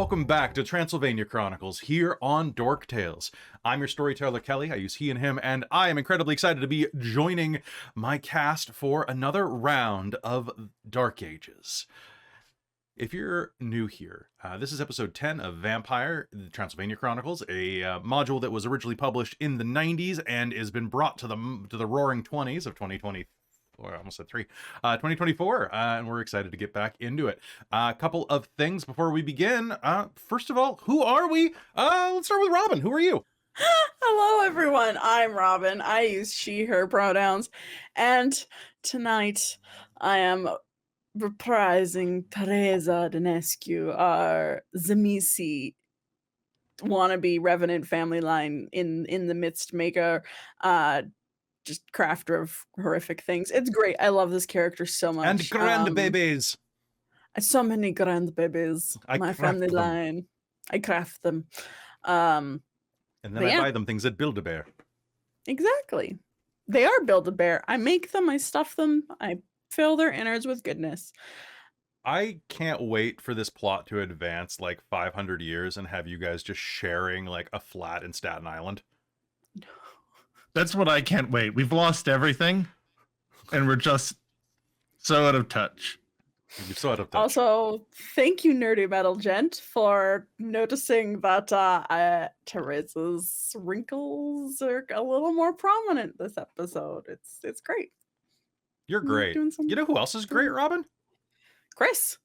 welcome back to Transylvania Chronicles here on Dork Tales. I'm your storyteller, Kelly. I use he and him, and I am incredibly excited to be joining my cast for another round of Dark Ages. If you're new here, this is episode 10 of Vampire, the Transylvania Chronicles, a module that was originally published in the 90s and has been brought to the roaring 20s of 2020. Or I almost said 2024, and we're excited to get back into it. A couple of things before we begin. First of all, who are we? Let's start with Robin. Who are you? Hello, everyone. I'm Robin. I use she, her pronouns. And tonight, I am reprising Tereza Dinescu, our Zamisi wannabe Revenant family line in the midst maker, just crafter of horrific things. It's great. I love this character so much. And grandbabies. So many grandbabies. My family line. I craft them. And then I buy them things at Build-A-Bear. Exactly. They are Build-A-Bear. I make them, I stuff them, I fill their innards with goodness. I can't wait for this plot to advance like 500 years and have you guys just sharing like a flat in Staten Island. That's what I can't wait. We've lost everything, and we're just so out of touch. You're so out of touch. Also, thank you, Nerdy Metal Gent, for noticing that Tereza's wrinkles are a little more prominent this episode. It's great. You're great. You know who else is great, Robin? Chris.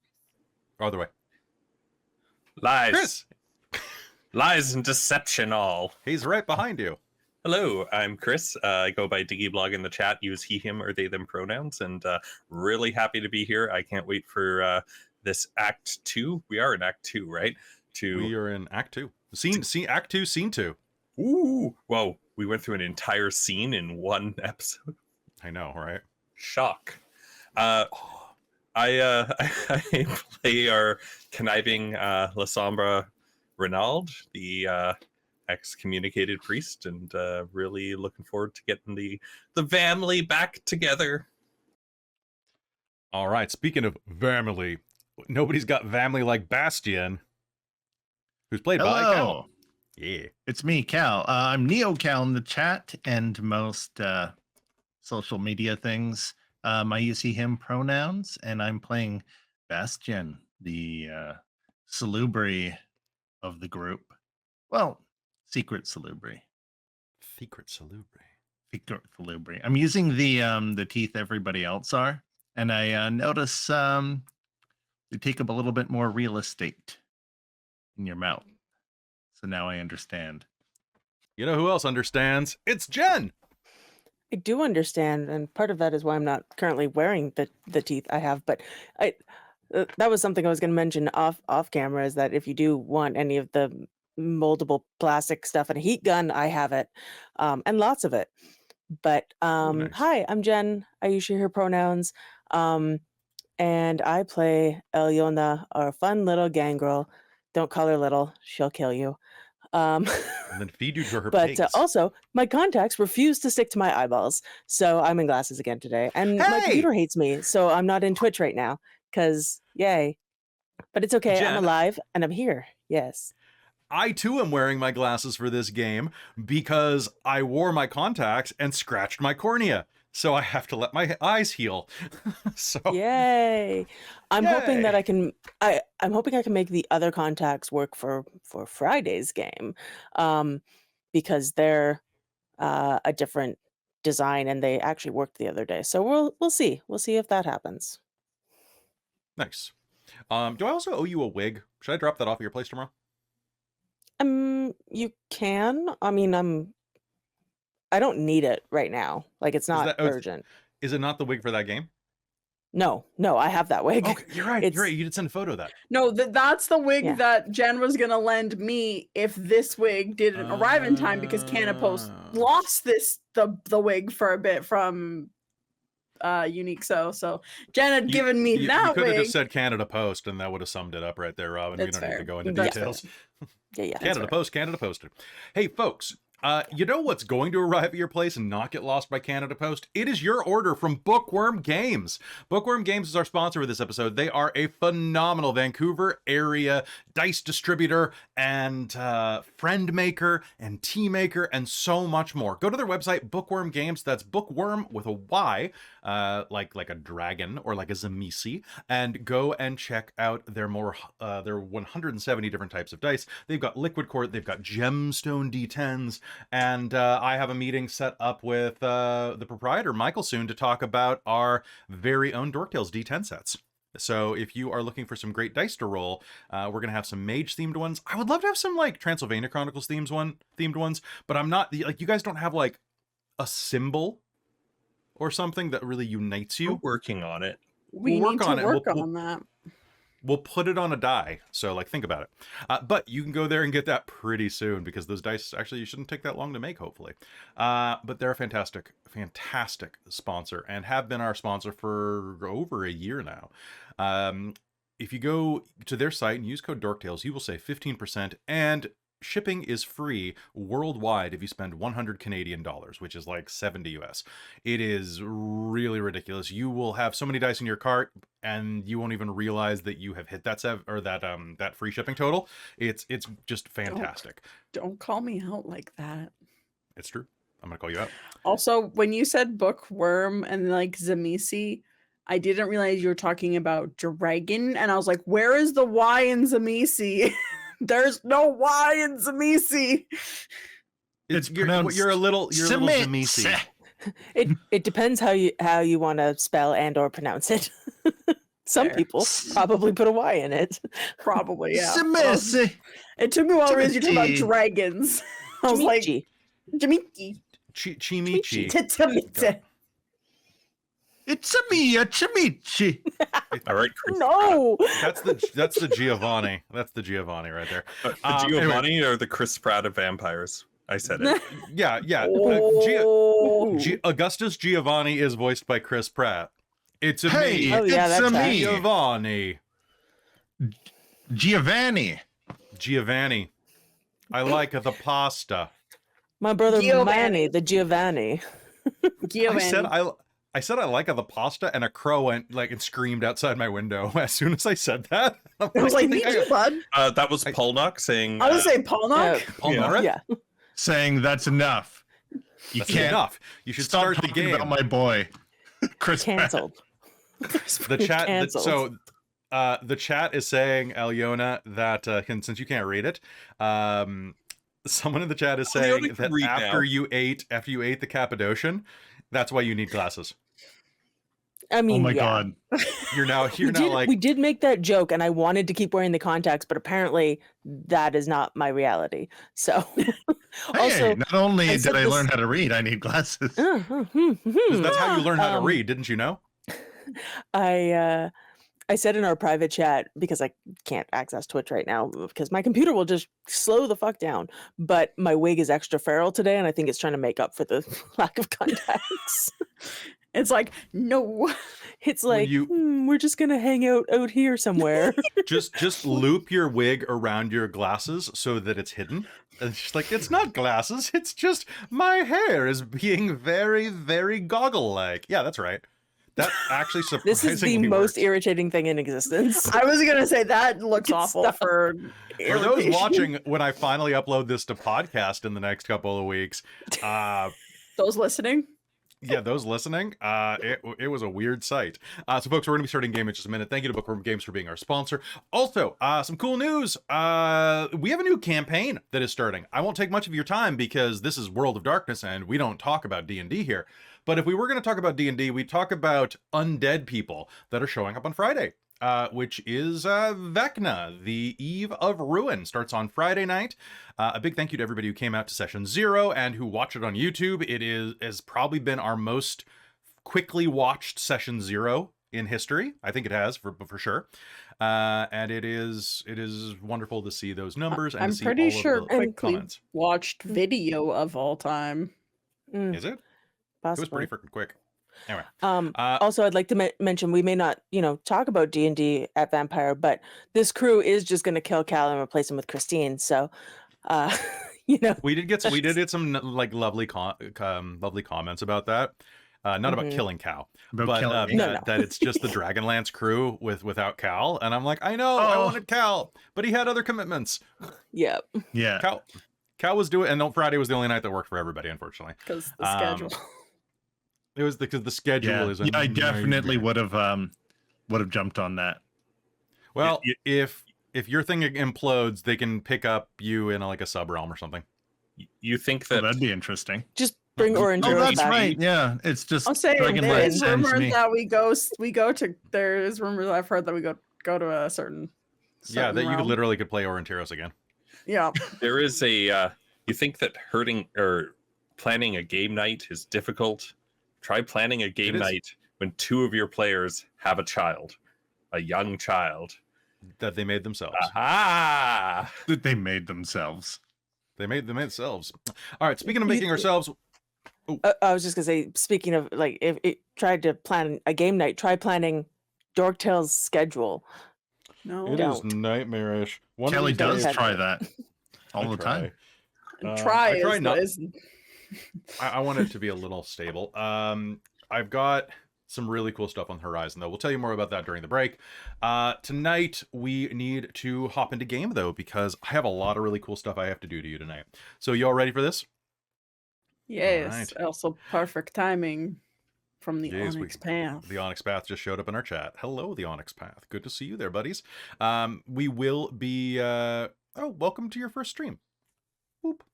Other way. Lies. Chris. Lies and deception all. He's right behind you. Hello, I'm Chris. I go by Blogg in the chat, use he, him, or they, them pronouns, and really happy to be here. I can't wait for this Act 2. We are in Act 2, right? We are in Act 2. Act 2, Scene 2. Ooh, whoa, we went through an entire scene in one episode. I know, right? Shock. I play our conniving La Sombra Rainald, the excommunicated priest, and really looking forward to getting the family back together. All right, speaking of family, nobody's got family like Bastien, who's played by Kal. Yeah, it's me, Kal. I'm Neo Kal in the chat and most social media things. I use he, him pronouns, and I'm playing Bastien, the salubri of the group. Well, Secret salubri. Secret salubri. Secret salubri. I'm using the teeth everybody else are, and I notice they take up a little bit more real estate in your mouth. So now I understand. You know who else understands? It's Jen. I do understand, and part of that is why I'm not currently wearing the teeth I have. But that was something I was going to mention off camera, is that if you do want any of the moldable plastic stuff and a heat gun, I have it, and lots of it. But nice. Hi, I'm Jen. I use she, her pronouns, and I play Alëna, our fun little gangrel. Don't call her little; she'll kill you. And then feed you to her but pigs. Also, my contacts refuse to stick to my eyeballs, so I'm in glasses again today. And my computer hates me, so I'm not in Twitch right now. Cause yay! But it's okay. Jen, I'm alive and I'm here. Yes. I too am wearing my glasses for this game because I wore my contacts and scratched my cornea. So I have to let my eyes heal. So yay. I'm hoping that I can I'm hoping I can make the other contacts work for Friday's game. Because they're a different design and they actually worked the other day. So we'll see. We'll see if that happens. Nice. Do I also owe you a wig? Should I drop that off at your place tomorrow? You can. I mean, I don't need it right now. Like, it's not urgent. Is it not the wig for that game? No, I have that wig. Okay, you're right. You're right. You did send a photo of that. No, that's the wig that Jen was gonna lend me if this wig didn't arrive in time, because Canada Post lost the wig for a bit from Unique. So Jen had given me that wig. You could have just said Canada Post, and that would have summed it up right there, Robin. That's we don't fair. need to go into details. Yeah. Canada Post. Hey, folks, You know what's going to arrive at your place and not get lost by Canada Post? It is your order from Bookwyrm Games. Bookwyrm Games is our sponsor for this episode. They are a phenomenal Vancouver area dice distributor and friend maker and tea maker and so much more. Go to their website, Bookwyrm Games. That's Bookwyrm with a Y, like a dragon or like a Zamisi, and go and check out their their 170 different types of dice. They've got liquid court, they've got gemstone D10s. And I have a meeting set up with the proprietor, Michael, soon to talk about our very own Dork Tales D10 sets. So if you are looking for some great dice to roll, we're going to have some mage-themed ones. I would love to have some, like, Transylvania Chronicles themed ones, but I'm not, like, you guys don't have, like, a symbol or something that really unites you. We're working on it. We We'll need work to on it. work We'll- on that. We'll put it on a die. So, like, think about it. But you can go there and get that pretty soon because those dice, actually, you shouldn't take that long to make, hopefully. But they're a fantastic sponsor and have been our sponsor for over a year now. If you go to their site and use code DorkTales, you will save 15%, and shipping is free worldwide if you spend 100 Canadian dollars, which is like 70 US. It is really ridiculous. You will have so many dice in your cart and you won't even realize that you have hit that that free shipping total. It's just fantastic. Don't call me out like that. It's true. I'm gonna call you out. Also, when you said Bookwyrm and like Zamisi, I didn't realize you were talking about dragon, and I was like, where is the Y in Zamisi? There's no Y in Zamisi. It's You're pronounced a little Zamisi. It depends how you want to spell and or pronounce it. Some Fair. people probably put a Y in it. Probably, yeah. Zamisi. It took me a while to realize you're talking about Zamisi. dragons. I was like, Chimichi. Jamiki. Chimichi. Titamichi. It's a Chimichi. All right, Chris. No. That's the Giovanni. That's the Giovanni right there. The Anyway. Giovanni or the Chris Pratt of vampires? I said it. Yeah. Oh. Augustus Giovanni is voiced by Chris Pratt. It's a Hey, me, Oh, yeah, it's that's a right. me, Giovanni. Giovanni. I like the pasta. My brother Giovanni. Manny, the Giovanni. Giovanni. I said I like the pasta, and a crow went and screamed outside my window as soon as I said that. I was like, me I too, bud. That was Polnock saying. I was saying Polnock. Paul Yeah. Nara? Yeah. Saying that's enough. You That's can't enough. You should stop start the talking game. about my boy, Chris Pratt. Canceled. The chat. Canceled. The chat is saying, Alëna, that since you can't read it, someone in the chat is saying Alëna can that read after now. you ate the Cappadocian, that's why you need glasses. I mean, Oh my yeah. god. You're now We did make that joke, and I wanted to keep wearing the contacts, but apparently that is not my reality. So, also, Hey, not only I did said I this- learn how to read, I need glasses. that's how you learn how to read. Didn't you know? I said in our private chat, because I can't access Twitch right now because my computer will just slow the fuck down. But my wig is extra feral today, and I think it's trying to make up for the lack of contacts. It's like, no. It's When like you- we're just gonna hang out here somewhere. Just loop your wig around your glasses so that it's hidden. And it's just like, it's not glasses, it's just my hair is being very, very goggle-like. Yeah, that's right. That actually This surprisingly is the most works. irritating thing in existence. I was going to say that looks awful Stop. for For those irritation. watching, when I finally upload this to podcast in the next couple of weeks, Those listening. yeah, those listening, it was a weird sight. So, folks, we're going to be starting game in just a minute. Thank you to Bookwyrm Games for being our sponsor. Also, some cool news. We have a new campaign that is starting. I won't take much of your time because this is World of Darkness and we don't talk about D&D here. But if we were going to talk about D&D, we talk about undead people that are showing up on Friday. Which is Vecna, the Eve of Ruin, starts on Friday night. A big thank you to everybody who came out to Session 0 and who watched it on YouTube. It has probably been our most quickly watched Session 0 in history. I think it has, for sure. And it is wonderful to see those numbers and I'm to see pretty all sure of the quickly comments. watched video of all time. Mm, Is it? It was possibly. pretty freaking quick. Anyway. Also, I'd like to mention we may not, talk about D&D at Vampire, but this crew is just going to kill Kal and replace him with Christine. So, You know, We did get some like lovely comments about that. Not about Mhm. killing Kal, About but killing me. No, no. that it's just the Dragonlance crew without Kal, and I'm like, I know, I Oh. wanted Kal, but he had other commitments. yeah. Yeah. Cal was doing, and no, Friday was the only night that worked for everybody, unfortunately. Because the schedule. It was because the schedule Yeah. is. I definitely nightmare. would have jumped on that. Well, if your thing implodes, they can pick up you in like a sub realm or something. You think Oh, that that'd be interesting. Just bring Orange Oh, Arrow that's back. right. Yeah, it's just I'll say Dragonlance there's sends rumors me. that we go to. There's rumors I've heard that we go to a certain. Yeah, that you realm. literally could play Oranteros again. Yeah. there is a you think that hurting or planning a game night is difficult? Try planning a game It is. night when 2 of your players have a child, a young child. That they made themselves. Aha! That they made themselves. They made themselves. All right. Speaking of making ourselves, I was just gonna say, speaking of like, if it tried to plan a game night, try planning Dorktail's schedule. No. it is Don't. nightmarish. One of Kelly these don't does days- have try it. that all the time. Try I try is, not. is I want it to be a little stable. I've got some really cool stuff on the horizon, though. We'll tell you more about that during the break. Tonight, we need to hop into game, though, because I have a lot of really cool stuff I have to do to you tonight. So you all ready for this? yes. Alright. Also perfect timing from the Yes, Onyx Path. The Onyxpath just showed up in our chat. Hello, the Onyxpath. Good to see you there, buddies. We will be... welcome to your first stream. Whoop.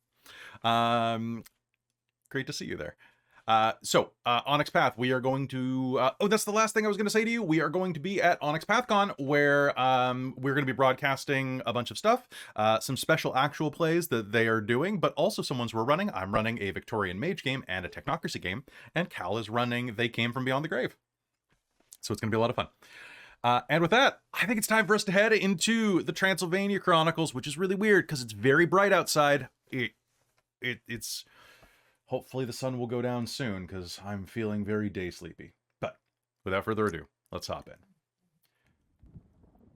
Great to see you there. Onyx Path, we are going to... that's the last thing I was going to say to you. We are going to be at Onyx PathCon, where we're going to be broadcasting a bunch of stuff, some special actual plays that they are doing, but also some ones we're running. I'm running a Victorian Mage game and a Technocracy game, and Kal is running They Came From Beyond the Grave. So it's going to be a lot of fun. And with that, I think it's time for us to head into the Transylvania Chronicles, which is really weird because it's very bright outside. It's... Hopefully the sun will go down soon, because I'm feeling very day sleepy. But without further ado, let's hop in.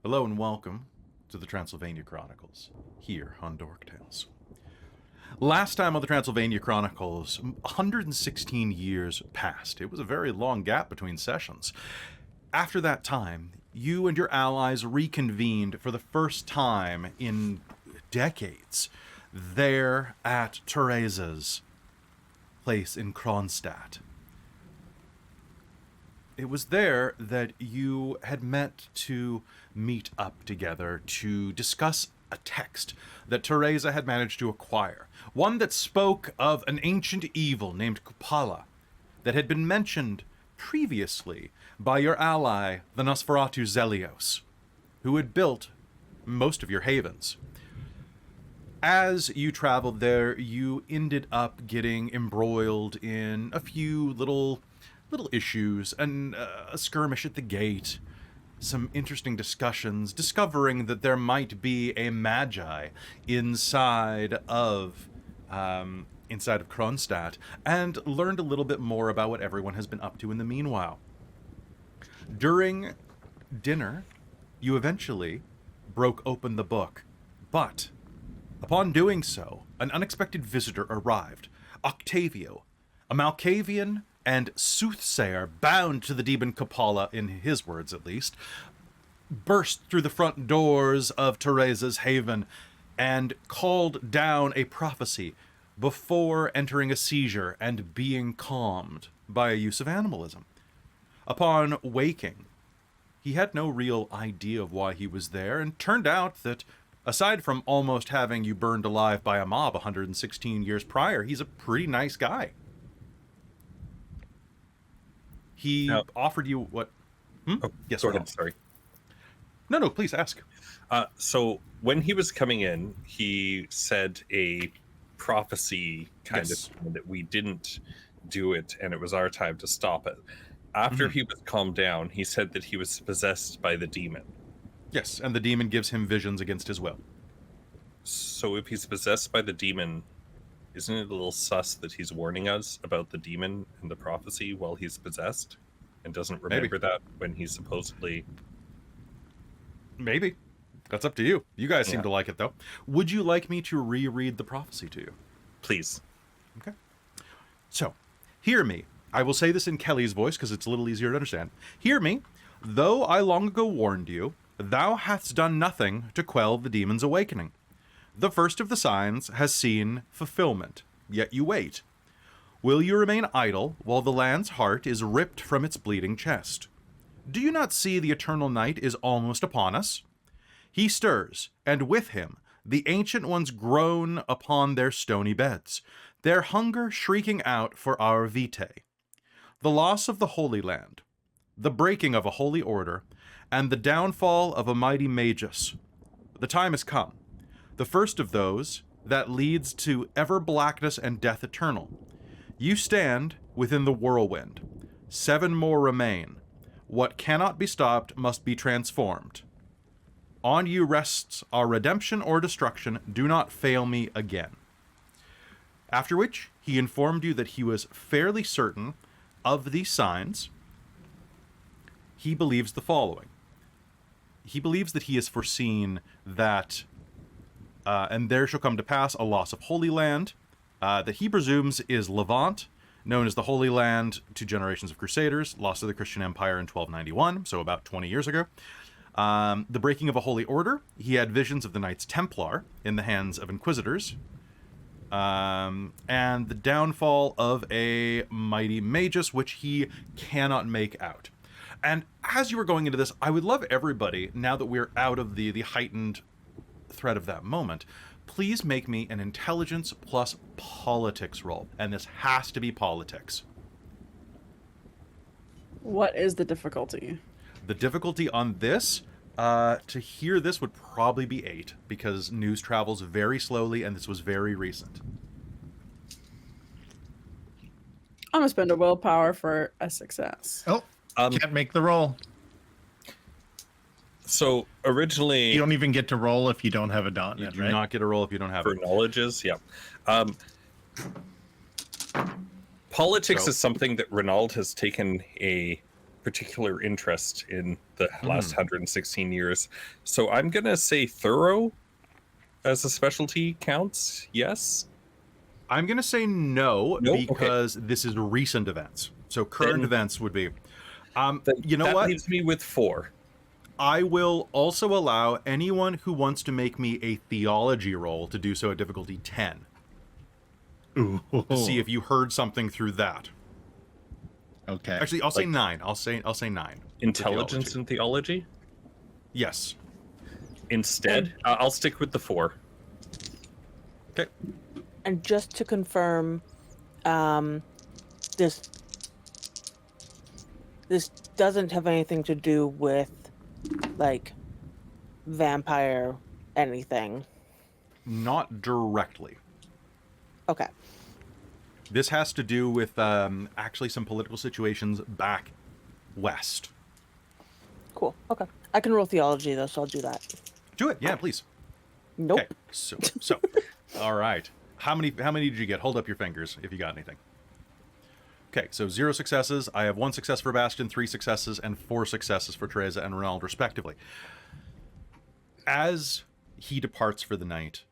Hello and welcome to the Transylvania Chronicles, here on Dork Tales. Last time on the Transylvania Chronicles, 116 years passed. It was a very long gap between sessions. After that time, you and your allies reconvened for the first time in decades there at Tereza's place in Kronstadt. It was there that you had met to meet up together to discuss a text that Tereza had managed to acquire, one that spoke of an ancient evil named Kupala that had been mentioned previously by your ally, the Nosferatu Zelios, who had built most of your havens. As you traveled there, you ended up getting embroiled in a few little issues, and a skirmish at the gate, some interesting discussions, discovering that there might be a magi inside of Kronstadt, and learned a little bit more about what everyone has been up to in the meanwhile. During dinner, you eventually broke open the book, but upon doing so, an unexpected visitor arrived. Octavio, a Malkavian and soothsayer bound to the demon Kupala, in his words at least, burst through the front doors of Tereza's haven and called down a prophecy before entering a seizure and being calmed by a use of animalism. Upon waking, he had no real idea of why he was there, and turned out that aside from almost having you burned alive by a mob 116 years prior, he's a pretty nice guy. He offered you what? Oh, yes, go Ronald. ahead, sorry. No, please ask. So when he was coming in, he said a prophecy kind Yes. of thing that we didn't do it, and it was our time to stop it. After he was calmed down, he said that he was possessed by the demon. Yes, and the demon gives him visions against his will. So if he's possessed by the demon, isn't it a little sus that he's warning us about the demon and the prophecy while he's possessed and doesn't remember that when he's supposedly... Maybe. That's up to you. You guys seem Yeah. to like it, though. Would you like me to reread the prophecy to you? Please. Okay. So, hear me. I will say this in Kelly's voice because it's a little easier to understand. Hear me. Though I long ago warned you, thou hast done nothing to quell the demon's awakening. The first of the signs has seen fulfillment, yet you wait. Will you remain idle while the land's heart is ripped from its bleeding chest? Do you not see the eternal night is almost upon us? He stirs, and with him the ancient ones groan upon their stony beds, their hunger shrieking out for our vitae. The loss of the Holy Land, the breaking of a holy order, and the downfall of a mighty magus. The time has come, the first of those that leads to ever blackness and death eternal. You stand within the whirlwind. 7 more remain. What cannot be stopped must be transformed. On you rests our redemption or destruction. Do not fail me again. After which, he informed you that he was fairly certain of these signs. He believes the following. He believes that he has foreseen that, and there shall come to pass a loss of Holy Land, that he presumes is Levant, known as the Holy Land to generations of Crusaders, lost to the Christian Empire in 1291, so about 20 years ago. The breaking of a holy order. He had visions of the Knights Templar in the hands of Inquisitors. And the downfall of a mighty magus, which he cannot make out. And as you were going into this, I would love everybody, now that we're out of the heightened threat of that moment, please make me an intelligence plus politics roll. And this has to be politics. What is the difficulty? The difficulty on this, to hear this would probably be 8, because news travels very slowly, and this was very recent. I'm gonna spend a willpower for a success. Oh, can't make the roll. So originally, You don't even get to roll if you don't have a dot You in it, do right? not get a roll if you don't have for it. knowledges, yeah. Politics So- is something that Rainald has taken a particular interest in the last 116 years. So I'm going to say thorough as a specialty counts. Yes. I'm going to say no, Nope, okay. because this is recent events. So current Then- events would be... Then you know that what? leaves me with 4. I will also allow anyone who wants to make me a theology roll to do so at difficulty 10. Ooh. To see if you heard something through that. Okay. Actually, I'll say Like- 9. I'll say 9. Intelligence theology. and theology. Yes. Instead, I'll stick with the 4. Okay. And just to confirm, this doesn't have anything to do with like vampire anything. Not directly. Okay. This has to do with actually some political situations back west. Cool. Okay. I can roll theology though, so I'll do that. Do it. Yeah, please. Nope. Okay. So all right. How many did you get? Hold up your fingers if you got anything. Okay, so 0 successes. I have 1 success for Bastien, 3 successes, and 4 successes for Tereza and Rainald, respectively. As he departs for the night,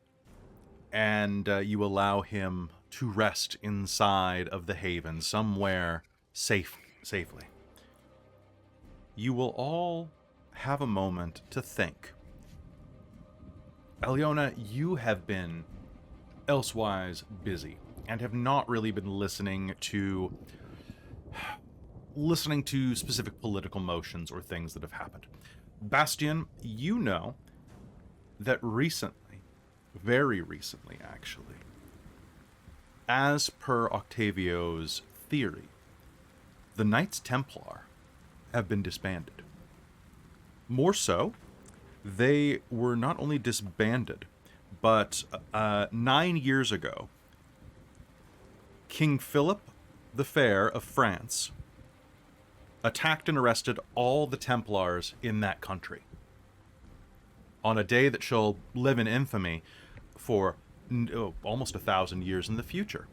and you allow him to rest inside of the haven, somewhere safely, you will all have a moment to think. Alëna, you have been elsewise busy and have not really been listening to specific political motions or things that have happened. Bastien, you know that recently, very recently actually, as per Octavio's theory, the Knights Templar have been disbanded. More so, they were not only disbanded, but 9 years ago, King Philip the Fair of France attacked and arrested all the Templars in that country on a day that shall live in infamy for almost 1,000 years in the future,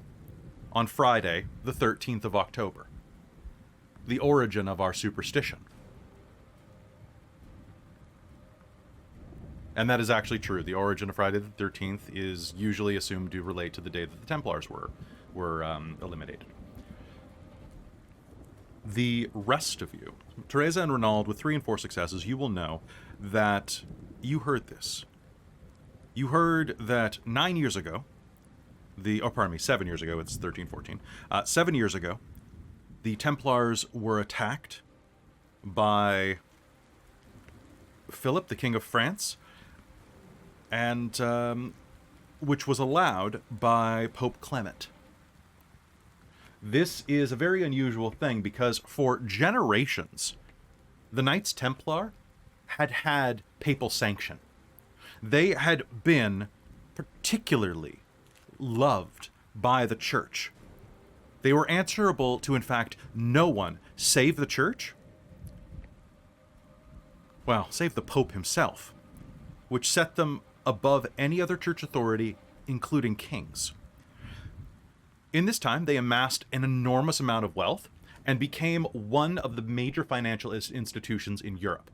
on Friday, the 13th of October, the origin of our superstition. And that is actually true. The origin of Friday the 13th is usually assumed to relate to the day that the Templars were eliminated. The rest of you, Tereza and Rainald, with 3 and 4 successes, you will know that you heard this. You heard that 9 years ago, 7 years ago, it's 13, 14. 7 years ago, the Templars were attacked by Philip, the King of France, and which was allowed by Pope Clement. This is a very unusual thing because for generations, the Knights Templar had papal sanction. They had been particularly loved by the church. They were answerable to, in fact, no one save the church. Well, save the Pope himself, which set them above any other church authority, including kings. In this time, they amassed an enormous amount of wealth and became one of the major financial institutions in Europe.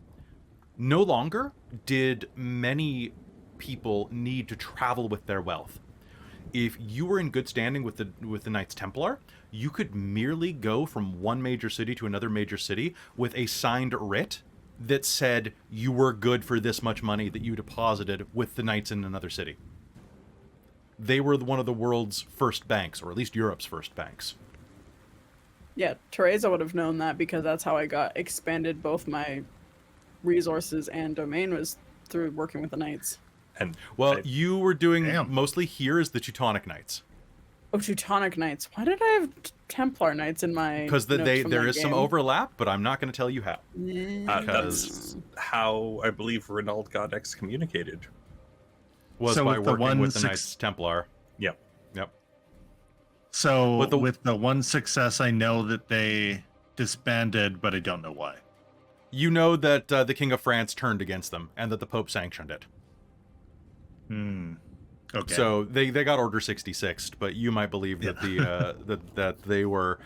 No longer did many people need to travel with their wealth. If you were in good standing with the Knights Templar, you could merely go from one major city to another major city with a signed writ that said you were good for this much money that you deposited with the Knights in another city. They were one of the world's first banks, or at least Europe's first banks. Yeah, Tereza would have known that because that's how I got expanded both my resources and domain was through working with the Knights. And Well, you were doing Damn. mostly here as the Teutonic Knights. Oh, Teutonic Knights. Why did I have Templar Knights in my Because notes from there that is some game? overlap, but I'm not going to tell you how. that's how I believe Rainald got excommunicated. Was So by with the working one with the six- Knights Templar. Yep. Yep. So With the- with the one success, I know that they disbanded, but I don't know why. You know that the King of France turned against them, and that the Pope sanctioned it. Okay. So they got Order 66, but you might believe that that they were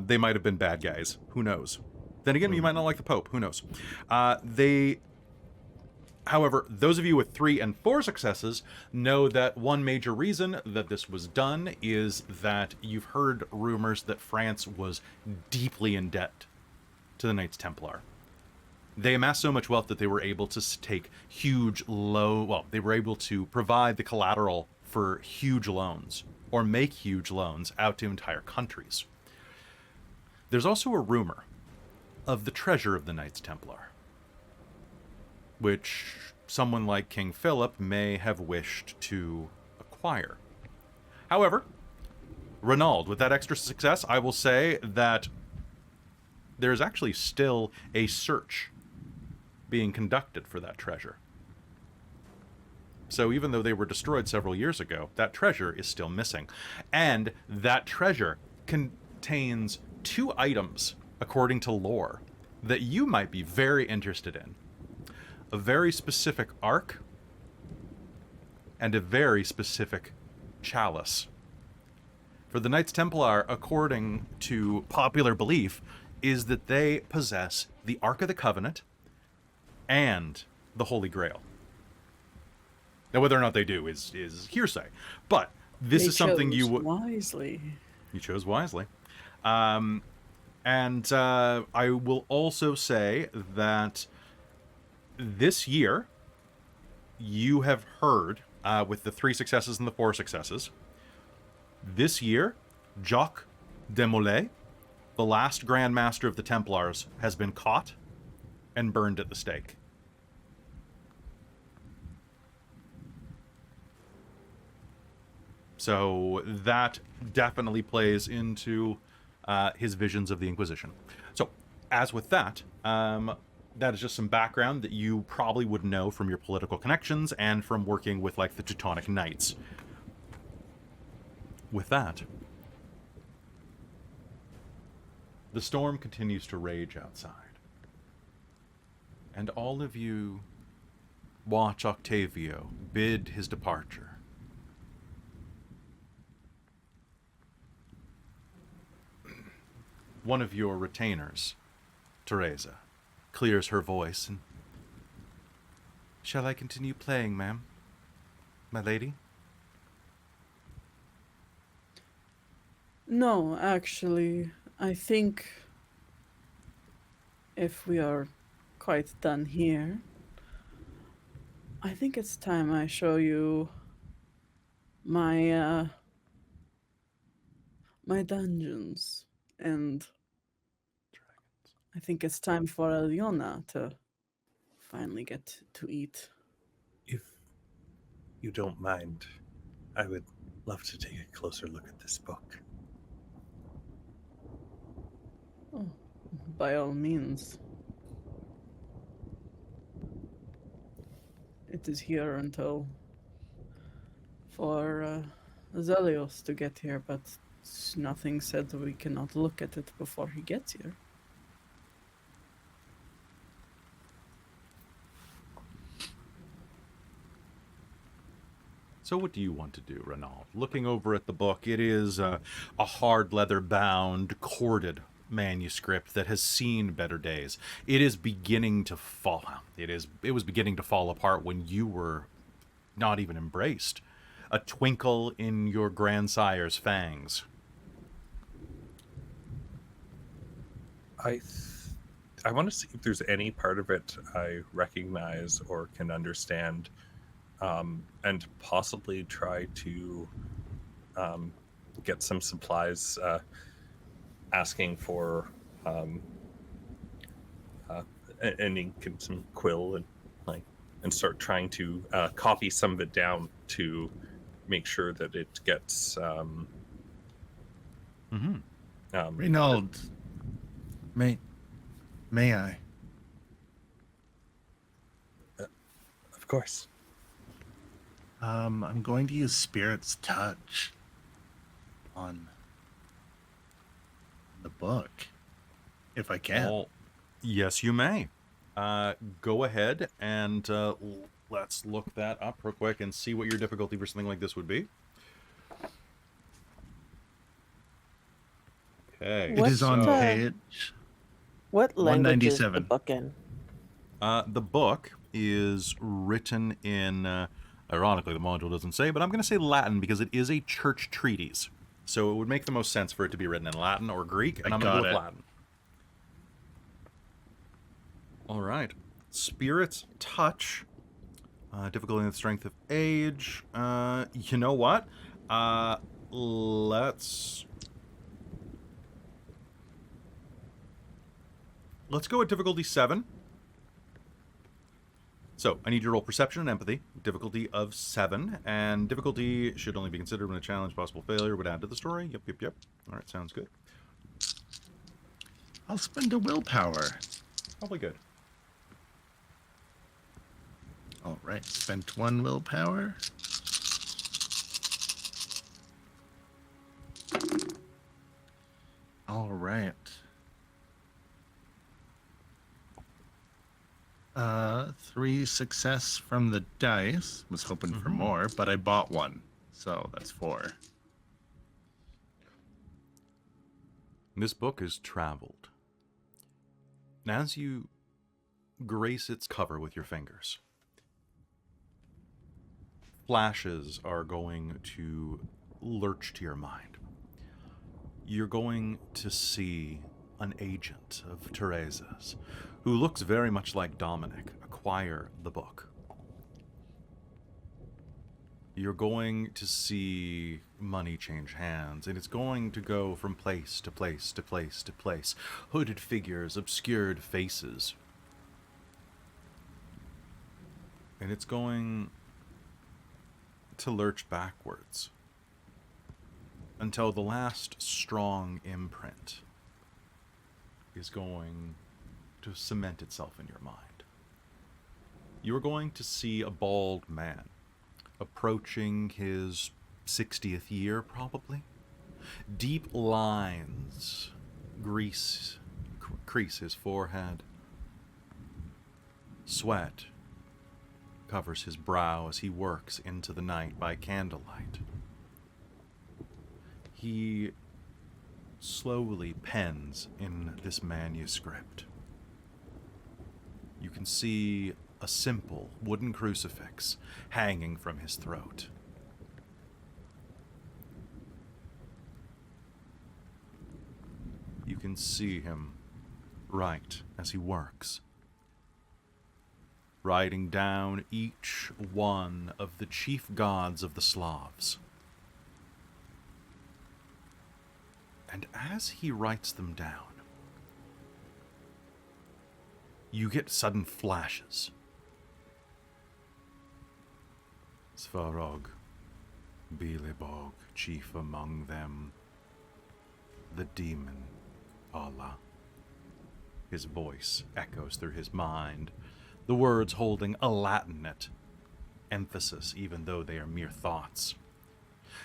they might have been bad guys. Who knows? Then again, you might not like the Pope. Who knows? However, those of you with 3 and 4 successes know that one major reason that this was done is that you've heard rumors that France was deeply in debt to the Knights Templar. They amassed so much wealth that they were able to take they were able to provide the collateral for huge loans, or make huge loans out to entire countries. There's also a rumor of the treasure of the Knights Templar, which someone like King Philip may have wished to acquire. However, Rainald, with that extra success, I will say that there's actually still a search being conducted for that treasure. So even though they were destroyed several years ago, that treasure is still missing. And that treasure contains 2 items, according to lore, that you might be very interested in. A very specific ark and a very specific chalice. For the Knights Templar, according to popular belief, is that they possess the Ark of the Covenant and the Holy Grail. Now, whether or not they do is hearsay, but this They is something you chose would... wisely. You chose wisely. And I will also say that this year, you have heard, with the 3 successes and the 4 successes, this year, Jacques de Molay, the last Grand Master of the Templars, has been caught and burned at the stake. So that definitely plays into his visions of the Inquisition. So, as with that, that is just some background that you probably would know from your political connections and from working with, like, the Teutonic Knights. With that, the storm continues to rage outside. And all of you watch Octavio bid his departure. One of your retainers, Tereza, clears her voice, and Shall I continue playing, ma'am? My lady? No, actually, I think if we are quite done here, I think it's time I show you my my dungeons, and I think it's time for Alëna to finally get to eat. If you don't mind, I would love to take a closer look at this book. Oh, by all means. It is here until for Zelios to get here, but nothing said that we cannot look at it before he gets here. So what do you want to do, Rainald? Looking over at the book, it is a hard leather-bound, corded manuscript that has seen better days. It is beginning to fall. It was beginning to fall apart when you were not even embraced. A twinkle in your grandsire's fangs. I want to see if there's any part of it I recognize or can understand, and possibly try to get some supplies, asking for an ink and some quill, and start trying to copy some of it down to make sure that it gets Rainald, may I? of course. I'm going to use Spirit's Touch on the book, if I can. Well, yes, you may. Go ahead and let's look that up real quick and see what your difficulty for something like this would be. Okay. It is on What's, page What language is the 197. book in? The book is written in, ironically, the module doesn't say, but I'm going to say Latin because it is a church treatise. So it would make the most sense for it to be written in Latin or Greek, and I'm going to go with Latin. All right. Spirit's Touch. Difficulty and strength of age. You know what? Let's go with difficulty 7. So, I need you to roll Perception and Empathy, difficulty of 7, and difficulty should only be considered when a challenge, possible failure would add to the story. Yep. All right, sounds good. I'll spend a willpower. Probably good. All right, spent 1 willpower. All right. 3 success from the dice. Was hoping for more, but I bought 1, so that's 4. This book is traveled. And as you grace its cover with your fingers, flashes are going to lurch to your mind. You're going to see an agent of Tereza's, who looks very much like Dominic, acquire the book. You're going to see money change hands, and it's going to go from place to place to place to place. Hooded figures, obscured faces. And it's going to lurch backwards until the last strong imprint is going to cement itself in your mind. You're going to see a bald man approaching his 60th year, probably. Deep lines crease his forehead. Sweat covers his brow as he works into the night by candlelight. He slowly pens in this manuscript. You can see a simple wooden crucifix hanging from his throat. You can see him write as he works, writing down each one of the chief gods of the Slavs. And as he writes them down, you get sudden flashes. Svarog, Bilibog, chief among them, the demon, Allah. His voice echoes through his mind, the words holding a Latinate emphasis, even though they are mere thoughts.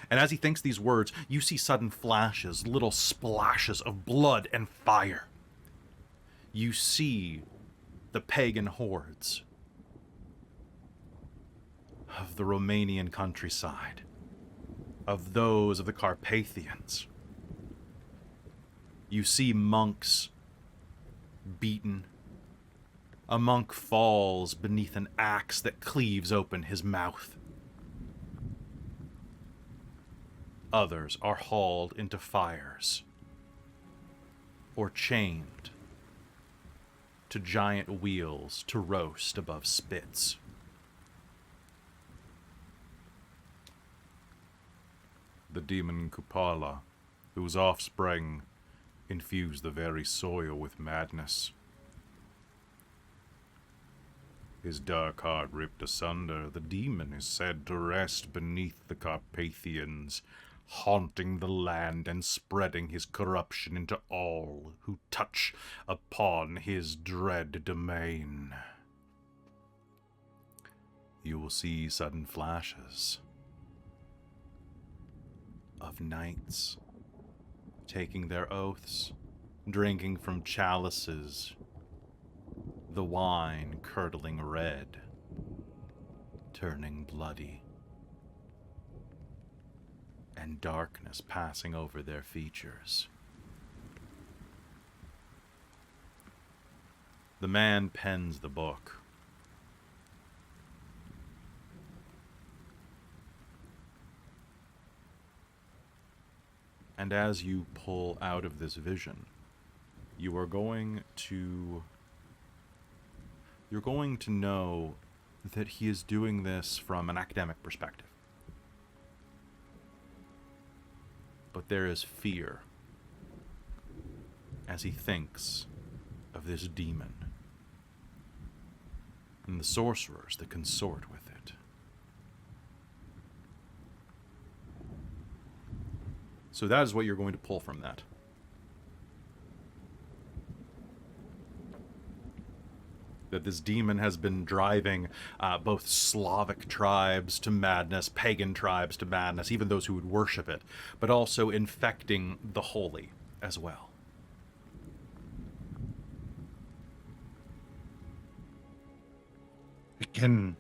And as he thinks these words, you see sudden flashes, little splashes of blood and fire. You see the pagan hordes of the Romanian countryside, of those of the Carpathians. You see monks beaten. A monk falls beneath an axe that cleaves open his mouth. Others are hauled into fires or chained to giant wheels to roast above spits. The demon Kupala, whose offspring infuse the very soil with madness. His dark heart ripped asunder, the demon is said to rest beneath the Carpathians, haunting the land and spreading his corruption into all who touch upon his dread domain. You will see sudden flashes of knights taking their oaths, drinking from chalices, the wine curdling red, turning bloody, and darkness passing over their features. The man pens the book. And as you pull out of this vision, you're going to know that he is doing this from an academic perspective. But there is fear as he thinks of this demon and the sorcerers that consort with it. So that is what you're going to pull from that. That this demon has been driving both Slavic tribes to madness, pagan tribes to madness, even those who would worship it, but also infecting the holy as well. It can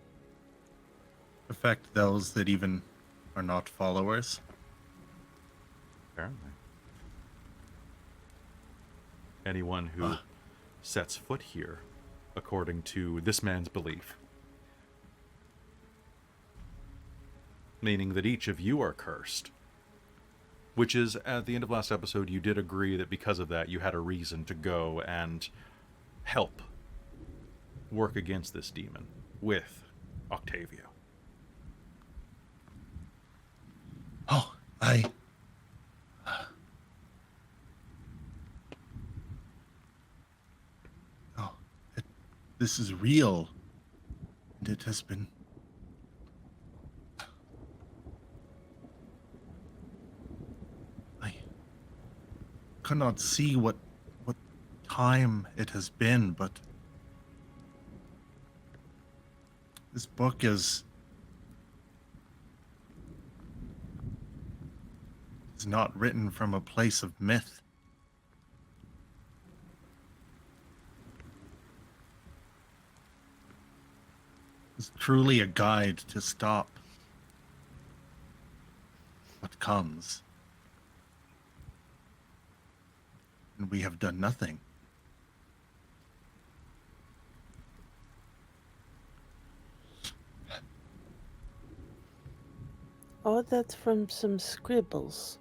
affect those that even are not followers. Apparently. Anyone who sets foot here, according to this man's belief. Meaning that each of you are cursed. Which is, at the end of last episode, you did agree that because of that, you had a reason to go and help work against this demon with Octavio. Oh, this is real, and it has been... I cannot see what time it has been, but this book is not written from a place of myth. It's truly a guide to stop what comes. And we have done nothing. Oh, that's from some scribbles.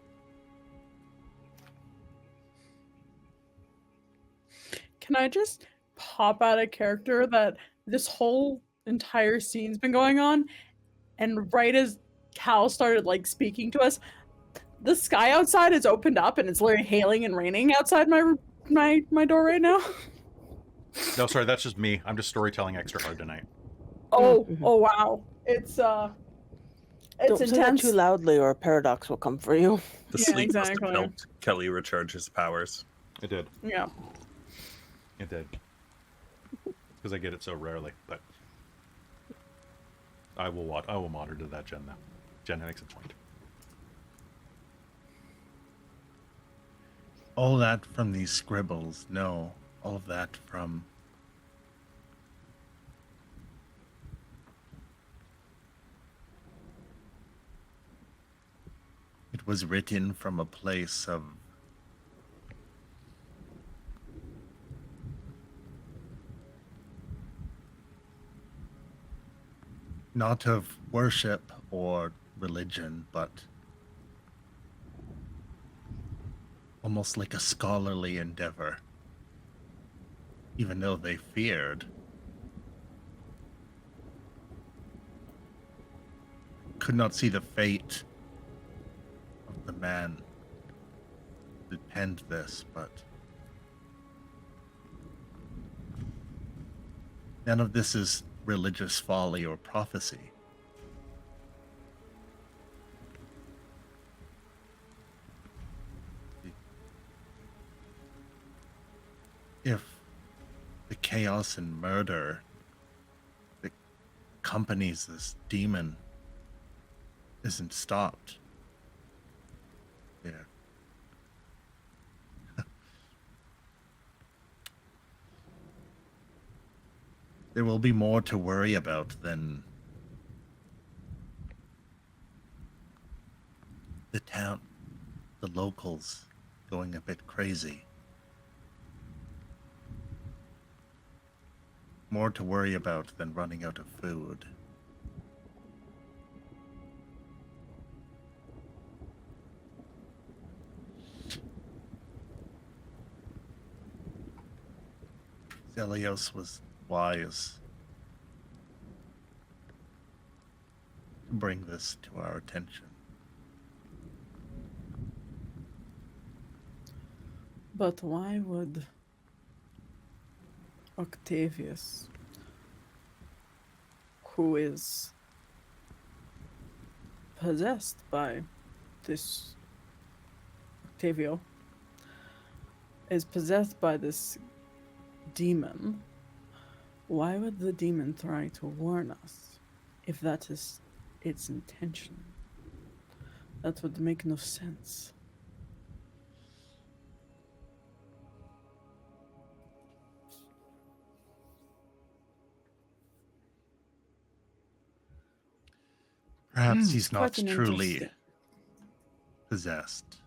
Can I just pop out a character that this whole entire scene's been going on, and right as Kal started like speaking to us, the sky outside is opened up and it's literally hailing and raining outside my door right now. No, sorry, that's just me. I'm just storytelling extra hard tonight. Oh, Mhm. oh wow. It's Don't say that intense. too loudly or a paradox will come for you. The Yeah, sleep must exactly. have helped Kelly recharge his powers. It did. Yeah. It did. Because I get it so rarely, but I will monitor that, Jen, now. Jen makes a point. All that from these scribbles. No, all of that from... It was written from a place of not of worship or religion, but almost like a scholarly endeavor. Even though they feared, could not see the fate of the man that penned this, but none of this is religious folly or prophecy. If the chaos and murder that accompanies this demon isn't stopped, there. There will be more to worry about than the town, the locals going a bit crazy. More to worry about than running out of food. Zelios was wise to bring this to our attention. But why would Octavius, who is possessed by this Octavio, is possessed by this demon, why would the demon try to warn us if that is its intention? That would make no sense. Perhaps he's Quite not an truly interesting- possessed.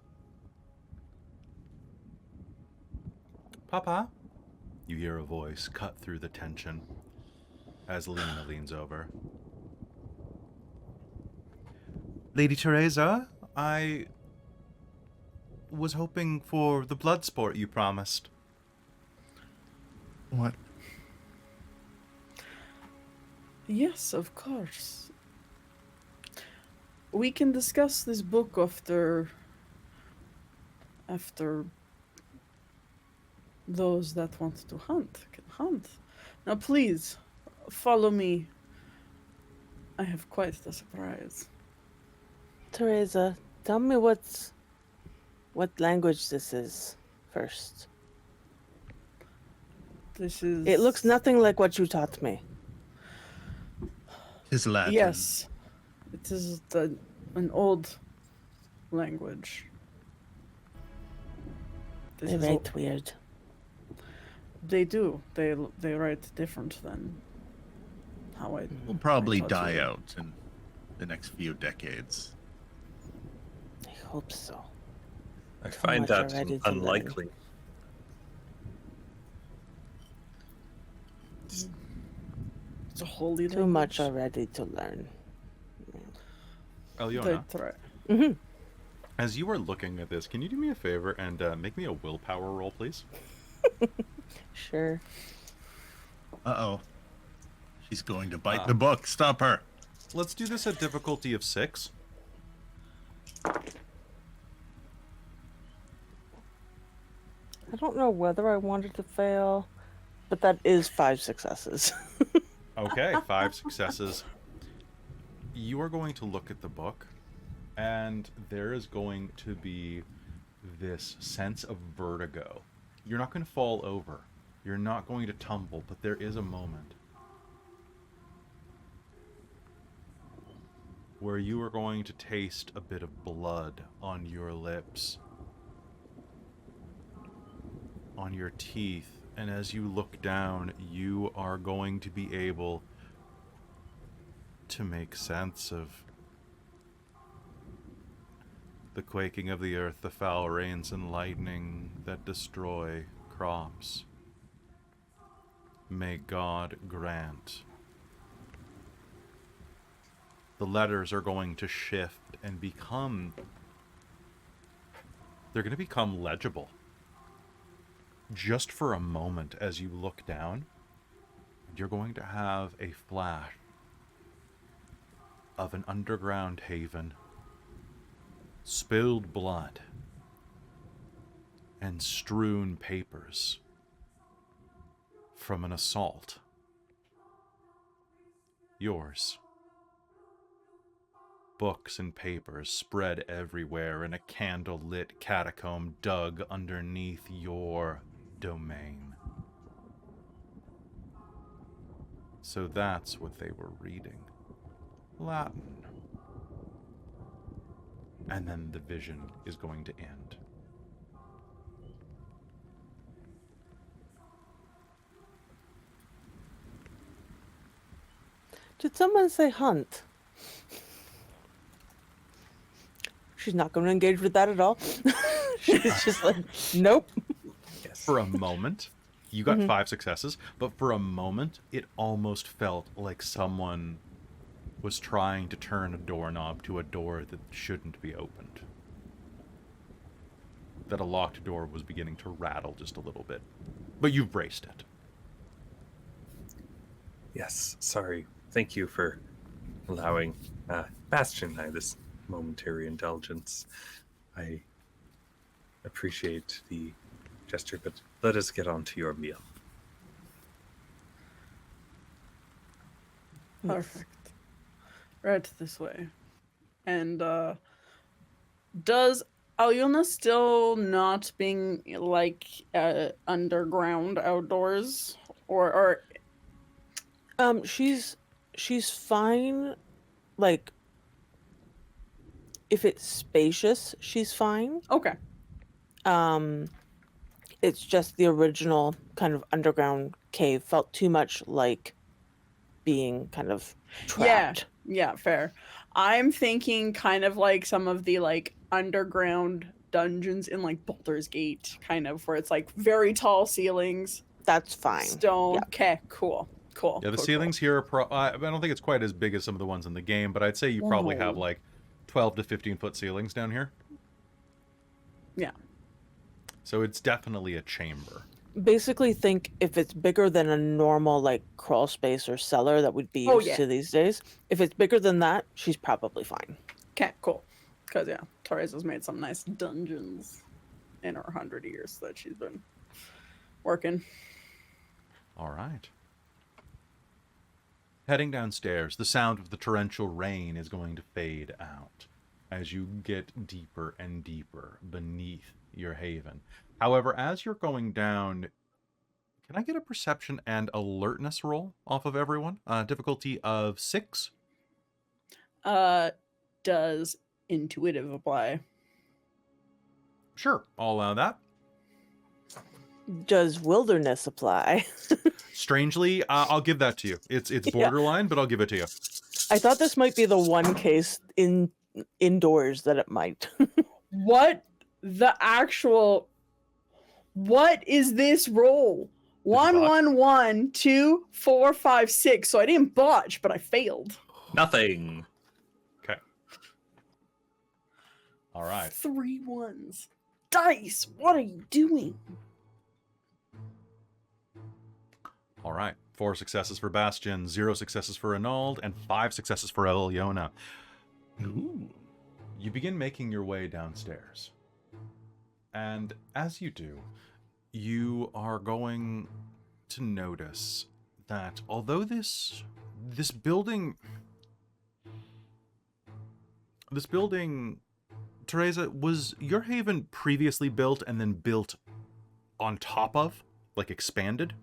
Papa? You hear a voice cut through the tension as Alëna leans over. Lady Tereza, I was hoping for the blood sport you promised. What? Yes, of course. We can discuss this book after those that want to hunt can hunt. Now please, follow me. I have quite a surprise. Tereza, tell me what language this is first. This is... It looks nothing like what you taught me. His Latin. Yes. It is an old language. This They is write weird. They do. They write different than how I... Will probably thought die you would. out in the next few decades. I hope so. I Too find much that already to learn. unlikely. It's a holy Too much language. already to learn. Alëna, Mm-hmm. as you are looking at this, can you do me a favor and make me a willpower roll, please? Sure. Uh-oh. She's going to bite the book. Stop her. Let's do this at difficulty of 6. I don't know whether I wanted to fail, but that is 5 successes. Okay, 5 successes. You are going to look at the book, and there is going to be this sense of vertigo. You're not going to fall over. You're not going to tumble, but there is a moment where you are going to taste a bit of blood on your lips, on your teeth, and as you look down, you are going to be able to make sense of the quaking of the earth, the foul rains and lightning that destroy crops. May God grant. The letters are going to shift and become... They're going to become legible. Just for a moment as you look down, you're going to have a flash of an underground haven, spilled blood, and strewn papers from an assault. Yours. Books and papers spread everywhere in a candle-lit catacomb dug underneath your domain. So that's what they were reading. Latin. And then the vision is going to end. Did someone say hunt? She's not going to engage with that at all. She's just like, nope. Yes. For a moment, you got 5 successes, but for a moment, it almost felt like someone was trying to turn a doorknob to a door that shouldn't be opened. That a locked door was beginning to rattle just a little bit. But you've braced it. Yes, sorry. Thank you for allowing Bastien and I this momentary indulgence. I appreciate the gesture, but let us get on to your meal. Perfect. Right this way. And does Alëna still not being like underground outdoors or She's fine. Like, if it's spacious, she's fine. okay. It's just the original kind of underground cave felt too much like being kind of trapped. Yeah, fair. I'm thinking kind of like some of the like underground dungeons in like Baldur's Gate, kind of where it's like very tall ceilings. That's fine. Stone. Yeah. Okay, cool. Yeah, the ceilings here are I don't think it's quite as big as some of the ones in the game, but I'd say you probably have like 12 to 15 foot ceilings down here. Yeah. So it's definitely a chamber. Basically, think if it's bigger than a normal like crawl space or cellar that would be used to these days. If it's bigger than that, she's probably fine. Okay, cool. Because yeah, Tereza's made some nice dungeons in her 100 years that she's been working. All right. Heading downstairs, the sound of the torrential rain is going to fade out as you get deeper and deeper beneath your haven. However, as you're going down, can I get a perception and alertness roll off of everyone? Difficulty of 6. Does intuitive apply? Sure, I'll allow that. Does wilderness apply? Strangely, I'll give that to you. It's borderline, but I'll give it to you. I thought this might be the one case indoors that it might. What the actual... What is this roll? 1, 1, 1, 2, 4, 5, 6. So I didn't botch, but I failed. Nothing. Okay. All right. 3 ones. Dice, what are you doing? All right. 4 successes for Bastien, 0 successes for Rainald, and 5 successes for Alëna. Ooh. You begin making your way downstairs. And as you do, you are going to notice that although this building, Tereza, was your haven previously built and then built on top of, like expanded?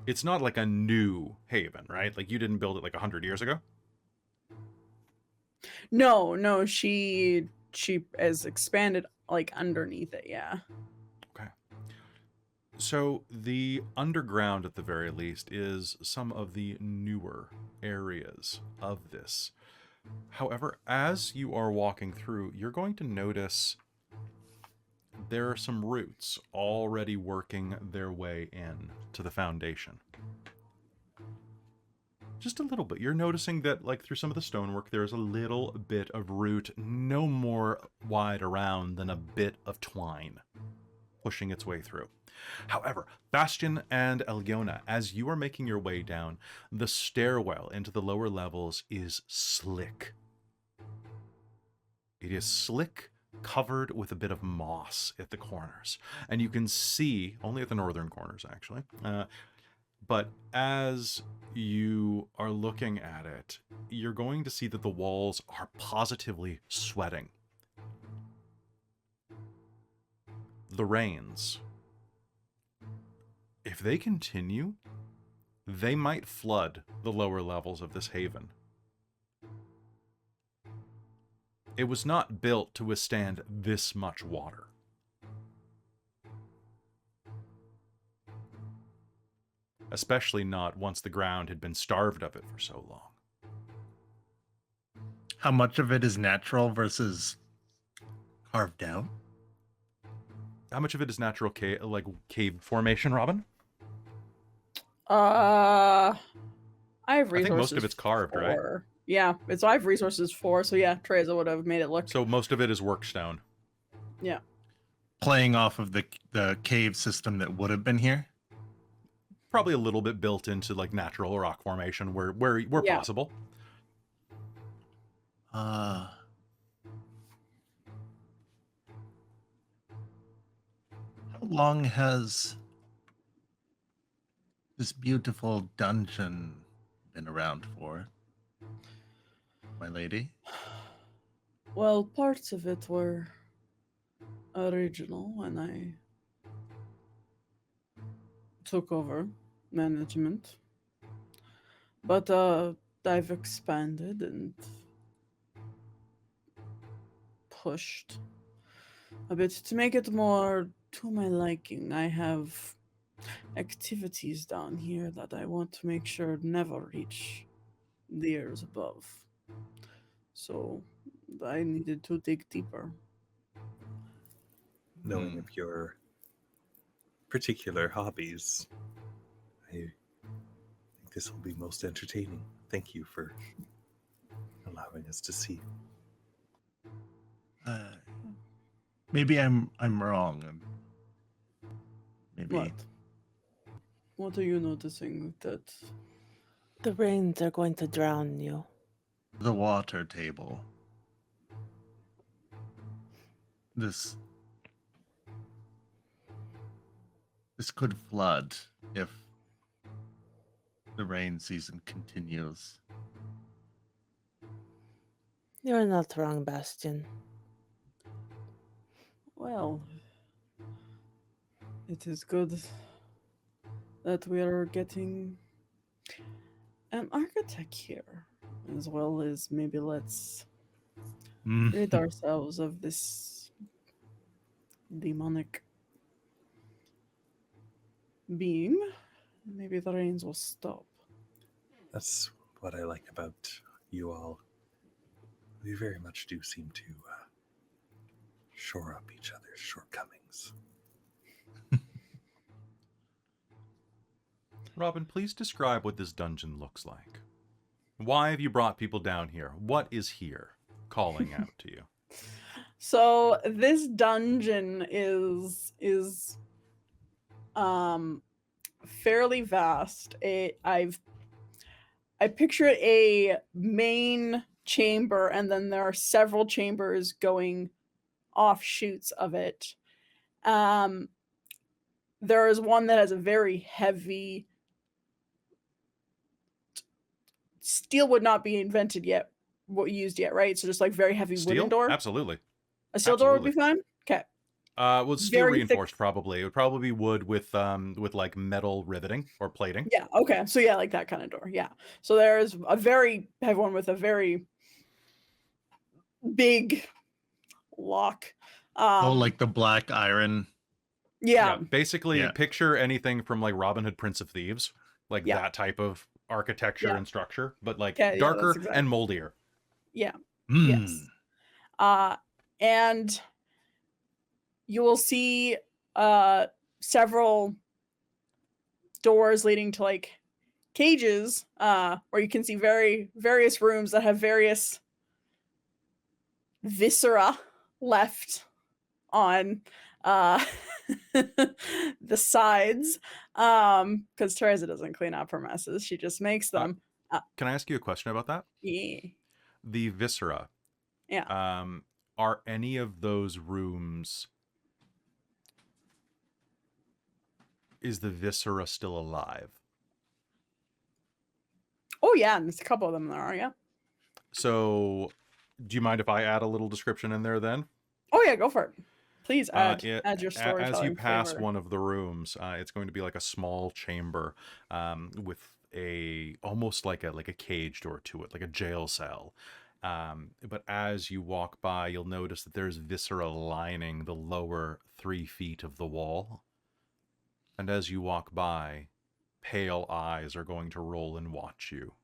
It's not like a new haven, right? Like you didn't build it like 100 years ago? No, she has expanded like underneath it, yeah. Okay. So the underground, at the very least, is some of the newer areas of this. However, as you are walking through, you're going to notice there are some roots already working their way in to the foundation. Just a little bit. You're noticing that, like, through some of the stonework, there's a little bit of root, no more wide around than a bit of twine pushing its way through. However, Bastien and Alëna, as you are making your way down, the stairwell into the lower levels is slick. It is slick, covered with a bit of moss at the corners. And you can see, only at the northern corners, actually, but as you are looking at it, you're going to see that the walls are positively sweating. The rains, if they continue, they might flood the lower levels of this haven. It was not built to withstand this much water. Especially not once the ground had been starved of it for so long. How much of it is natural versus carved out? How much of it is natural cave formation, Robin? I have resources. I think most of it's carved, right? Yeah, I have resources for, so yeah, Tereza would have made it look. So most of it is work stone. Yeah. Playing off of the cave system that would have been here? Probably a little bit built into like natural rock formation where Yeah. possible. How long has this beautiful dungeon been around for, my lady? Well, parts of it were original when I took over management. But I've expanded and pushed a bit to make it more to my liking. I have activities down here that I want to make sure never reach the areas above. So I needed to dig deeper. Knowing of your particular hobbies, I think this will be most entertaining. Thank you for allowing us to see. Maybe I'm wrong. Maybe. What are you noticing that? The rains are going to drown you. The water table. This could flood if the rain season continues. You're not wrong, Bastien. Well, it is good that we are getting an architect here, as well as maybe let's rid ourselves of this demonic being. Maybe the rains will stop. That's what I like about you all. We very much do seem to shore up each other's shortcomings. Robin, please describe what this dungeon looks like. Why have you brought people down here? What is here calling out to you? So this dungeon is fairly vast. I picture it a main chamber, and then there are several chambers going offshoots of it. There is one that has a very heavy steel would not be invented yet, used yet, right? So just like very heavy Steel? wooden door. Absolutely. A steel door would be Absolutely. fine. Okay. Well, steel Very thick. reinforced probably. It would probably be wood with like metal riveting or plating. Yeah. Okay. So yeah, like that kind of door. Yeah. So there's a very heavy one with a very big lock. Like the black iron. Yeah. Basically, Yeah. picture anything from like Robin Hood, Prince of Thieves, like Yeah. that type of architecture Yeah. and structure, but like Yeah, darker that's exactly. and moldier. Yeah. Mm. Yes. And you will see several doors leading to like cages, where you can see various rooms that have various viscera left on the sides, because Tereza doesn't clean up her messes, she just makes them. Can I ask you a question about that? Yeah. The viscera. Yeah. Are any of those rooms, is the viscera still alive? Oh yeah, and there's a couple of them there are, yeah. So do you mind if I add a little description in there then? Oh yeah, go for it. Please add your As storytelling you pass flavor. one of the rooms, it's going to be like a small chamber with almost like a cage door to it, like a jail cell. But as you walk by, you'll notice that there's viscera lining the lower 3 feet of the wall. And as you walk by, pale eyes are going to roll and watch you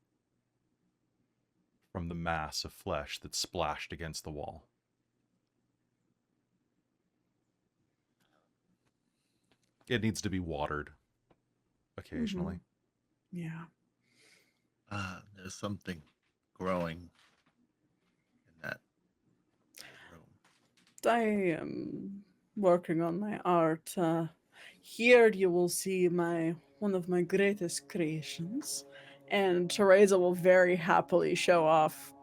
from the mass of flesh that's splashed against the wall. It needs to be watered occasionally. Yeah. There's something growing in that room. I am working on my art. Here you will see one of my greatest creations, and Tereza will very happily show off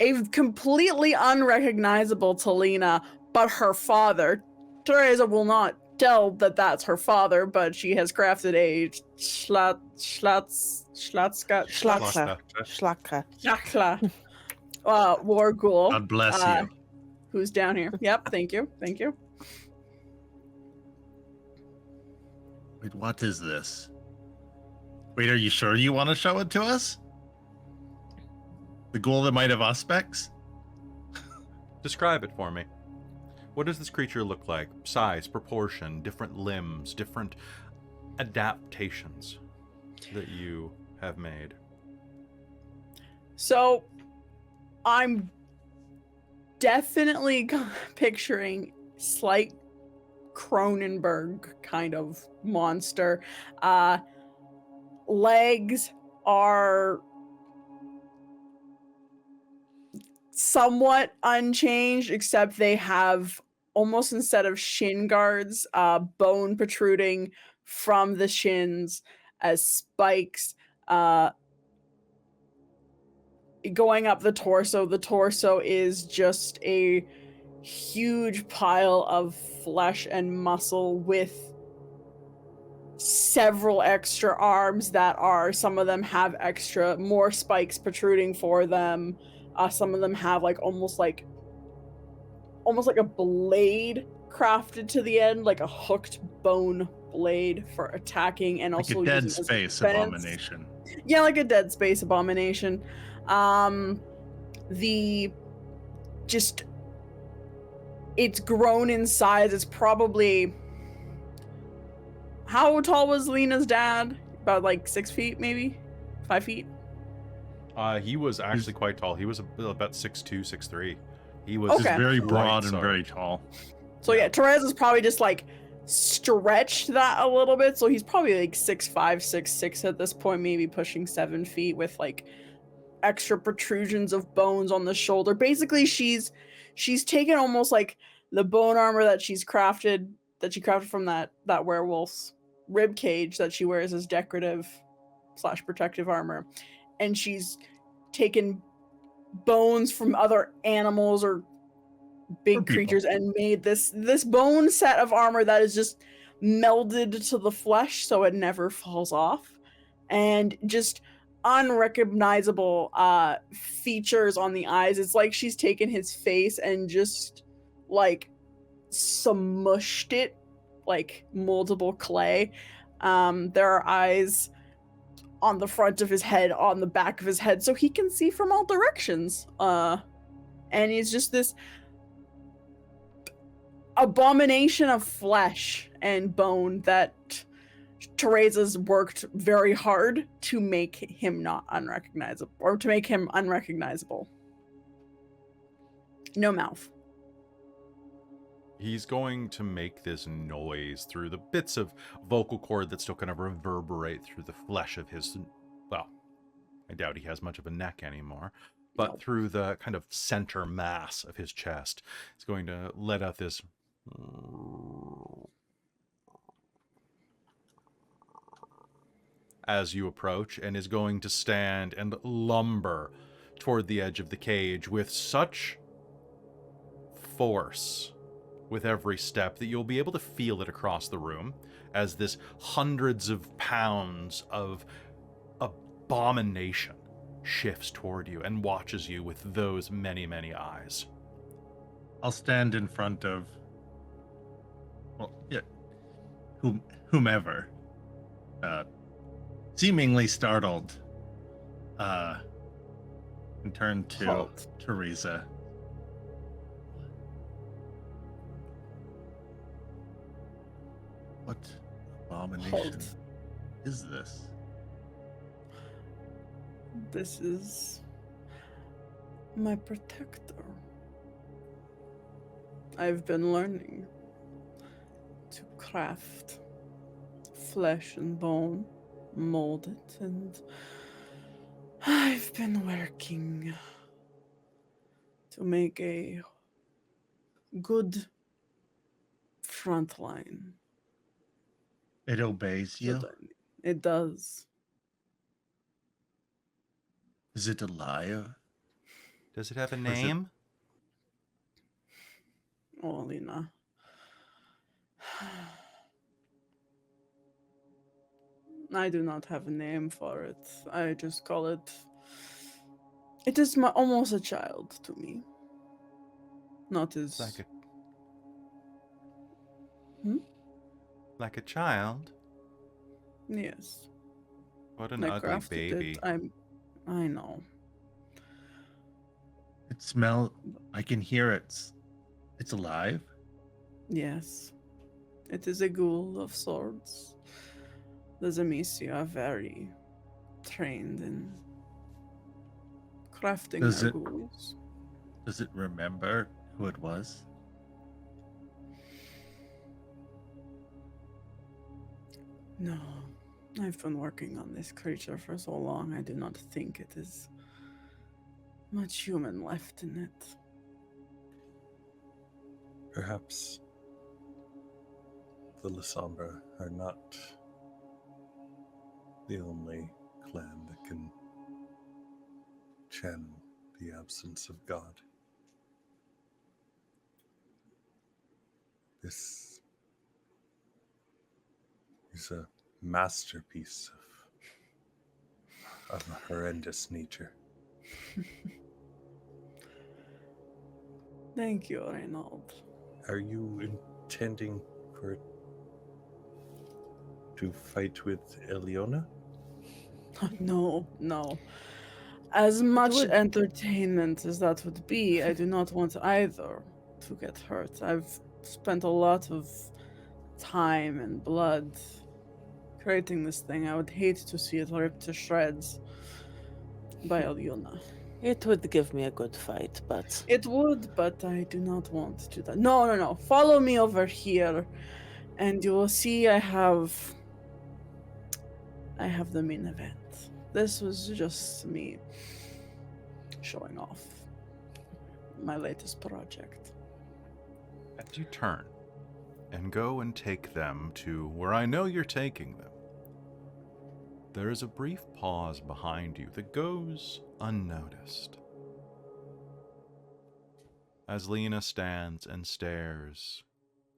a completely unrecognizable Talina, but her father. Tereza will not tell that that's her father, but she has crafted a Schlakla war ghoul. God bless you. Who's down here. Yep, thank you. Wait, what is this? Wait, are you sure you want to show it to us? The ghoul that might have aspects? Describe it for me. What does this creature look like? Size, proportion, different limbs, different adaptations that you have made. So, I'm definitely picturing slight Cronenberg kind of monster. Legs are somewhat unchanged, except they have, almost instead of shin guards, bone protruding from the shins as spikes going up the torso. The torso is just a huge pile of flesh and muscle with several extra arms that are, some of them have more spikes protruding for them. Some of them have almost like a blade crafted to the end, like a hooked bone blade for attacking, and also like a Dead using Space defense. abomination. Yeah, like a Dead Space abomination. It's grown in size. It's probably, how tall was Lena's dad? About 6 feet, maybe 5 feet. He was actually quite tall. He was about 6'2", 6'3". He was He's very broad and sorry. very tall. So yeah, Tereza's probably just stretched that a little bit. So he's probably 6'5", 6'6" at this point, maybe pushing 7 feet, with extra protrusions of bones on the shoulder. Basically, she's she's taken almost like the bone armor that she crafted from that werewolf's rib cage that she wears as decorative / protective armor, and she's taken bones from other animals or big creatures and made this bone set of armor that is just melded to the flesh so it never falls off, and just unrecognizable features on the eyes. It's like she's taken his face and just like smushed it like moldable clay. There are eyes on the front of his head, on the back of his head, so he can see from all directions. And he's just this abomination of flesh and bone that Tereza's worked very hard to make him not unrecognizable, or to make him unrecognizable. No mouth. He's going to make this noise through the bits of vocal cord that still kind of reverberate through the flesh of his, well, I doubt he has much of a neck anymore, but Nope. through the kind of center mass of his chest. He's going to let out this as you approach, and is going to stand and lumber toward the edge of the cage with such force with every step that you'll be able to feel it across the room as this hundreds of pounds of abomination shifts toward you and watches you with those many, many eyes. I'll stand in front of, well, yeah, whomever, seemingly startled, and turn to Halt. Tereza. What abomination Halt. is this? This is my protector. I've been learning to craft flesh and bone, mold it, and I've been working to make a good front line. It obeys you? It does. Is it alive? Does it have a it- name? Oh, Alëna. I do not have a name for it. I just call it... It is almost a child to me. Not as... Like a Hmm? like a child? Yes. What an I ugly crafted baby. it. I know. It smell. I can hear it. It's alive. Yes. It is a ghoul of sorts. The Zemisi are very trained in crafting Does their it- ghouls. Does it remember who it was? No. I've been working on this creature for so long, I do not think it is much human left in it. Perhaps the Lasombra are not the only clan that can channel the absence of God. This is a masterpiece of a horrendous nature. Thank you, Rainald. Are you intending for it to fight with Alëna? No, no. As much would- entertainment as that would be, I do not want either to get hurt. I've spent a lot of time and blood creating this thing. I would hate to see it ripped to shreds by Alëna. It would give me a good fight, but It would, but I do not want to do that. No, no, no. Follow me over here, and you will see I have the main event. This was just me showing off. my latest project. As you turn and go and take them to where I know you're taking them, there is a brief pause behind you that goes unnoticed. As Lena stands and stares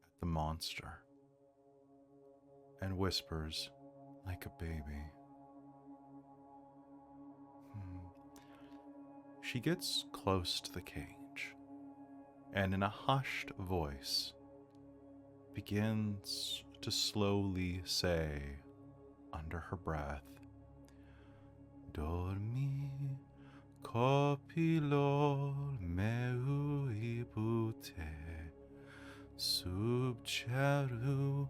at the monster and whispers like a baby. She gets close to the cage and in a hushed voice begins to slowly say under her breath, "Dormi, copilor meu ibute, sub ceru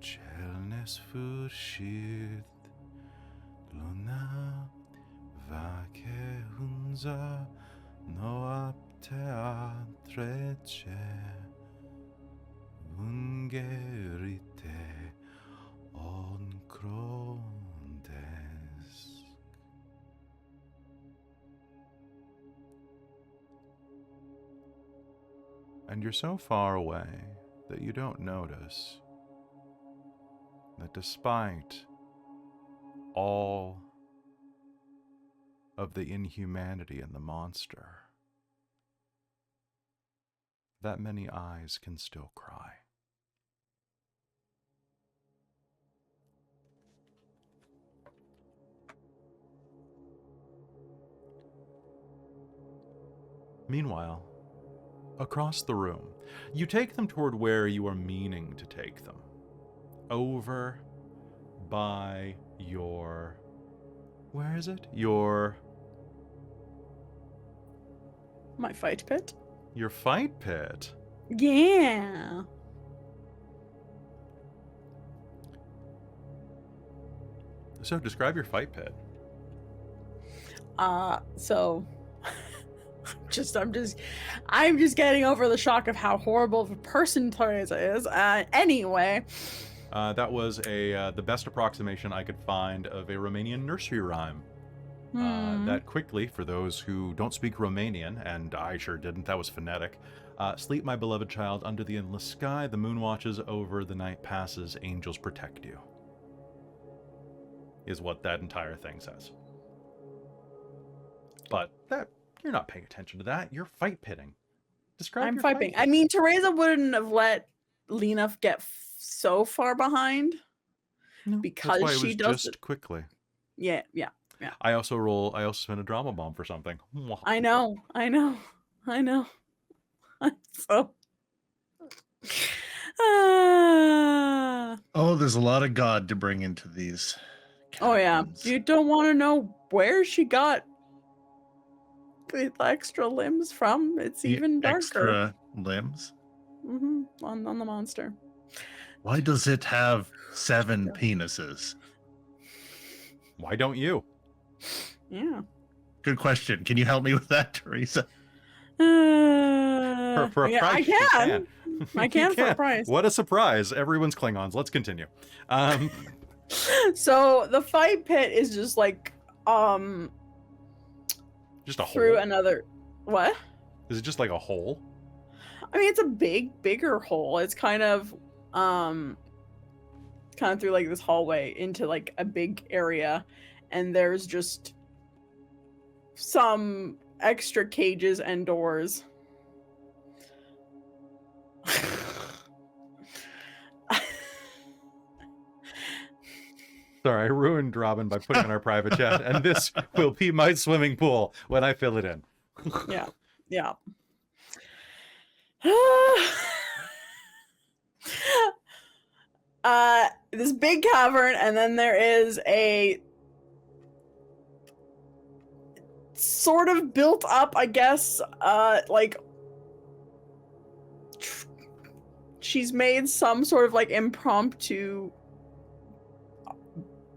celnes furshid, luna vaque hunza noaptea trece, ungerite on crondes." And you're so far away that you don't notice that despite all of the inhumanity in the monster, that many eyes can still cry. Meanwhile, across the room, you take them toward where you are meaning to take them. Over by your... where is it? My fight pit? Your fight pit. Yeah. So describe your fight pit. So I'm just getting over the shock of how horrible of a person Tereza is. Anyway. That was the best approximation I could find of a Romanian nursery rhyme. That quickly, for those who don't speak Romanian, and I sure didn't, that was phonetic. Sleep, my beloved child, under the endless sky, the moon watches over, the night passes, angels protect you. Is what that entire thing says. But that, you're not paying attention to that, you're fight pitting. Describe I'm your fight fight pitting. pit. I mean, Tereza wouldn't have let Lena get so far behind. No, because that's why she it was does just quickly. Yeah. I also spent a drama bomb for something. I know. I'm so... Oh, there's a lot of God to bring into these. Oh yeah. catacombs. You don't want to know where she got the extra limbs from. It's The even darker. Extra limbs. On the monster. Why does it have 7 penises? Why don't you? Yeah. Good question. Can you help me with that, Tereza? For a yeah, price, I you can. I You can for a price. What a surprise. Everyone's Klingons. Let's continue. So the fight pit is just like Just a through hole? another... What? Is it just like a hole? I mean, it's a bigger hole. It's kind of through like this hallway into like a big area, and there's just some extra cages and doors. Sorry, I ruined Robin by putting in our private chat, and this will be my swimming pool when I fill it in. Yeah. This big cavern, and then there is a sort of built up, I guess, like she's made some sort of like impromptu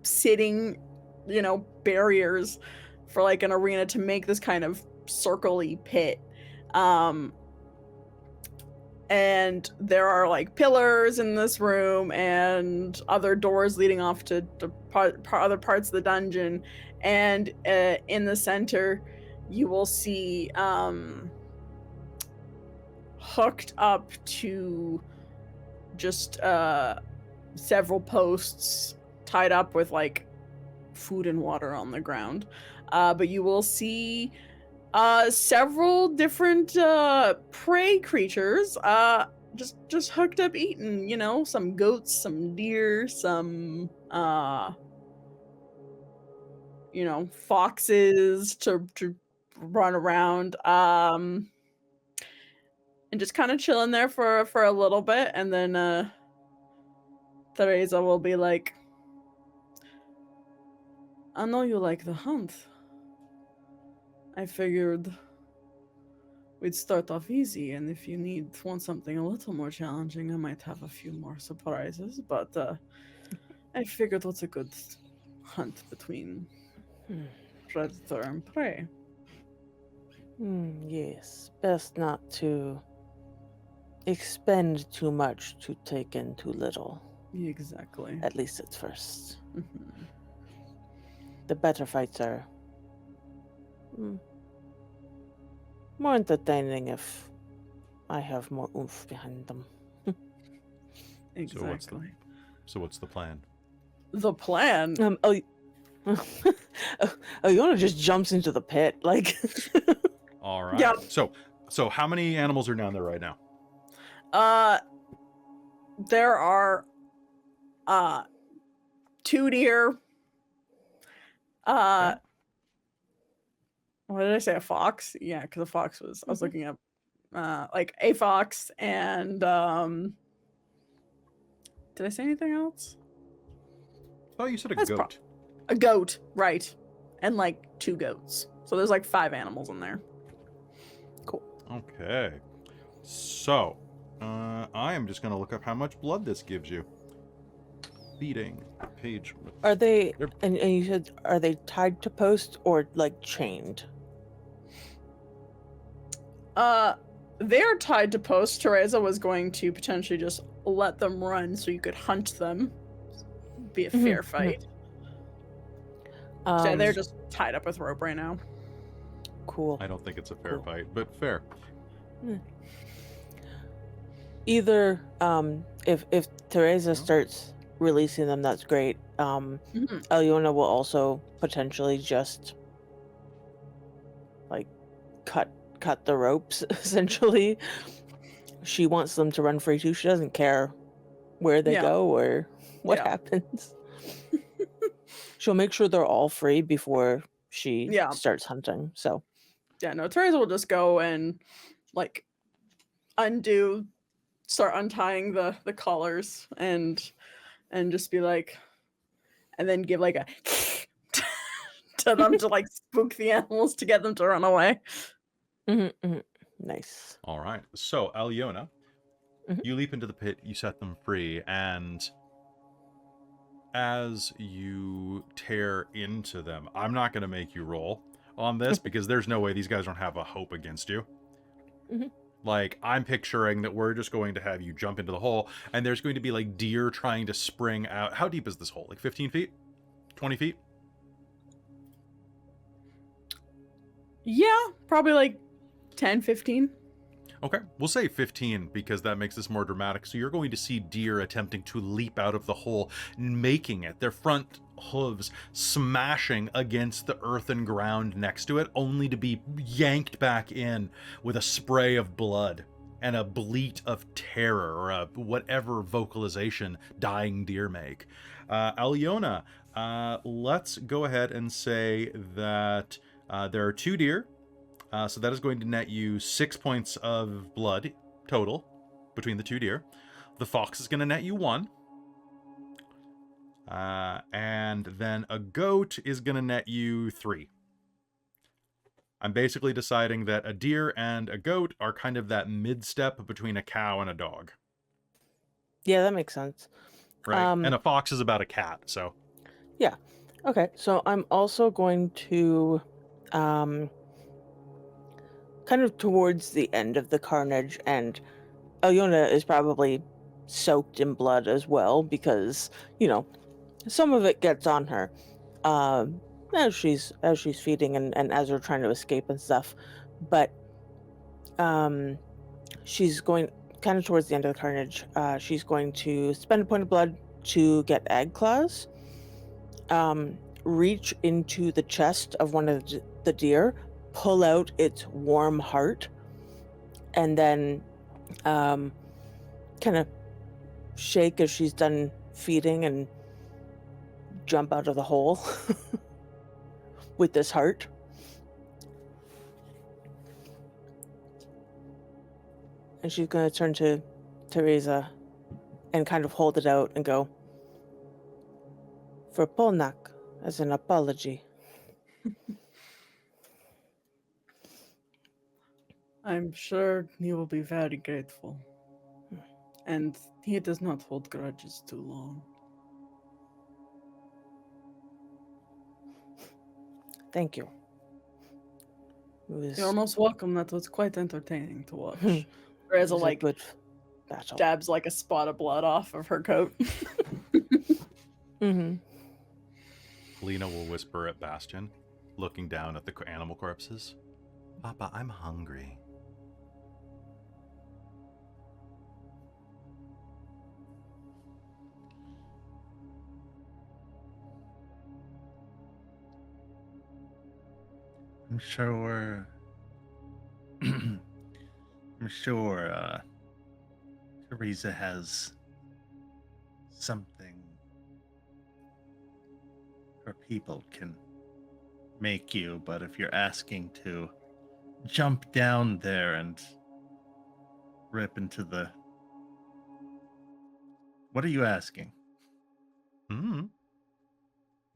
sitting, barriers for like an arena to make this kind of circle-y pit. And there are like pillars in this room and other doors leading off to other parts of the dungeon. And in the center, you will see hooked up to just several posts tied up with like food and water on the ground. But you will see several different prey creatures just hooked up eating, you know, some goats, some deer, some you know, foxes to run around, and just kind of chilling there for a little bit, and then Tereza will be like, I know you like the hunt. I figured we'd start off easy, and if you want something a little more challenging, I might have a few more surprises, but I figured what's a good hunt between predator and prey. Yes, best not to expend too much to take in too little, Exactly. at least at first. Mhm. The better fights are more entertaining if I have more oomph behind them. Exactly. So what's the plan? The plan. Alëna just jumps into the pit, like. All right. Yep. So how many animals are down there right now? There are 2 deer. Okay. What did I say? A fox? Yeah, because a fox was. I was looking up like a fox and did I say anything else? Oh, you said a That's goat. A goat, right? And like 2 goats. So there's like 5 animals in there. Cool. Okay. So, I am just going to look up how much blood this gives you. Feeding page. Are they, They're- and you said, are they tied to posts or like chained? They're tied to posts. Tereza was going to potentially just let them run so you could hunt them. Be a fair fight. So they're just tied up with rope right now. Cool. I don't think it's a fair Cool. fight, but fair. Either if Tereza starts releasing them, that's great. Alëna will also potentially just like cut the ropes. Essentially, she wants them to run free too. She doesn't care where they go or what happens. She'll make sure they're all free before she starts hunting. So yeah, no, Tereza will just go and like start untying the collars and just be like, and then give like a to them to like spook the animals to get them to run away. Nice. All right. So, Alëna, you leap into the pit, you set them free, and as you tear into them, I'm not going to make you roll on this because there's no way these guys don't have a hope against you. Like, I'm picturing that we're just going to have you jump into the hole, and there's going to be, like, deer trying to spring out. How deep is this hole? Like 15 feet? 20 feet? Yeah, probably like 10, 15. Okay, we'll say 15 because that makes this more dramatic. So you're going to see deer attempting to leap out of the hole, making it, their front hooves smashing against the earthen ground next to it, only to be yanked back in with a spray of blood and a bleat of terror, or a whatever vocalization dying deer make. Alëna, let's go ahead and say that there are 2 deer. So that is going to net you 6 points of blood total between the 2 deer. The fox is going to net you 1. And then a goat is going to net you 3. I'm basically deciding that a deer and a goat are kind of that mid-step between a cow and a dog. Yeah, that makes sense. Right? And a fox is about a cat, so. Yeah. Okay, so I'm also going to kind of towards the end of the carnage, and Alëna is probably soaked in blood as well because, you know, some of it gets on her as she's feeding and as they're trying to escape and stuff. But she's going kind of towards the end of the carnage. She's going to spend a point of blood to get egg claws. Reach into the chest of one of the deer, pull out its warm heart, and then kind of shake as she's done feeding and jump out of the hole with this heart. And she's going to turn to Tereza and kind of hold it out and go, "For Polnak, as an apology." I'm sure he will be very grateful. And he does not hold grudges too long. Thank you. It was, You're most welcome. That was quite entertaining to watch. it Tereza, was a like, good battle. dabs like a spot of blood off of her coat. Mm-hmm. Lena will whisper at Bastien, looking down at the animal corpses. Papa, I'm hungry. I'm sure. I'm sure Tereza has something her people can make you, but if you're asking to jump down there and rip into the... What are you asking? Hmm.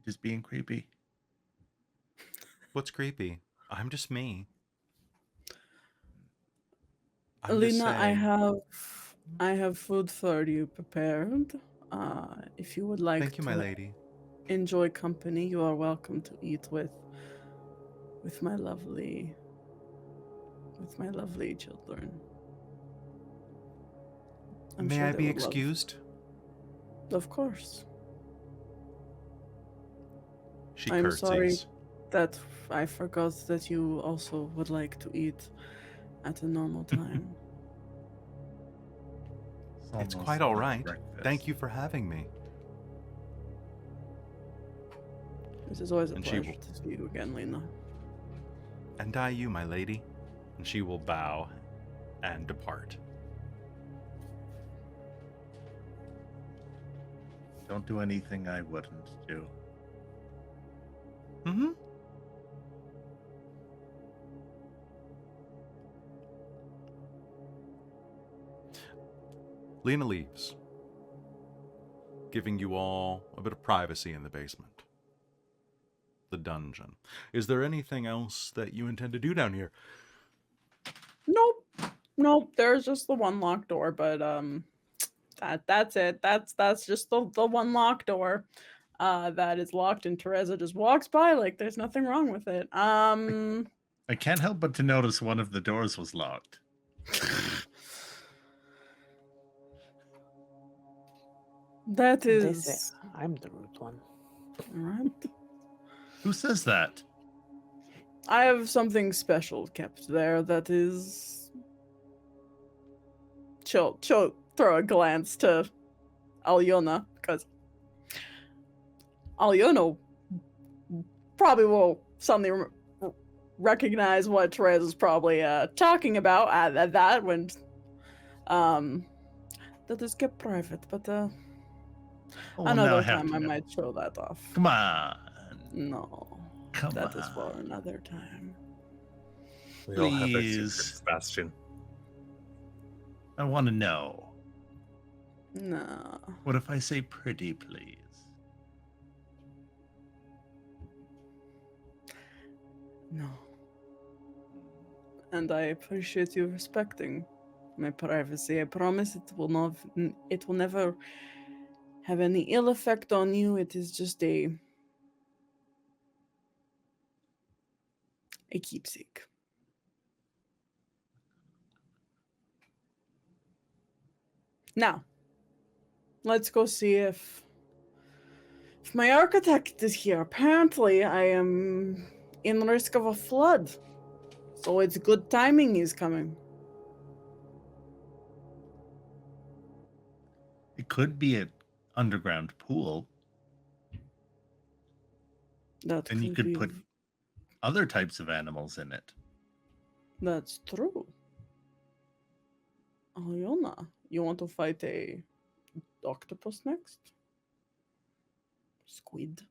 Just being creepy? What's creepy? I'm just me. I'm just Alëna, saying. I have food for you prepared. If you would like Thank you, to my lady. enjoy company, you are welcome to eat with my lovely children. I'm May sure I they be would love- excused? Of course. She I'm curtsies. sorry that I forgot that you also would like to eat at a normal time. It's almost quite all like right. breakfast. Thank you for having me. This is always a And she pleasure will- to see you again, Lena. And I you, my lady. And she will bow and depart. Don't do anything I wouldn't do. Mm-hmm. Lena leaves, giving you all a bit of privacy in the basement. The dungeon. Is there anything else that you intend to do down here? Nope. There's just the one locked door, but that's it. That's just the one locked door. That is locked, and Tereza just walks by like there's nothing wrong with it. I can't help but to notice one of the doors was locked. That They is say I'm the rude one. right. Who says that? I have something special kept there that is. She'll throw a glance to Alëna, because Alëna probably will suddenly recognize what Terez is probably talking about at that when that is kept private, but Oh, well, now another have time to I know. might show that off. Come on. No, Come that on. is for another time. We all have our Please. secrets, Bastien. I want to know. No. What if I say pretty, please? No. And I appreciate you respecting my privacy. I promise it will never have any ill effect on you. It is just a keepsake. Now, let's go see if my architect is here. Apparently, I am in risk of a flood. So it's good timing he's coming. could be an underground pool. That And you could be- put other types of animals in it. That's true. Alëna, you want to fight a octopus next? Squid.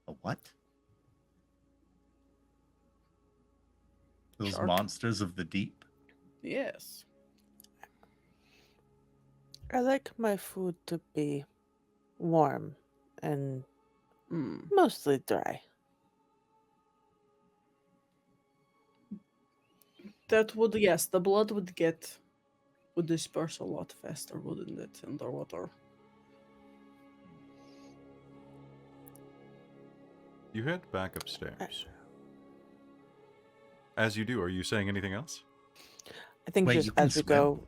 A what? Those Shark. monsters of the deep? Yes. I like my food to be warm and Mm. mostly dry. That would, yes, the blood would disperse a lot faster, wouldn't it, underwater? You head back upstairs. As you do, are you saying anything else? I think Wait, just you can as we swim? go,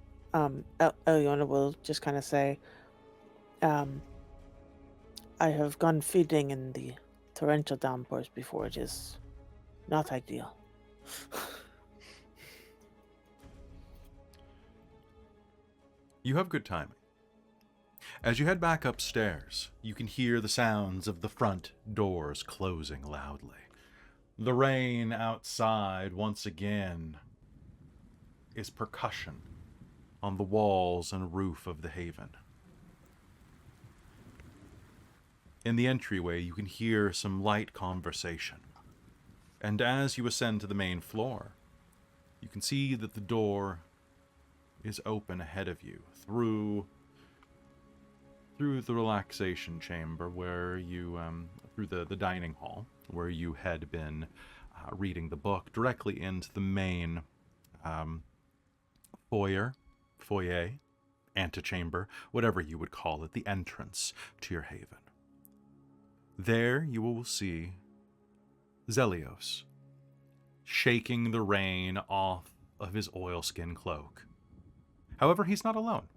Alëna will just kind of say, I have gone feeding in the torrential downpours before. It is not ideal. You have good timing. As you head back upstairs, you can hear the sounds of the front doors closing loudly. The rain outside, once again, is percussion on the walls and roof of the haven. In the entryway, you can hear some light conversation. And as you ascend to the main floor, you can see that the door is open ahead of you through the relaxation chamber where you, through the dining hall, where you had been reading the book, directly into the main foyer, antechamber, whatever you would call it, the entrance to your haven. There you will see Zelios shaking the rain off of his oilskin cloak. However, he's not alone.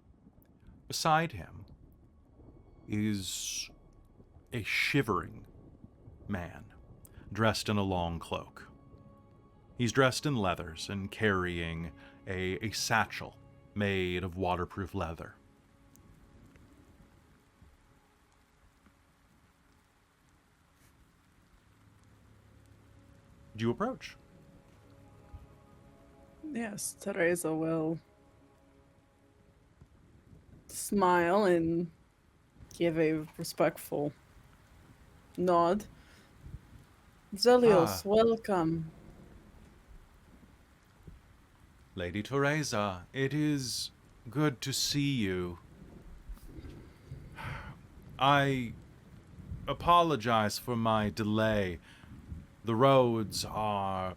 Beside him is a shivering man dressed in a long cloak. He's dressed in leathers and carrying a satchel made of waterproof leather. Do you approach? Yes, Tereza will smile and give a respectful nod. Zelios, welcome. Lady Tereza, it is good to see you. I apologize for my delay. The roads are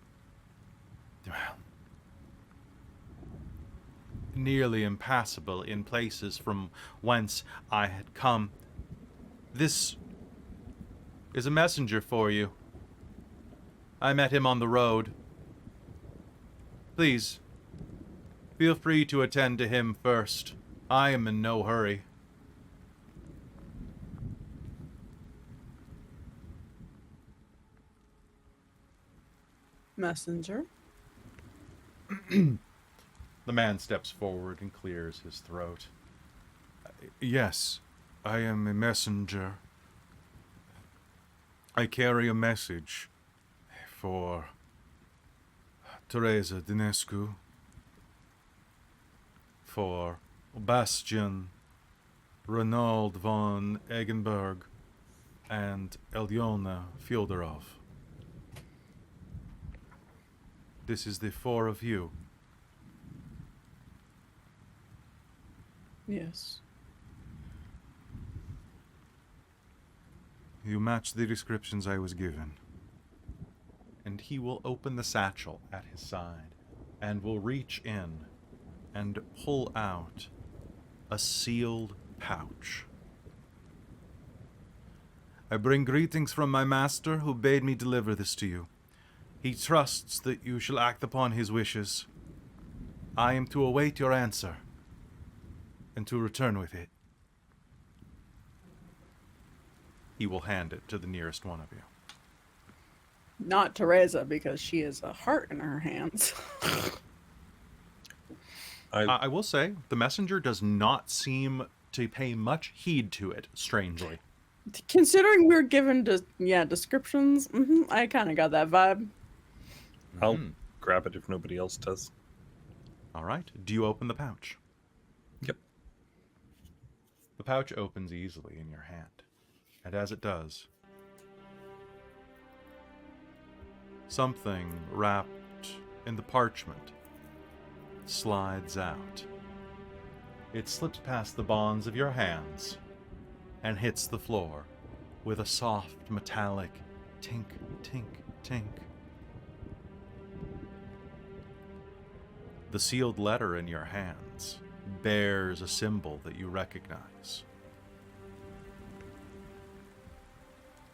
nearly impassable in places from whence I had come. This is a messenger for you. I met him on the road. Please, feel free to attend to him first. I am in no hurry. Messenger. The man steps forward and clears his throat. Yes, I am a messenger. I carry a message for Tereza Dinescu, for Bastien, Rainald von Eggenberg, and Alëna Fyodorov. This is the four of you. Yes. You match the descriptions I was given. And he will open the satchel at his side and will reach in and pull out a sealed pouch. I bring greetings from my master who bade me deliver this to you. He trusts that you shall act upon his wishes. I am to await your answer and to return with it. He will hand it to the nearest one of you. Not Tereza, because she has a heart in her hands. I will say, the messenger does not seem to pay much heed to it, strangely. Considering we're given descriptions, I kind of got that vibe. I'll grab it if nobody else does. All right. Do you open the pouch? Yep. The pouch opens easily in your hand, and as it does, something wrapped in the parchment slides out. It slips past the bonds of your hands and hits the floor with a soft, metallic tink, tink, tink. The sealed letter in your hands bears a symbol that you recognize.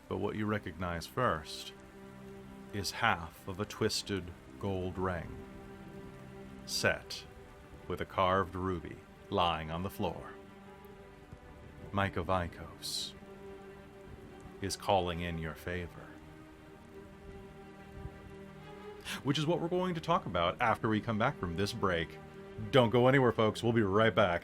But what you recognize first is half of a twisted gold ring, set with a carved ruby lying on the floor. Micah Vikos is calling in your favor. Which is what we're going to talk about after we come back from this break. Don't go anywhere, folks. We'll be right back.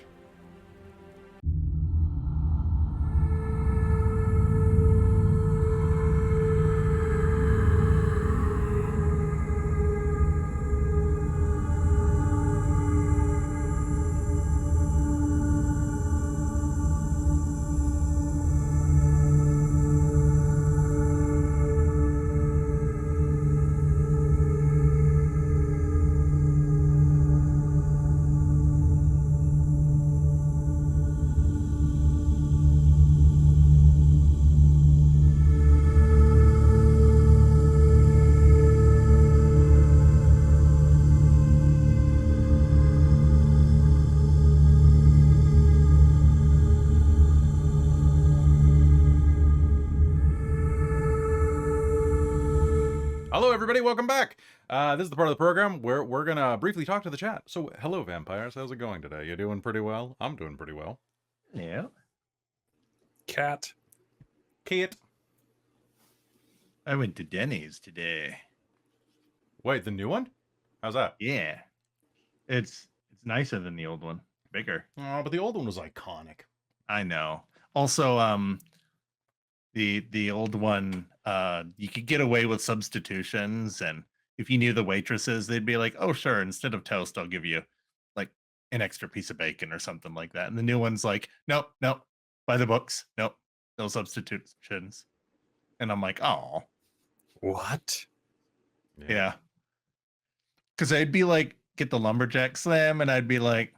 Hello, everybody. Welcome back. This is the part of the program where we're going to briefly talk to the chat. So, hello, vampires. How's it going today? You doing pretty well? I'm doing pretty well. Yeah. Cat. Kate. I went to Denny's today. Wait, the new one? How's that? Yeah. It's nicer than the old one. Bigger. Oh, but the old one was iconic. I know. Also, the old one, you could get away with substitutions, and if you knew the waitresses, they'd be like, "Oh, sure, instead of toast, I'll give you like an extra piece of bacon or something like that." And the new one's like, "Nope, nope, by the books, nope, no substitutions." And I'm like, "Oh, What? yeah," because I'd be like, get the lumberjack slam, and I'd be like,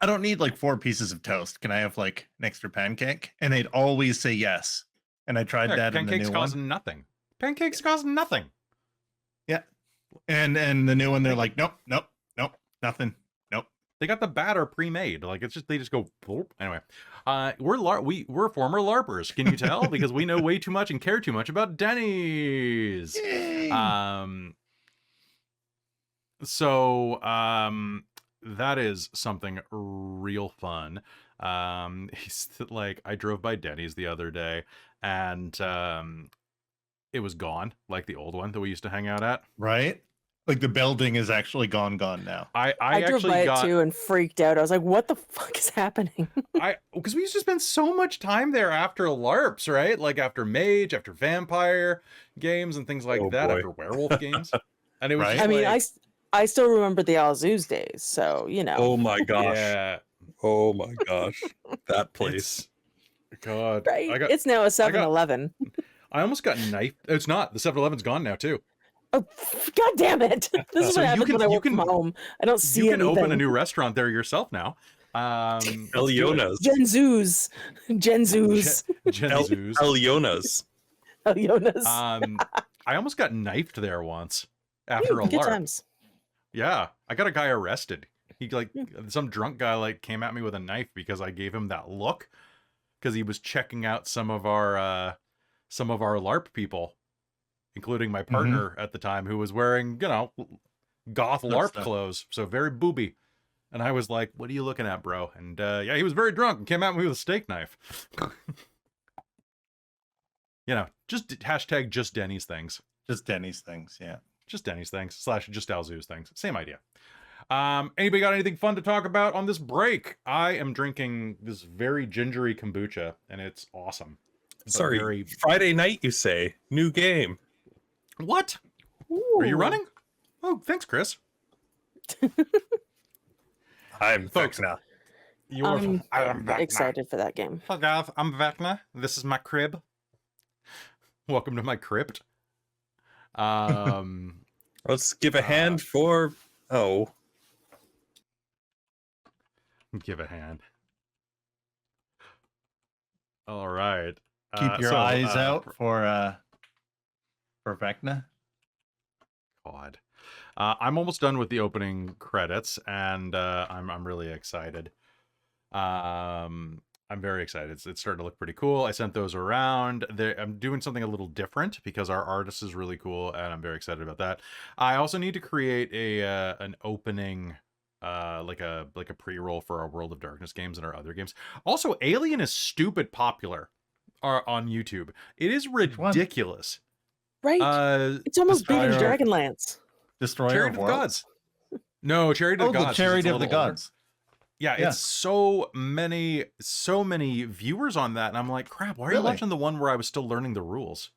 "I don't need like 4 pieces of toast. Can I have like an extra pancake?" And they'd always say yes. And I tried that in the pancakes new cost one. nothing. Pancakes cost nothing. Yeah. And the new one, they're like, nope, nope, nope, nothing, nope. They got the batter pre-made. Like it's just they just go. Boop. Anyway, we're former LARPers. Can you tell? Because we know way too much and care too much about Denny's. Yay. That is something real fun. He's like, I drove by Denny's the other day, and it was gone, like the old one that we used to hang out at. Right? Like the building is actually gone now. I drove actually by it got too and freaked out. I was like, "What the fuck is happening?" because we used to spend so much time there after LARPs, right? Like after mage, after vampire games and things like that, boy. after werewolf games. And it was Right? just I mean, like, I still remember the Alzoo's days, so you know. Oh my gosh. yeah, Oh my gosh. That place. God, Right? I It's now a 7-Eleven. almost got knifed. It's not. The 7-Eleven's gone now too. Oh, God damn it! This is So what you happens can- when I you work can- from home. I don't see You can anything. open a new restaurant there yourself now. Let's do it. Eliona's. Gen Zoos. Genzoos. Eliona's. Aliona's. I almost got knifed there once after a Good LARP. times. Yeah, I got a guy arrested. He some drunk guy came at me with a knife because I gave him that look because he was checking out some of our LARP people, including my partner at the time, who was wearing goth LARP stuff. clothes, so very booby. And I was like, "What are you looking at, bro?" And yeah, he was very drunk and came at me with a steak knife. Just hashtag just Denny's things. Just Denny's things, yeah. Just Denny's things / just Alzoo's things. Same idea. Anybody got anything fun to talk about on this break? I am drinking this very gingery kombucha, and it's awesome. But Sorry, very... Friday night, you say? New game. What? Are you running? Oh, thanks, Chris. I'm Folks, Vecna. I'm excited for that game. Hi guys, I'm Vecna. This is my crib. Welcome to my crypt. Let's give a hand for... Oh. Give a hand. All right. Keep your eyes out for Vecna. God. I'm almost done with the opening credits, and I'm really excited. I'm very excited. It's starting to look pretty cool. I sent those around. I'm doing something a little different because our artist is really cool, and I'm very excited about that. I also need to create an opening, like a pre-roll for our World of Darkness games and our other games. Also, Alien is stupid popular on YouTube. It is ridiculous. Right. It's almost beating Destroyer- Dragonlance. Destroyer Chariot of of Worlds. Gods. No, Chariot of Oh, Gods. the 'cause Chariot it's a of the little older. Gods. Yeah, Yeah. it's so many viewers on that, and I'm like, crap, why are you Really? watching the one where I was still learning the rules?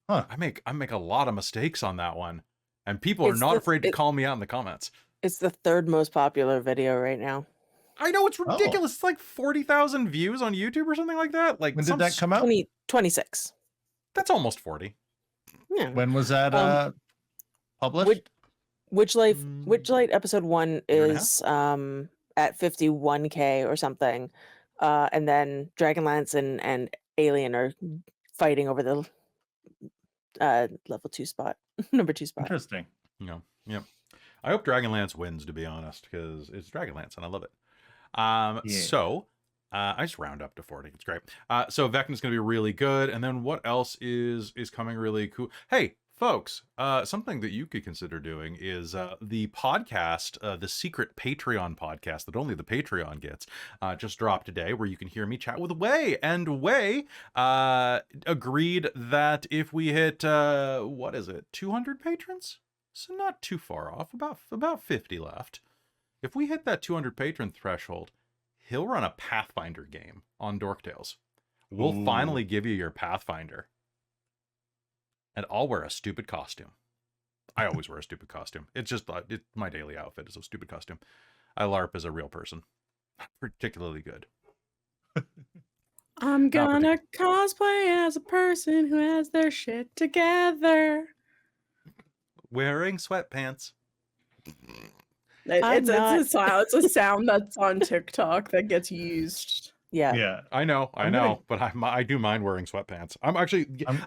Huh. I make a lot of mistakes on that one, and people are It's not the- afraid to it- call me out in the comments. It's the third most popular video right now. I know, it's ridiculous. It's like 40,000 views on YouTube or something like that. Like, When did that come out? 26. That's almost 40. Yeah. When was that published? Witchlight episode 1 Year and a half? is at 51K or something. And then Dragonlance and Alien are fighting over the level 2 spot, number 2 spot. Interesting. Yeah. I hope Dragonlance wins, to be honest, because it's Dragonlance and I love it. Yeah. So I just round up to 40. It's great. So Vecna's going to be really good. And then what else is coming really cool? Hey, folks, something that you could consider doing is the podcast, the secret Patreon podcast that only the Patreon gets, just dropped today, where you can hear me chat with Way. And Way agreed that if we hit, 200 patrons? So not too far off, about 50 left. If we hit that 200 patron threshold, he'll run a Pathfinder game on Dork Tales. We'll Ooh. finally give you your Pathfinder. And I'll wear a stupid costume. I always wear a stupid costume. It's just my daily outfit is a stupid costume. I LARP as a real person. Not particularly good. I'm gonna cosplay as a person who has their shit together. Wearing sweatpants. It's a sound that's on TikTok that gets used. Yeah. Yeah. I know, but I do mind wearing sweatpants.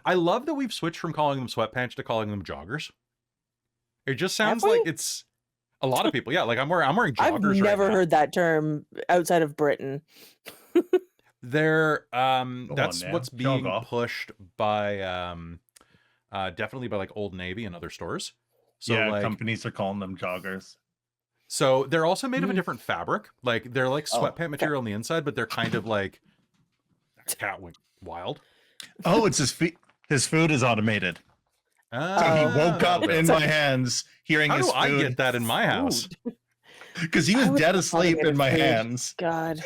I love that we've switched from calling them sweatpants to calling them joggers. It just sounds Have we? like it's a lot of people. Yeah, like I'm wearing joggers. I've right never now. heard that term outside of Britain. They're on that's now. what's Jog being off. pushed by definitely by like Old Navy and other stores. So yeah, like companies are calling them joggers. so they're also made of a different fabric. Like they're like Oh, sweatpant material on the inside, but they're kind of like cat went wild. Oh, it's his feet. His food is automated. So he woke Ah, up in my hands, hearing How his do food. I get that in my house? Because he was I would dead love asleep in automated my food. hands, God.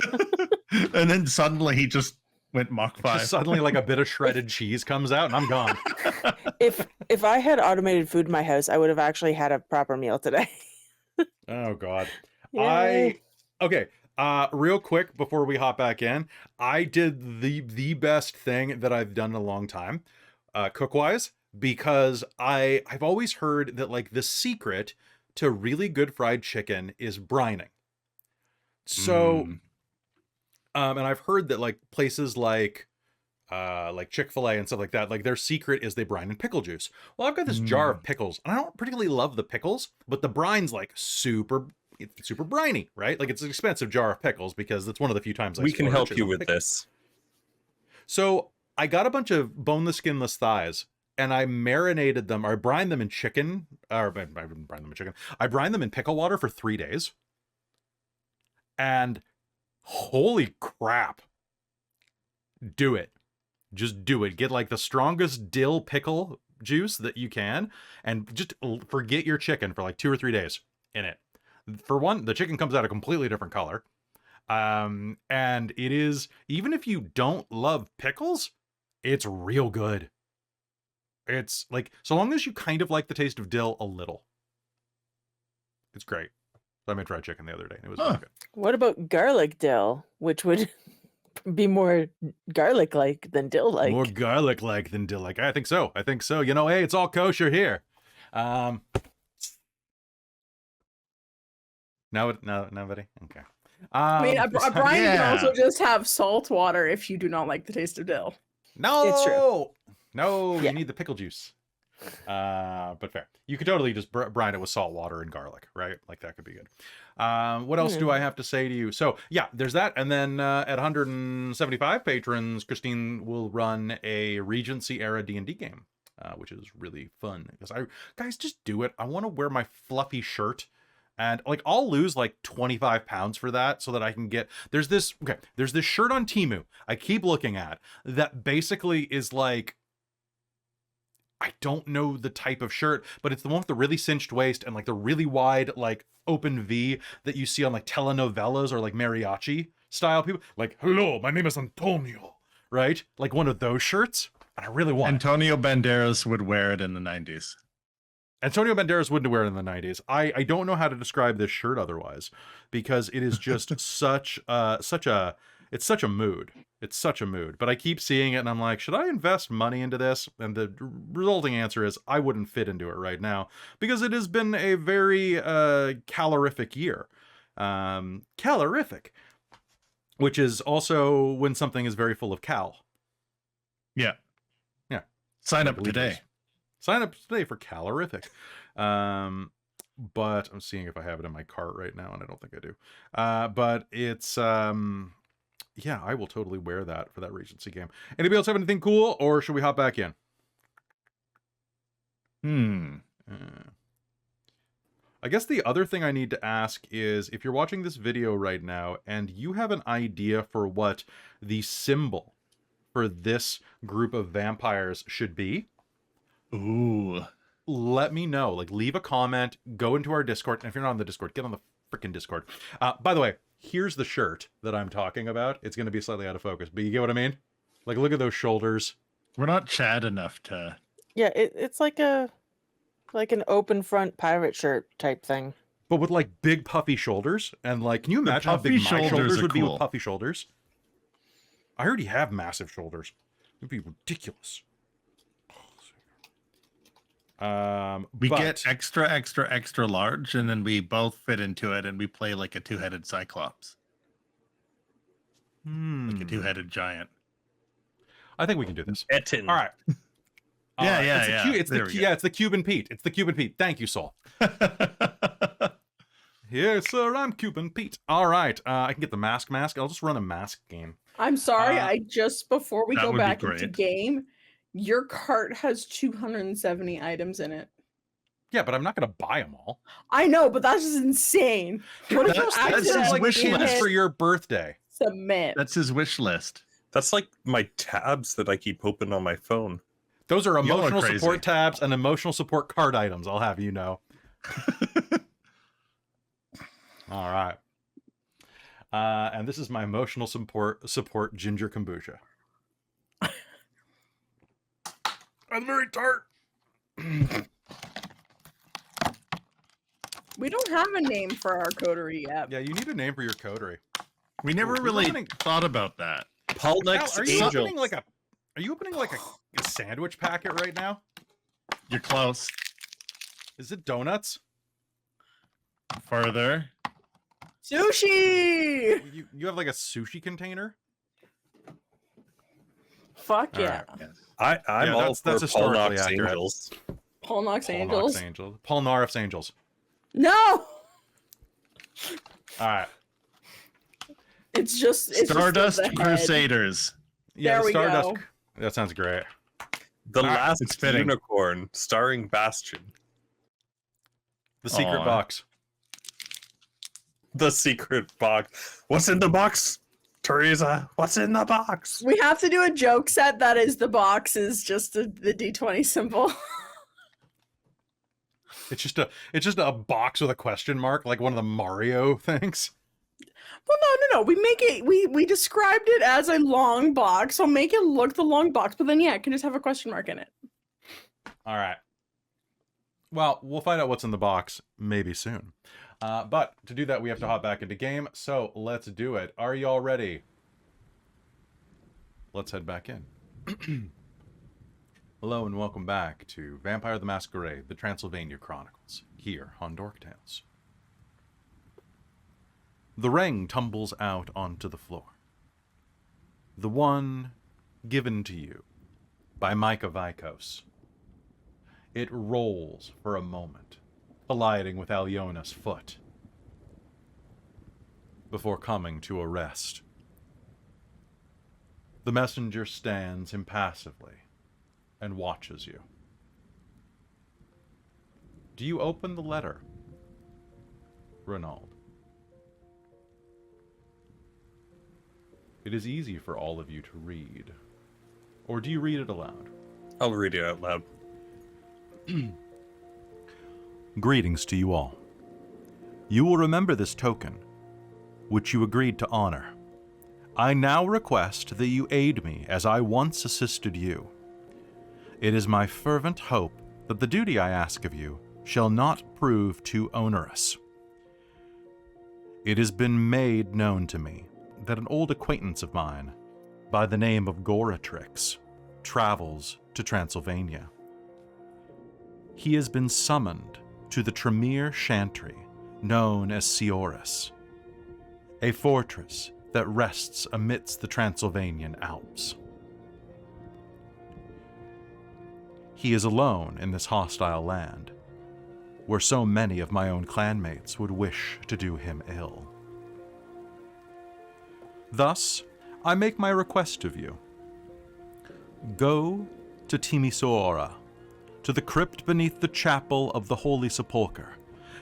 and then suddenly he just went Mach 5. Just suddenly like a bit of shredded cheese comes out and I'm gone. If I had automated food in my house, I would have actually had a proper meal today. Oh God. Yay. Okay. Real quick before we hop back in, I did the best thing that I've done in a long time, cook-wise, because I've always heard that like the secret to really good fried chicken is brining. So, and I've heard that like places like Chick-fil-A and stuff like that, like their secret is they brine in pickle juice. Well, I've got this jar of pickles, and I don't particularly love the pickles, but the brine's like super briny, right? Like it's an expensive jar of pickles because it's one of the few times We can splurge help is you on with pickles. this. So I got a bunch of boneless, skinless thighs, and I marinated them, or I brined them in chicken, or I didn't brine them in chicken. I brined them in pickle water for 3 days. And holy crap. Do it. Just do it. Get like the strongest dill pickle juice that you can, and just forget your chicken for like 2 or 3 days in it. For one, the chicken comes out a completely different color. And it is, even if you don't love pickles, it's real good. It's like, so long as you kind of like the taste of dill a little, it's great. So I made fried chicken the other day, and it was really good. What about garlic dill, which would be more garlic-like than dill-like? More garlic-like than dill-like. I think so. I think so. You know, hey, it's all kosher here. Now, buddy? Okay. I mean, a brine yeah. can also just have salt water if you do not like the taste of dill. No! It's true. No, Yeah. you need the pickle juice. But fair. You could totally just brine it with salt water and garlic, right? Like, that could be good. What else do I have to say to you? So, yeah, there's that. And then at 175 patrons, Christine will run a Regency-era D&D game, which is really fun. Because guys, just do it. I want to wear my fluffy shirt. And, like, I'll lose, like, 25 pounds for that so that I can get... There's this shirt on Temu I keep looking at that basically is, like... I don't know the type of shirt, but it's the one with the really cinched waist and, like, the really wide, like, open V that you see on, like, telenovelas or, like, mariachi style people. Like, hello, my name is Antonio, right? Like, one of those shirts. And I really want it. Antonio Banderas would wear it in the 90s. Antonio Banderas wouldn't wear it in the 90s. I don't know how to describe this shirt otherwise, because it is just such a mood. It's such a mood. But I keep seeing it and I'm like, should I invest money into this? And the resulting answer is I wouldn't fit into it right now, because it has been a very calorific year. Calorific, which is also when something is very full of cal. Yeah. Yeah. Sign up today. Sign up today for calorific. But I'm seeing if I have it in my cart right now, and I don't think I do. But it's yeah, I will totally wear that for that Regency game. Anybody else have anything cool, or should we hop back in? I guess the other thing I need to ask is, if you're watching this video right now and you have an idea for what the symbol for this group of vampires should be, Ooh. let me know. Like, leave a comment, go into our Discord, and if you're not on the Discord, get on the freaking Discord. By the way, here's the shirt that I'm talking about. It's going to be slightly out of focus, but you get what I mean? Like, look at those shoulders. We're not Chad enough to... Yeah, it's like an open front pirate shirt type thing. But with, like, big puffy shoulders. And, like, can you The imagine how big puffy my shoulders shoulders are would be cool. with puffy shoulders? I already have massive shoulders. It'd be ridiculous. We but- get extra large, and then we both fit into it, and we play like a two-headed cyclops. Like a two-headed giant. I think we can do this. Etten. All right. Yeah. It's the Cuban Pete. It's the Cuban Pete. Thank you, Saul. Yes, sir, I'm Cuban Pete. All right. I can get the mask. I'll just run a mask game. I'm sorry, before we that go would be back into great. game, your cart has 270 items in it. Yeah, but I'm not going to buy them all. I know, but that's just insane. What if you That's his accidentally wish hit list for your birthday. submit? That's his wish list. That's like my tabs that I keep open on my phone. Those are Y'all are emotional crazy. support tabs and emotional support card items, I'll have you know. All right. And this is my emotional support ginger kombucha. I'm very tart. We don't have a name for our coterie yet. Yeah, you need a name for your coterie. We never Who's really opening- thought about that. Paul Al, next are you angel. opening like a sandwich packet right now? You're close. Is it donuts? Further. Sushi! You have like a sushi container? Fuck All yeah. right. I'm Yeah, all that's for Paul historically Knox accurate. Angels. Paul Knox Paul Angels. Knox Angels. Paul Narf's Angels. No! All right. It's just Stardust the head. Crusaders. Yeah, There the we Stardust. go. That sounds great. The Ah, Last it's fitting. Unicorn, starring Bastien. The secret Aw. box. The secret box. What's in the box? Tereza, what's in the box? We have to do a joke set that is the box is just the D20 symbol. It's just a box with a question mark, like one of the Mario things. Well, no. We make it. We described it as a long box, so make it look the long box. But then, yeah, it can just have a question mark in it. All right. Well, we'll find out what's in the box maybe soon. But to do that, we have to hop back into game. So let's do it. Are you all ready? Let's head back in. Hello and welcome back to Vampire the Masquerade, the Transylvania Chronicles, here on Dork Tales. The ring tumbles out onto the floor. The one given to you by Micah Vikos. It rolls for a moment, colliding with Alëna's foot, before coming to a rest. The messenger stands impassively and watches you. Do you open the letter, Rainald? It is easy for all of you to read. Or do you read it aloud? I'll read it out loud. Greetings to you all. You will remember this token, which you agreed to honor. I now request that you aid me as I once assisted you. It is my fervent hope that the duty I ask of you shall not prove too onerous. It has been made known to me that an old acquaintance of mine, by the name of Goratrix, travels to Transylvania. He has been summoned to the Tremere Chantry, known as Sioris, a fortress that rests amidst the Transylvanian Alps. He is alone in this hostile land, where so many of my own clanmates would wish to do him ill. Thus, I make my request of you. Go to Timisoara, to the crypt beneath the chapel of the Holy Sepulchre,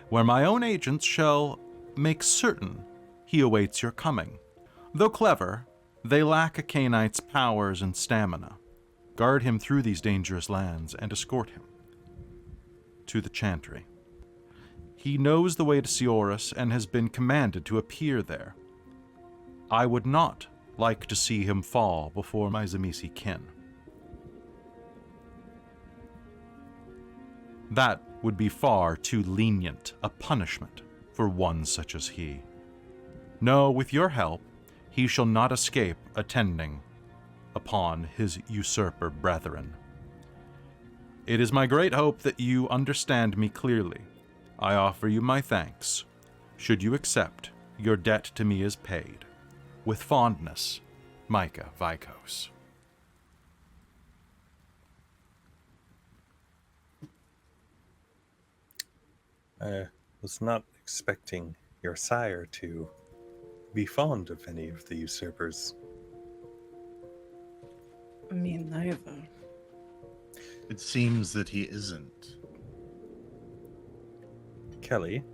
where my own agents shall make certain he awaits your coming. Though clever, they lack a Cainite's powers and stamina. Guard him through these dangerous lands and escort him to the Chantry. He knows the way to Sioris and has been commanded to appear there. I would not like to see him fall before my Zamisi kin. That would be far too lenient a punishment for one such as he. No, with your help, he shall not escape attending upon his usurper brethren. It is my great hope that you understand me clearly. I offer you my thanks. Should you accept, your debt to me is paid. With fondness, Micah Vikos. I was not expecting your sire to be fond of any of the usurpers. I mean, neither. It seems that he isn't. Kelly,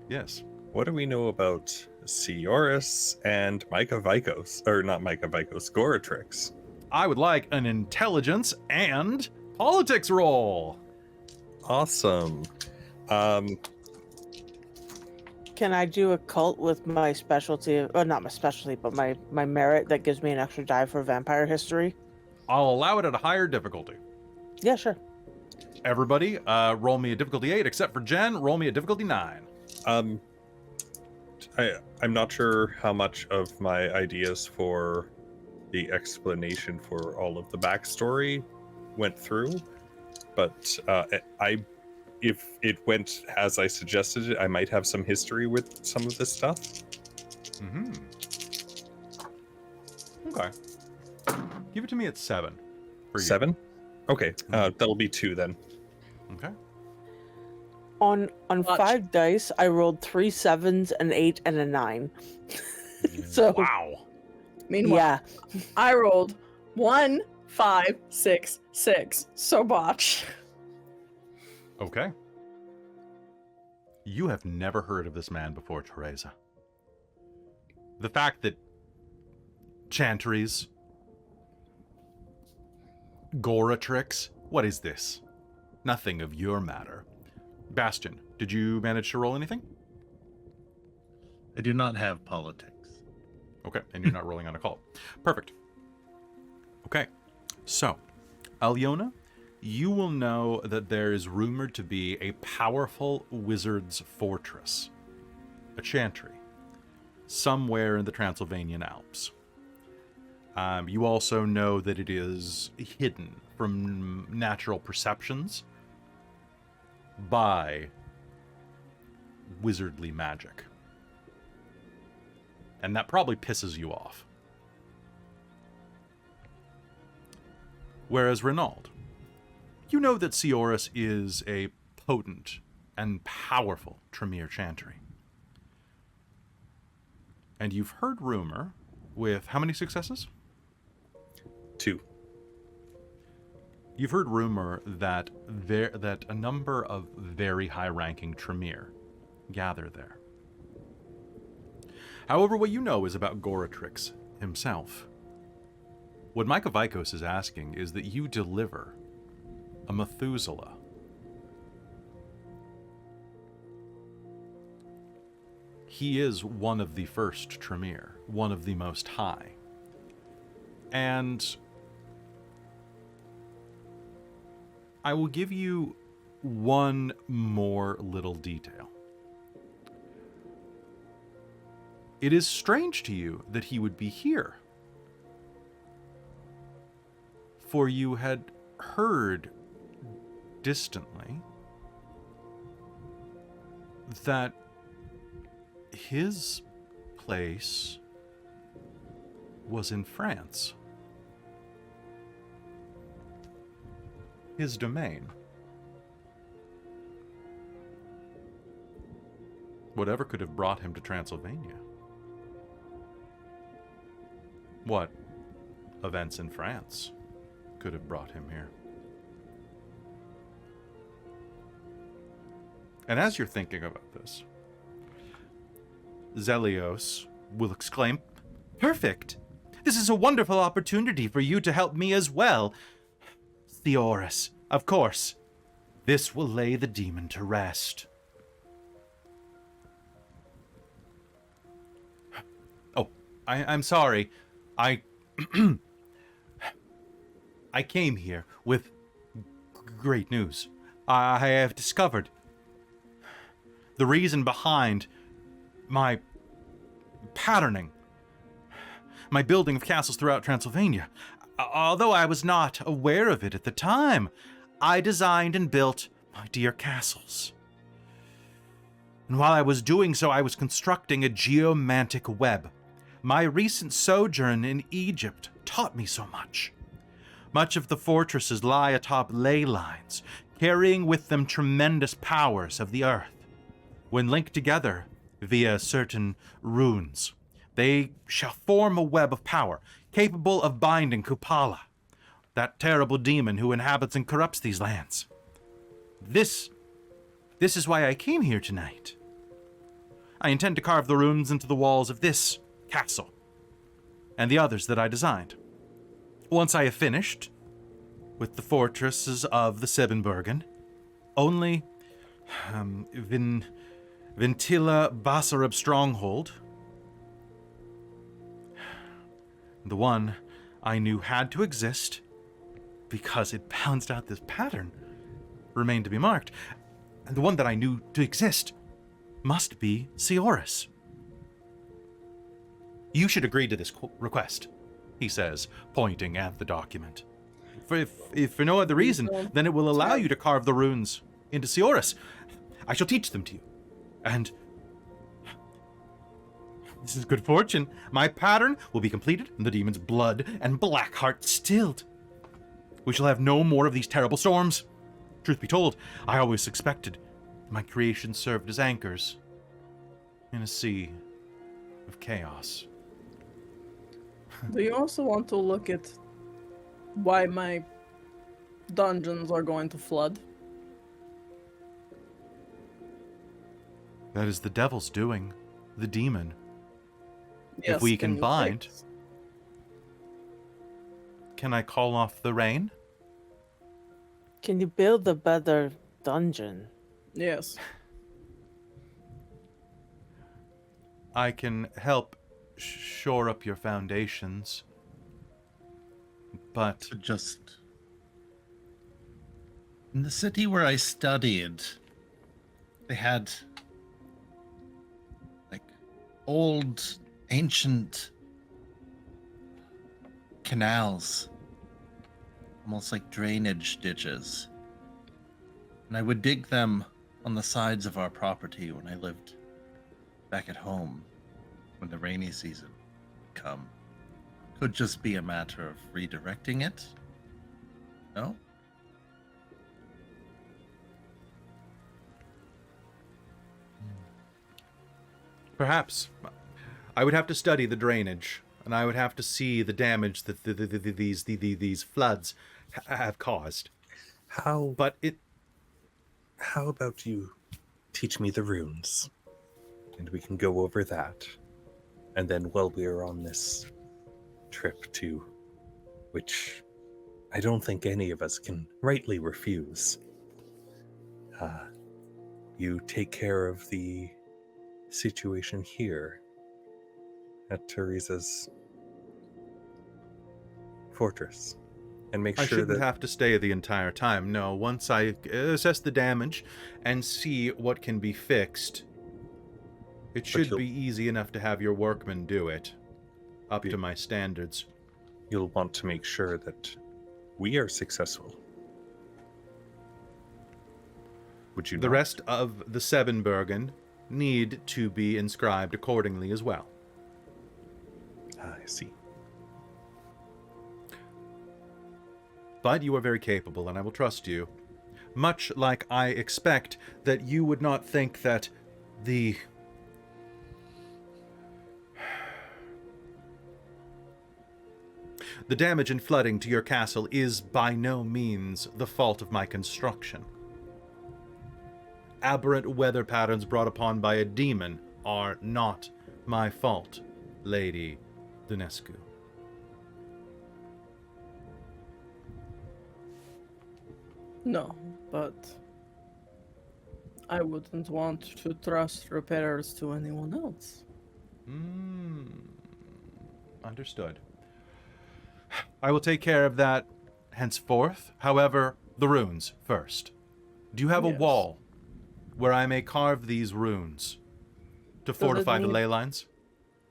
Yes. what do we know about Sioris and Micah Vikos? Or not Micah Vikos, Goratrix. I would like an intelligence and politics roll. Awesome. Can I do a cult with my specialty? Or not my specialty, but my merit that gives me an extra die for vampire history? I'll allow it at a higher difficulty. Yeah, sure. Everybody, roll me a difficulty 8, except for Jen, roll me a difficulty 9. I'm not sure how much of my ideas for the explanation for all of the backstory went through, but if it went as I suggested it, I might have some history with some of this stuff. Mm-hmm. Okay. Give it to me at 7. For you. 7? Okay, that'll be 2 then. Okay. On Watch. 5 dice, I rolled 3 7s, an 8, and a 9. So Wow. Meanwhile, yeah, I rolled 1, 5, 6, 6. So botch. Okay. You have never heard of this man before, Tereza. The fact that Chantries, Goratrix, what is this? Nothing of your matter. Bastien, did you manage to roll anything? I do not have politics. Okay, and you're not rolling on a call. Perfect. Okay, so, Alëna, you will know that there is rumored to be a powerful wizard's fortress, a chantry, somewhere in the Transylvanian Alps. You also know that it is hidden from natural perceptions by wizardly magic. And that probably pisses you off. Whereas Rainald, you know that Seoris is a potent and powerful Tremere chantry. And you've heard rumor with how many successes? 2. You've heard rumor that that a number of very high-ranking Tremere gather there. However, what you know is about Goratrix himself. What Micah Vikos is asking is that you deliver a Methuselah. He is one of the first Tremere, one of the most high. And I will give you one more little detail. It is strange to you that he would be here, for you had heard distantly that his place was in France. His domain. Whatever could have brought him to Transylvania? What events in France could have brought him here? And as you're thinking about this, Zelios will exclaim, "Perfect! This is a wonderful opportunity for you to help me as well. Seoris, of course. This will lay the demon to rest." Oh, I'm sorry. I came here with great news. I have discovered the reason behind my patterning, my building of castles throughout Transylvania. Although I was not aware of it at the time, I designed and built my dear castles. And while I was doing so, I was constructing a geomantic web. My recent sojourn in Egypt taught me so much. Much of the fortresses lie atop ley lines, carrying with them tremendous powers of the earth. When linked together via certain runes, they shall form a web of power, capable of binding Kupala, that terrible demon who inhabits and corrupts these lands. This is why I came here tonight. I intend to carve the runes into the walls of this castle, and the others that I designed. Once I have finished with the fortresses of the Siebenbergen, only Ventilla Basarab Stronghold, the one I knew had to exist because it balanced out this pattern, remained to be marked. And the one that I knew to exist must be Seoris. You should agree to this request, he says, pointing at the document. If for no other reason, then it will allow you to carve the runes into Seoris. I shall teach them to you. And this is good fortune. My pattern will be completed, and the demon's blood and black heart stilled. We shall have no more of these terrible storms. Truth be told, I always suspected my creations served as anchors in a sea of chaos. Do you also want to look at why my dungeons are going to flood? That is the devil's doing, the demon. Yes, If we can can you bind, fix? can I call off the rain? Can you build a better dungeon? Yes. I can help shore up your foundations, but To just in the city where I studied, they had like old, ancient canals, almost like drainage ditches. And I would dig them on the sides of our property when I lived back at home when the rainy season would come. Could just be a matter of redirecting it. No? perhaps I would have to study the drainage, and I would have to see the damage that these floods have caused. How But it about you teach me the runes, and we can go over that, and then while we are on this trip to which I don't think any of us can rightly refuse, you take care of the situation here at Tereza's fortress, and make I sure shouldn't that have to stay the entire time. No, once I assess the damage and see what can be fixed, it should you'll- be easy enough to have your workmen do it, up You- to my standards. you'll want to make sure that we are successful. Would you The not? rest of the Sevenbergen need to be inscribed accordingly as well. I see. But you are very capable, and I will trust you. Much like I expect that you would not think that the damage and flooding to your castle is by no means the fault of my construction. Aberrant weather patterns brought upon by a demon are not my fault, Lady Dinescu. No, but I wouldn't want to trust repairs to anyone else. Understood. I will take care of that henceforth. However, the runes first. Do you have a Yes. wall where I may carve these runes to fortify the need- ley lines?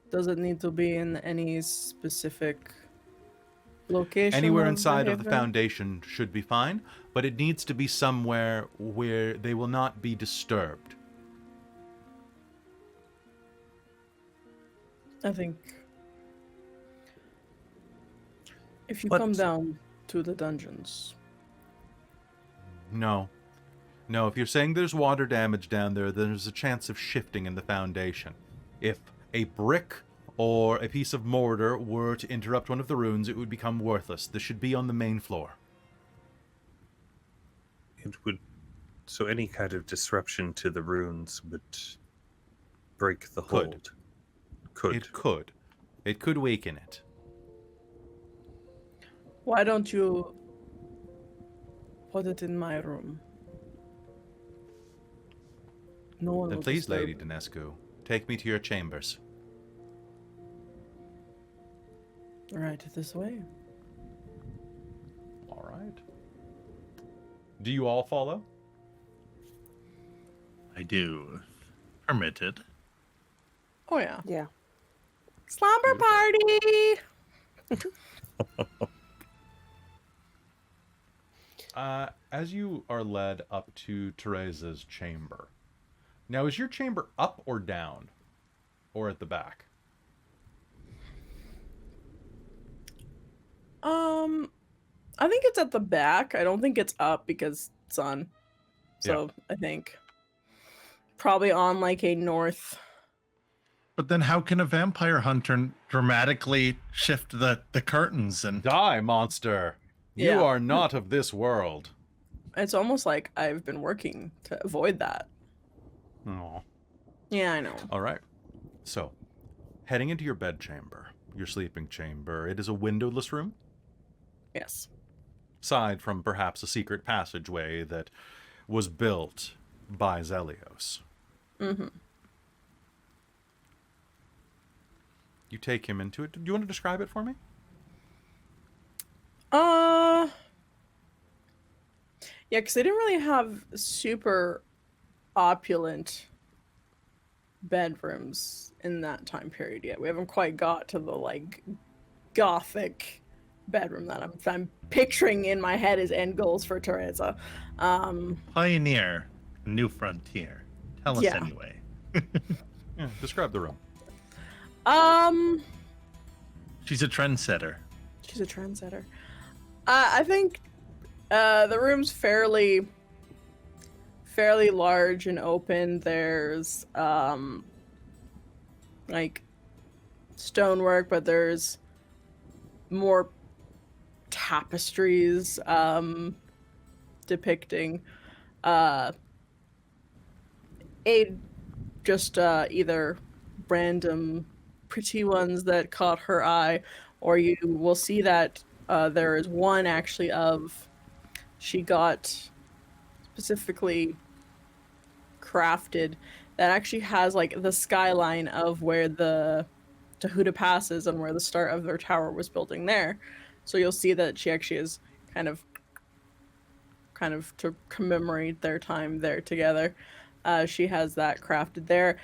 Does it need to be in any specific location? Anywhere of inside of the behavior? foundation should be fine, but it needs to be somewhere where they will not be disturbed. I think if you What- come down to the dungeons, No. No, if you're saying there's water damage down there, then there's a chance of shifting in the foundation. If a brick or a piece of mortar were to interrupt one of the runes, it would become worthless. This should be on the main floor. It would. So any kind of disruption to the runes would break the Could. hold. Could. It could. It could weaken it. why don't you put it in my room? No one Then will please, disturb Lady it. Dinescu, take me to your chambers. Right this way. All right. Do you all follow? I do. Permitted. Oh yeah. Yeah. Slumber party. As you are led up to Tereza's chamber. Now, is your chamber up or down? Or at the back? I think it's at the back. I don't think it's up because sun. So I think probably on like a north. But then how can a vampire hunter dramatically shift the curtains and Die, monster! You Yeah. are not of this world. It's almost like I've been working to avoid that. Oh. Yeah, I know. All right. So, heading into your bedchamber, your sleeping chamber, it is a windowless room, Yes. aside from perhaps a secret passageway that was built by Zelios. Mm-hmm. You take him into it. Do you want to describe it for me? Yeah, because they didn't really have super opulent bedrooms in that time period yet. We haven't quite got to the like gothic bedroom that I'm picturing in my head as end goals for Tereza. Pioneer, new frontier. Tell us Yeah. anyway. Yeah, describe the room. She's a trendsetter. She's a trendsetter. I think the room's fairly large and open. There's like stonework, but there's more tapestries depicting either random pretty ones that caught her eye, or you will see that there is one actually she got specifically crafted that actually has like the skyline of where the Tahuta passes and where the start of their tower was building there. So you'll see that she actually is kind of to commemorate their time there together. She has that crafted there.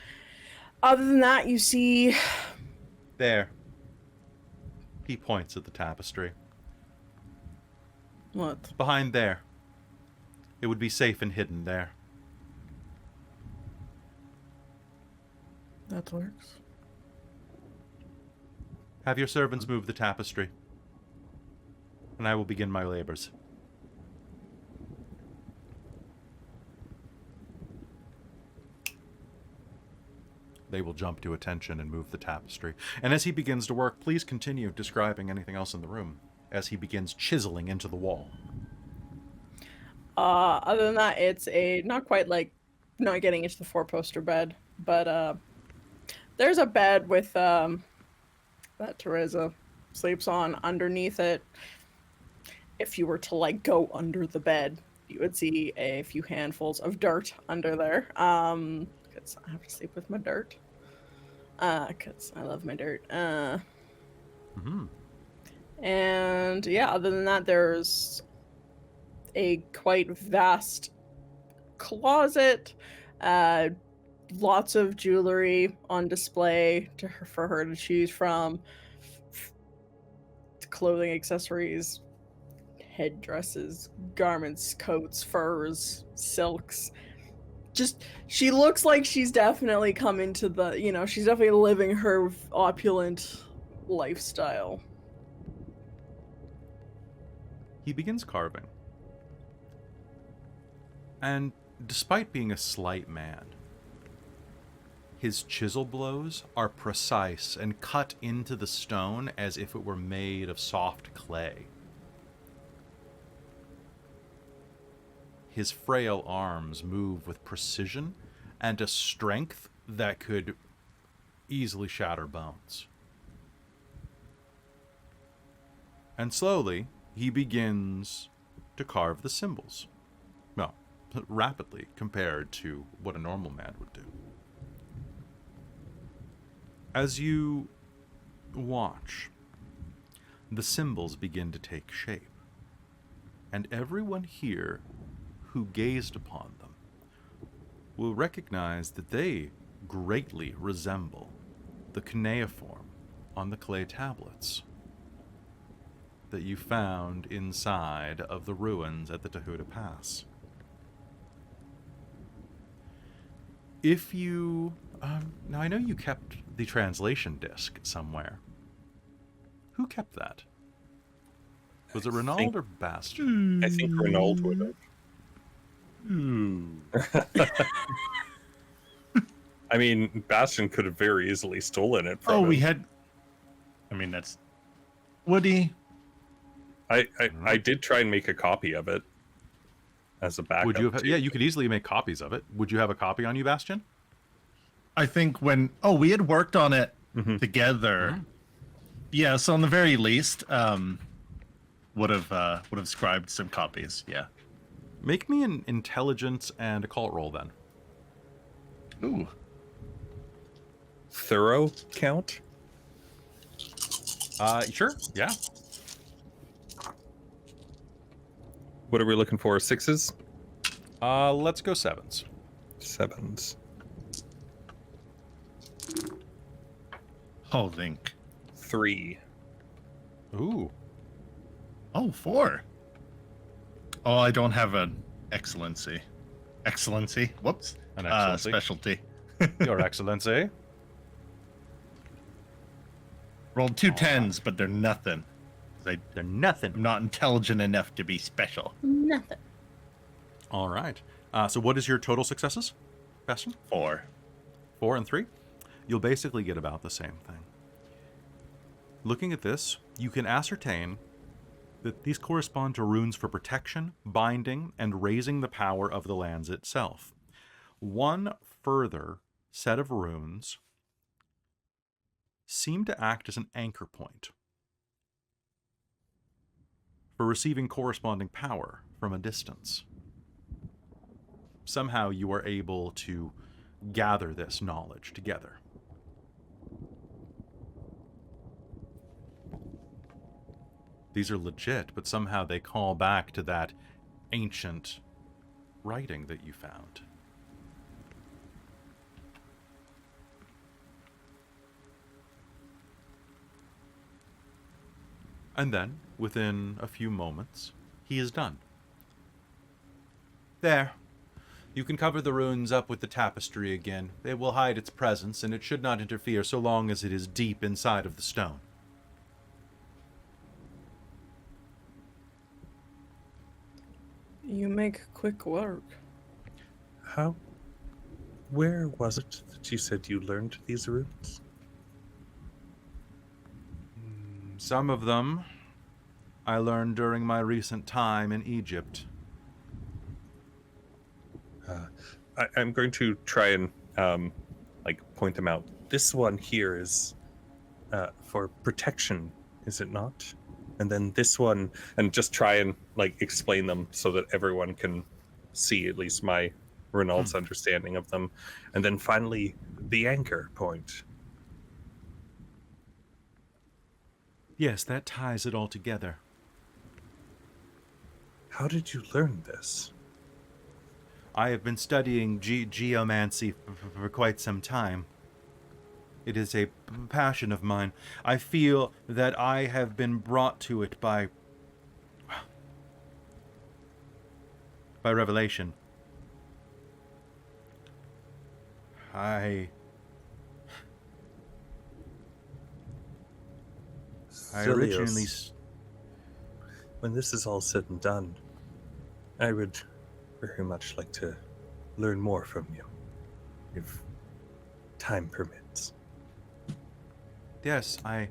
Other than that, you see There. He points at the tapestry. what? Behind there. It would be safe and hidden there. That works. Have your servants move the tapestry, and I will begin my labors. They will jump to attention and move the tapestry. And as he begins to work, please continue describing anything else in the room as he begins chiseling into the wall. Other than that, it's not quite like not getting into the four-poster bed, but there's a bed with that Tereza sleeps on. Underneath it, if you were to like go under the bed, you would see a few handfuls of dirt under there. Because I have to sleep with my dirt. Because I love my dirt. And yeah, other than that, there's a quite vast closet, lots of jewelry on display for her to choose from, clothing, accessories, headdresses, garments, coats, furs, silks. Just, she looks like she's definitely come into she's definitely living her opulent lifestyle. He begins carving. And despite being a slight man, his chisel blows are precise and cut into the stone as if it were made of soft clay. His frail arms move with precision and a strength that could easily shatter bones. And slowly, he begins to carve the symbols. Well, rapidly compared to what a normal man would do. As you watch, the symbols begin to take shape, and everyone here who gazed upon them will recognize that they greatly resemble the cuneiform on the clay tablets that you found inside of the ruins at the Tahuta Pass. If you... now, I know you kept the translation disc somewhere. Who kept that? Was it Rainald or Bastien? I think Rainald would have. I mean, Bastien could have very easily stolen it from him. We had... I mean, that's... Woody... I did try and make a copy of it as a backup. Would you have? Yeah, you could easily make copies of it. Would you have a copy on you, Bastien? I think when... we had worked on it together. Mm-hmm. Yeah, so on the very least, would have scribed some copies, yeah. Make me an intelligence and occult roll then. Ooh. Thorough count? Sure. Yeah. What are we looking for? 6s? Let's go 7s. 7s. Holding. 3. Ooh. Oh, 4. Oh, I don't have an excellency. Excellency. Whoops. An excellency. Specialty. Your Excellency. Rolled 2 10s, but they're nothing. They're I'm nothing. not intelligent enough to be special. Nothing. All right. So what is your total successes, Bastien? 4. 4 and 3? You'll basically get about the same thing. Looking at this, you can ascertain that these correspond to runes for protection, binding, and raising the power of the lands itself. One further set of runes seem to act as an anchor point for receiving corresponding power from a distance. Somehow you are able to gather this knowledge together. These are legit, but somehow they call back to that ancient writing that you found. And then, within a few moments, he is done. There. You can cover the runes up with the tapestry again. It will hide its presence, and it should not interfere so long as it is deep inside of the stone. You make quick work. How? Where was it that you said you learned these runes? Some of them I learned during my recent time in Egypt. I'm going to try and point them out. This one here is for protection, is it not? And then this one, and just try and explain them so that everyone can see at least my Rainald's understanding of them. And then finally, the anchor point. Yes, that ties it all together. How did you learn this? I have been studying geomancy for quite some time. It is a passion of mine. I feel that I have been brought to it by revelation. I originally... When this is all said and done, I would very much like to learn more from you, if time permits. Yes, I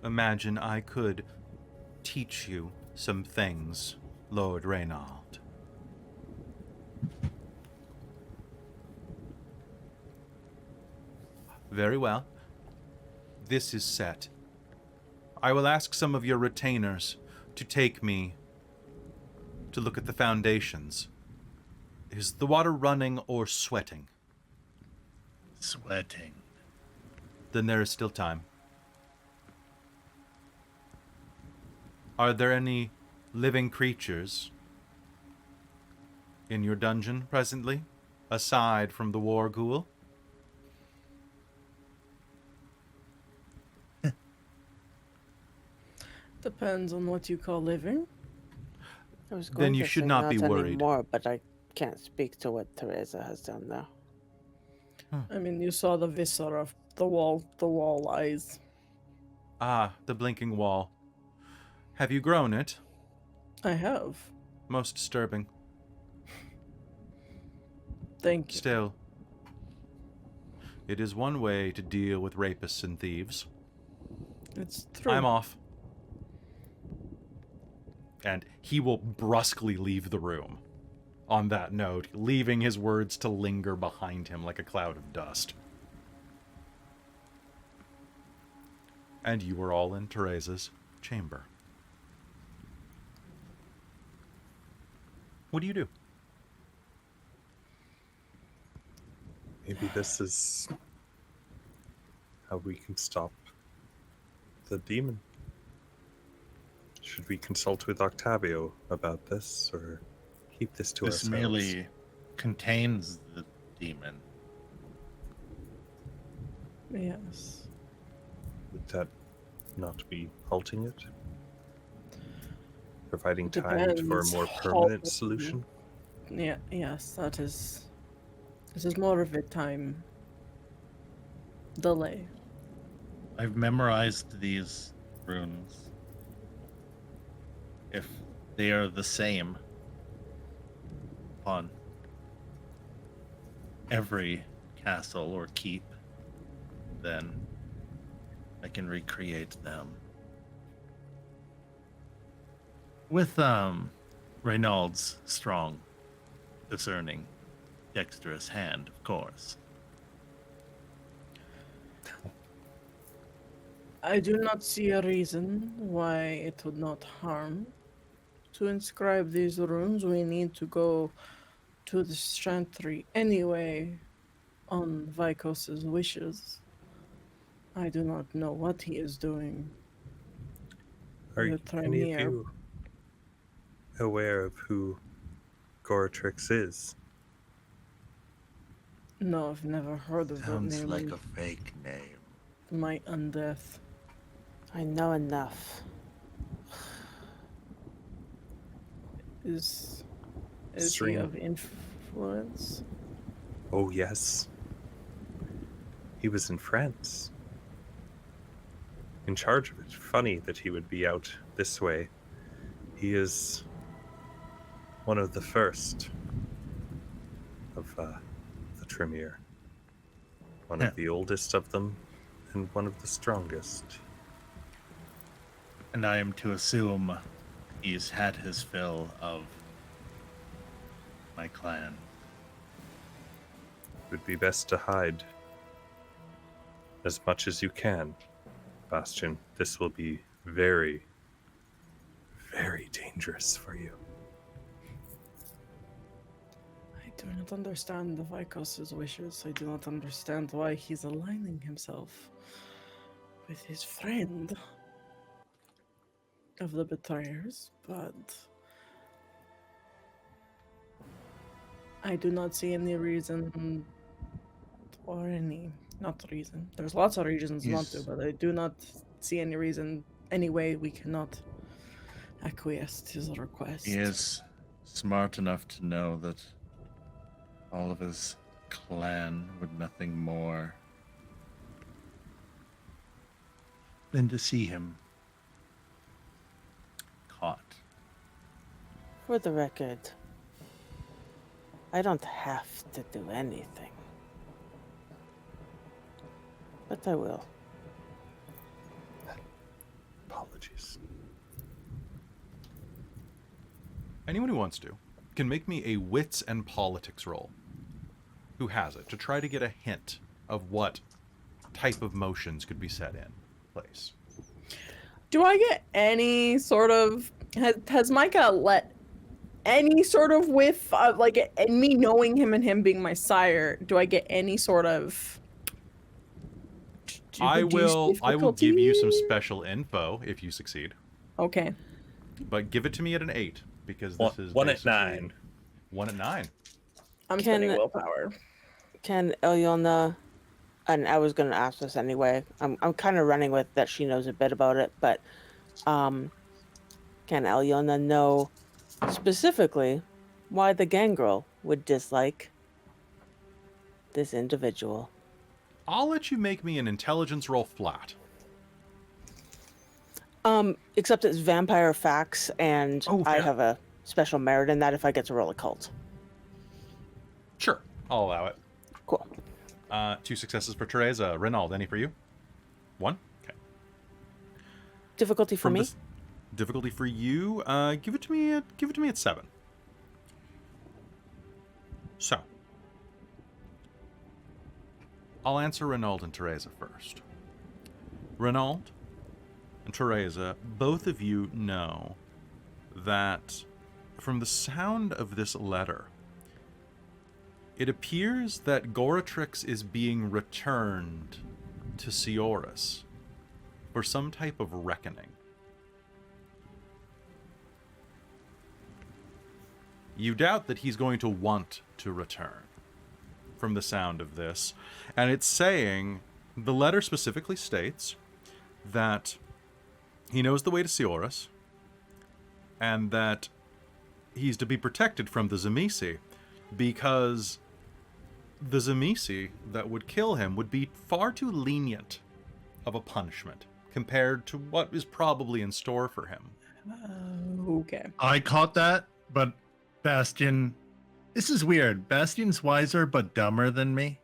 imagine I could teach you some things, Lord Rainald. Very well. This is set. I will ask some of your retainers to take me to look at the foundations. Is the water running or sweating? Sweating. Then there is still time. Are there any living creatures in your dungeon presently, aside from the war ghoul? Depends on what you call living. I was Then going you to should say not be worried. anymore, but I can't speak to what Tereza has done now. I mean, you saw the viscera, the wall eyes. Ah, the blinking wall. Have you grown it? I have. Most disturbing. Thank you. Still, it is one way to deal with rapists and thieves. It's true. I'm off. And he will brusquely leave the room. On that note, leaving his words to linger behind him like a cloud of dust. And you are all in Tereza's chamber. What do you do? Maybe this is how we can stop the demon. Should we consult with Octavio about this, or keep this to This ourselves? merely contains the demon. Yes. Would that not be halting it? Providing time for a Depends more how- permanent solution? Yeah, yes, that is. This is more of a time delay. I've memorized these runes. If they are the same on every castle or keep, then I can recreate them. With Rainald's strong, discerning, dexterous hand, of course. I do not see a reason why it would not harm. To inscribe these runes, we need to go to the Chantry anyway, on Vikos's wishes. I do not know what he is doing. Are The any of Tremere. you aware of who Goratrix is? No, I've never heard of that Sounds name. like in a fake name. my undeath. I know enough. Is he String. of influence? Oh, yes. He was in France. In charge of it. Funny that he would be out this way. He is one of the first of the Tremere. One Yeah. of the oldest of them, and one of the strongest. And I am to assume he's had his fill of my clan. It would be best to hide as much as you can, Bastien. This will be very, very dangerous for you. I do not understand the Vikos's wishes. I do not understand why he's aligning himself with his friend of the betrayers, but I do not see any reason or any not reason. There's lots of reasons not to, Yes. but I do not see any reason any way we cannot acquiesce to his request. He is smart enough to know that all of his clan would nothing more than to see him caught. For the record, I don't have to do anything. But I will. Apologies. Anyone who wants to can make me a wits and politics roll. Who has it? To try to get a hint of what type of motions could be set in place. Do I get any sort of has Micah let any sort of whiff of like and me knowing him and him being my sire? Do I get any sort of? I will give you some difficulty? special info if you succeed. Okay. But give it to me at an 8 because this is One at basically 9. 1 at 9. I'm Can- spending willpower. Can Alëna, and I was gonna ask this anyway. I'm kind of running with that she knows a bit about it, but can Alëna know specifically why the gangrel would dislike this individual? I'll let you make me an intelligence roll flat. Except it's vampire facts, and Oh, I fair. have a special merit in that if I get to roll a cult. Sure, I'll allow it. Cool. 2 successes for Tereza. Rainald, any for you? 1? Okay. Difficulty for me? Difficulty for you, give it to me at 7. So, I'll answer Rainald and Tereza first. Rainald and Tereza, both of you know that from the sound of this letter, It appears that Goratrix is being returned to Sioris for some type of reckoning. You doubt that he's going to want to return from the sound of this. And it's saying, the letter specifically states that he knows the way to Sioris and that he's to be protected from the Zamisi because the Zamisi that would kill him would be far too lenient of a punishment compared to what is probably in store for him. Okay. I caught that, but Bastien, this is weird. Bastien's wiser but dumber than me.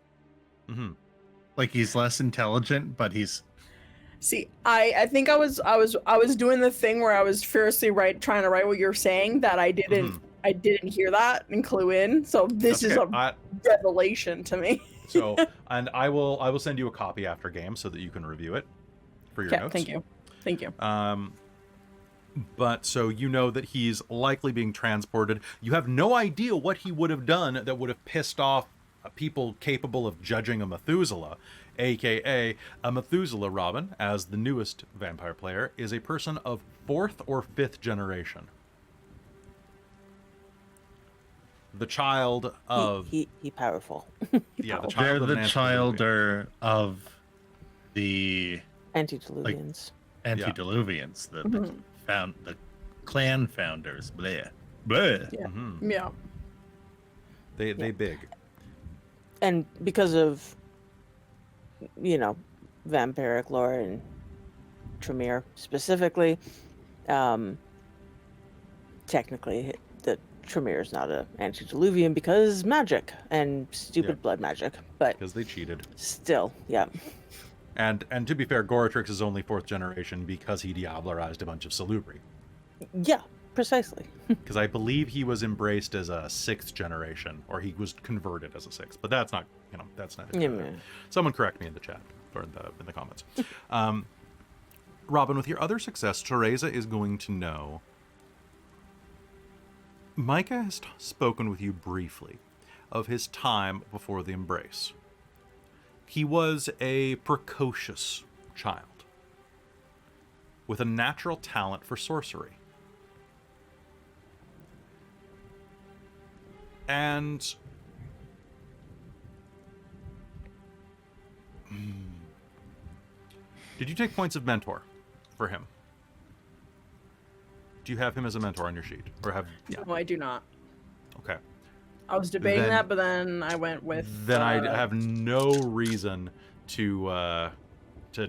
Mm-hmm. Like he's less intelligent, but he's. See, I think I was doing the thing where I was furiously trying to write what you're saying that I didn't hear that and clue in. So this is a revelation to me. So, and I will send you a copy after game so that you can review it for your notes. Thank you. But so you know that he's likely being transported. You have no idea what he would have done that would have pissed off people capable of judging a Methuselah, aka a Methuselah, Robin, as the newest vampire player, is a person of 4th or 5th generation. The child of he powerful. yeah, the child They're of the an child antediluvian. of the Antediluvians. antediluvians, the clan founders. Bleh. Bleh. Yeah. Mhm. Yeah. They big. And because of, vampiric lore and Tremere specifically, technically the Tremere is not an antediluvian because magic and stupid blood magic, but Because they cheated. still, yeah. And to be fair, Goratrix is only 4th generation because he diablerized a bunch of Salubri. Yeah, precisely. Because I believe he was embraced as a 6th generation, or he was converted as a 6th. But that's not, that's not. Someone correct me in the chat or in the comments. Robin, with your other success, Tereza is going to know. Micah has spoken with you briefly of his time before the embrace. He was a precocious child with a natural talent for sorcery. And did you take points of mentor for him? Do you have him as a mentor on your sheet? Or have No, I do not. Okay. I was debating Then- that, but then I went with. Then I have no reason to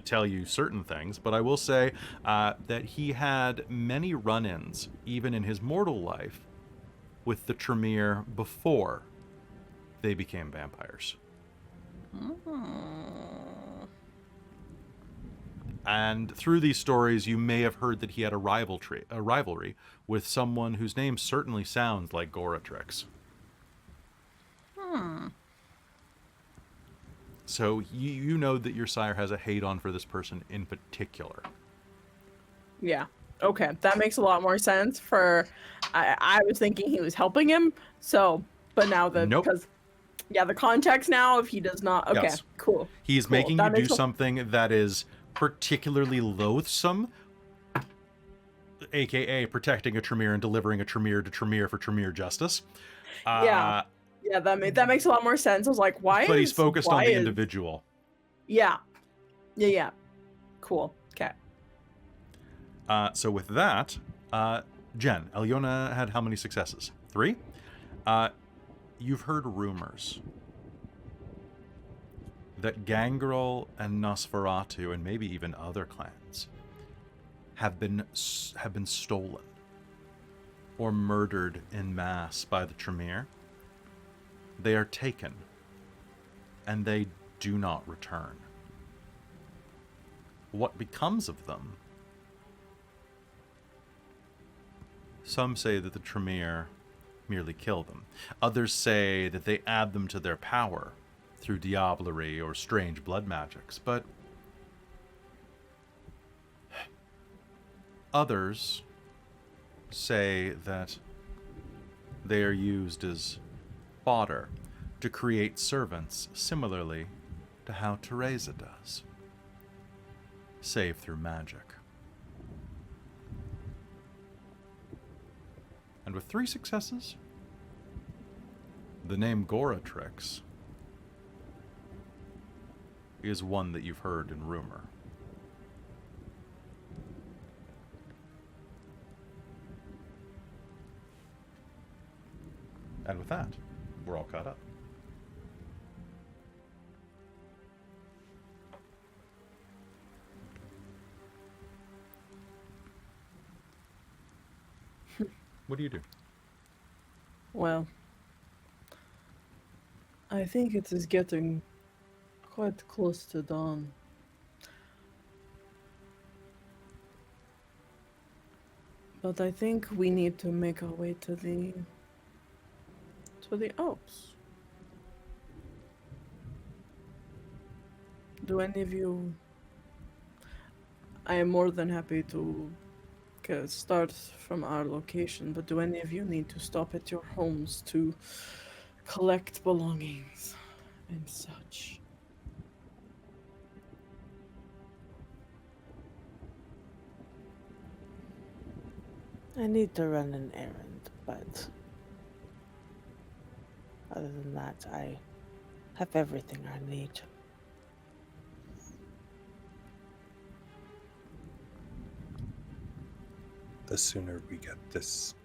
tell you certain things, but I will say that he had many run-ins, even in his mortal life, with the Tremere before they became vampires. And through these stories, you may have heard that he had a rivalry with someone whose name certainly sounds like Goratrix. So you know that your sire has a hate-on for this person in particular. Yeah. Okay, that makes a lot more sense. I was thinking he was helping him. So, but now because the context now, if he does not, okay, Yes. cool. He's making you do something that is particularly loathsome, aka protecting a Tremere and delivering a Tremere to Tremere for Tremere justice. Yeah, that makes a lot more sense. I was like, why? But he's focused on the individual. Yeah. Cool. Okay. So with that, Jen, Alëna had how many successes? 3? You've heard rumors that Gangrel and Nosferatu, and maybe even other clans, have been stolen or murdered en masse by the Tremere. They are taken, and they do not return. What becomes of them? Some say that the Tremere merely kill them. Others say that they add them to their power through diablerie or strange blood magics, but others say that they are used as fodder to create servants similarly to how Tereza does, save through magic. And with 3 successes, the name Goratrix is one that you've heard in rumor. And with that, we're all caught up. What do you do? Well, I think it is getting quite close to dawn. But I think we need to make our way to the Alps. Do any of you... I am more than happy to start from our location, but do any of you need to stop at your homes to collect belongings and such? I need to run an errand, but other than that, I have everything I need. The sooner we get this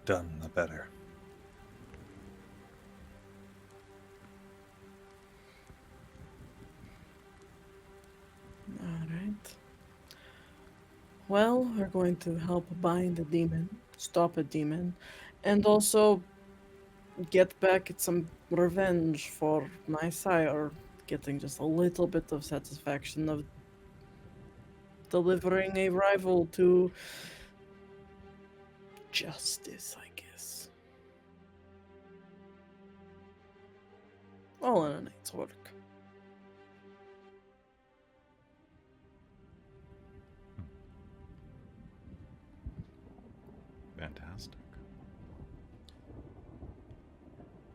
done, the better. Alright. Well, we're going to help bind a demon, stop a demon, and also get back at some revenge for my sire, getting just a little bit of satisfaction of delivering a rival to justice, I guess. All in a night's work. Fantastic.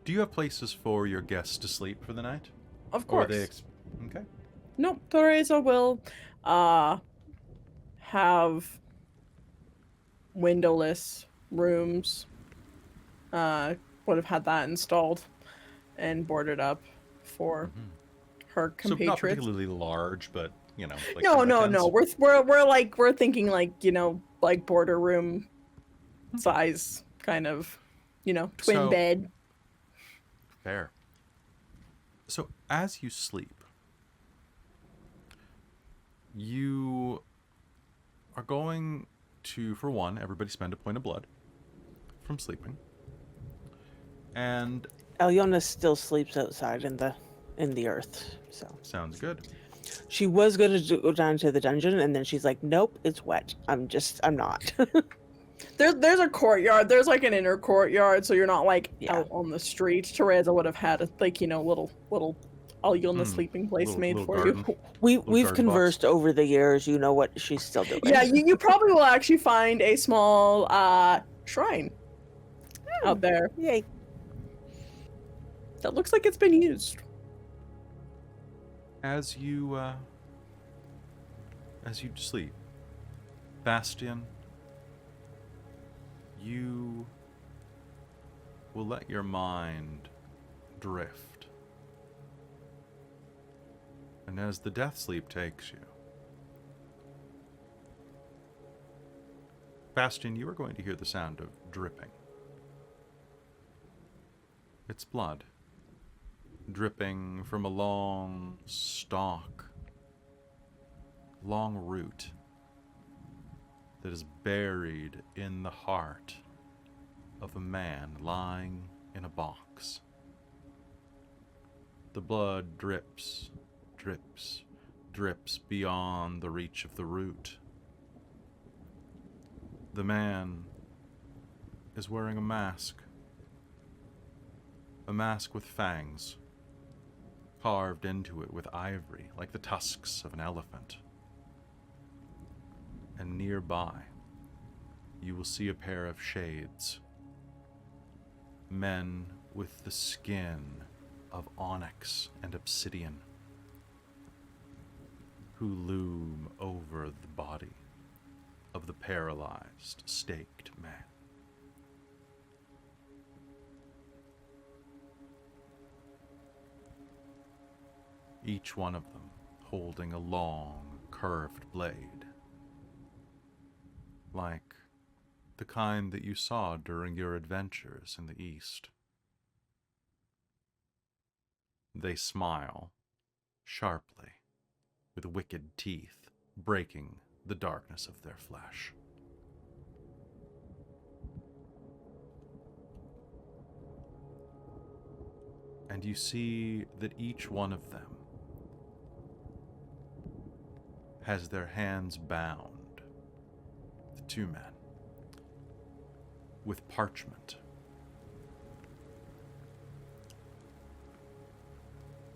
Do you have places for your guests to sleep for the night? Of Or are course. they okay. Nope, Tereza will have windowless rooms. Would have had that installed and boarded up for her So not compatriots. particularly large, but you know. Like No. tents? We're thinking like, you know, like border room size kind of, you know, twin So- bed. Fair. So as you sleep, you are going to, for one, everybody spend a point of blood from sleeping. And Alëna still sleeps outside in the earth, so sounds good. she was going to go down to the dungeon, and then she's like, "Nope, it's wet. I'm not." There's a courtyard. There's like an inner courtyard, so you're not like Yeah. out on the street. Tereza would have had a, like, you know, little Alëna sleeping place Little- made little for garden. you. We've garden box. conversed over the years. You know what she's still doing. Yeah, you probably will actually find a small shrine out there Yay. that looks like it's been used. As you sleep, Bastien, you will let your mind drift. And as the death sleep takes you, Bastien, you are going to hear the sound of dripping. It's blood, dripping from a long stalk, long root that is buried in the heart of a man lying in a box. The blood drips, drips, drips beyond the reach of the root. The man is wearing a mask with fangs, carved into it with ivory like the tusks of an elephant. And nearby, you will see a pair of shades. Men with the skin of onyx and obsidian, who loom over the body of the paralyzed, staked man. Each one of them holding a long, curved blade, like the kind that you saw during your adventures in the East. They smile sharply, with wicked teeth breaking the darkness of their flesh. And you see that each one of them has their hands bound, the two men, with parchment,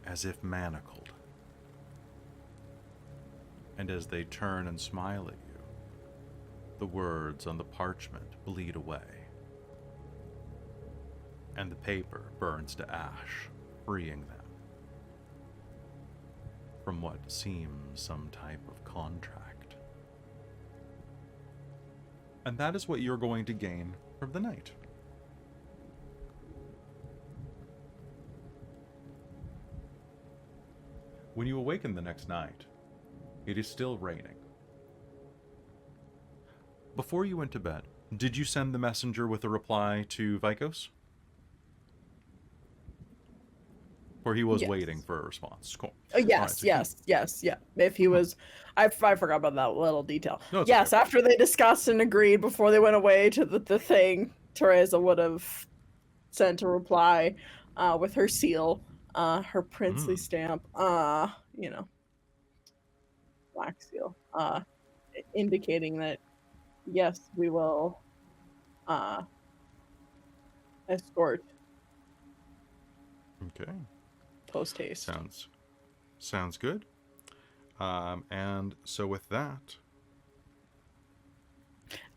as if manacled. And as they turn and smile at you, the words on the parchment bleed away, and the paper burns to ash, freeing them from what seems some type of contract. And that is what you're going to gain from the night. When you awaken the next night, it is still raining. Before you went to bed, did you send the messenger with a reply to Vikos? Or he was Yes. waiting for a response. Cool. Yes, Alright, so yes. If he was, I forgot about that little detail. No, it's Yes, okay. after they discussed and agreed before they went away to the thing, Tereza would have sent a reply with her seal, her princely stamp, black seal, indicating that yes, we will escort Okay. post haste. Sounds good. And so with that,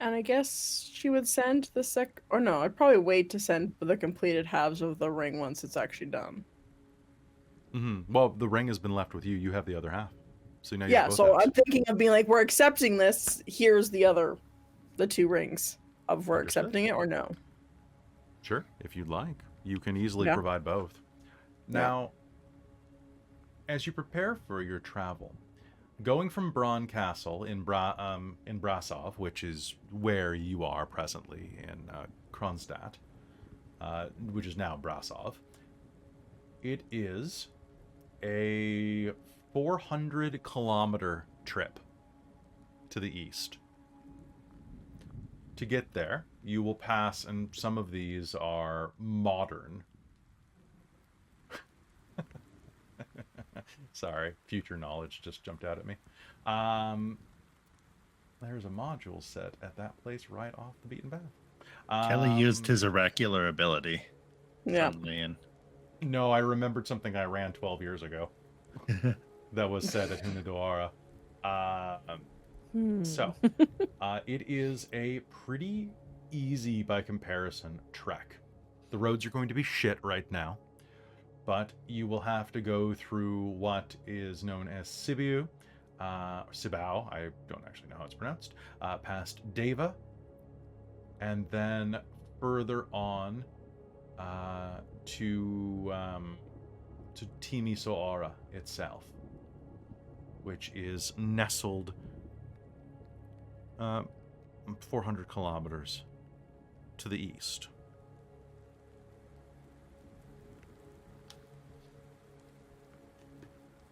And I guess she would send the or no, I'd probably wait to send the completed halves of the ring once it's actually done. well, the ring has been left with you. You have the other half. So now you Yeah, have both so halves. I'm thinking of being like, we're accepting this. Here's the two rings of we're Understood. accepting it or no. Sure, if you'd like. You can easily Yeah. provide both. Now, as you prepare for your travel, going from Braun Castle in Brasov, which is where you are presently in Kronstadt, which is now Brasov, it is a 400-kilometer trip to the east. To get there, you will pass, and some of these are modern. Sorry, future knowledge just jumped out at me. There's a module set at that place right off the beaten path. Kelly used his oracular ability. Yeah. Suddenly, and No, I remembered something I ran 12 years ago that was said at Hunadora. So, it is a pretty easy, by comparison, trek. The roads are going to be shit right now, but you will have to go through what is known as Sibiu, Sibau, I don't actually know how it's pronounced, past Deva, and then further on to Timisoara itself, which is nestled 400 kilometers to the east.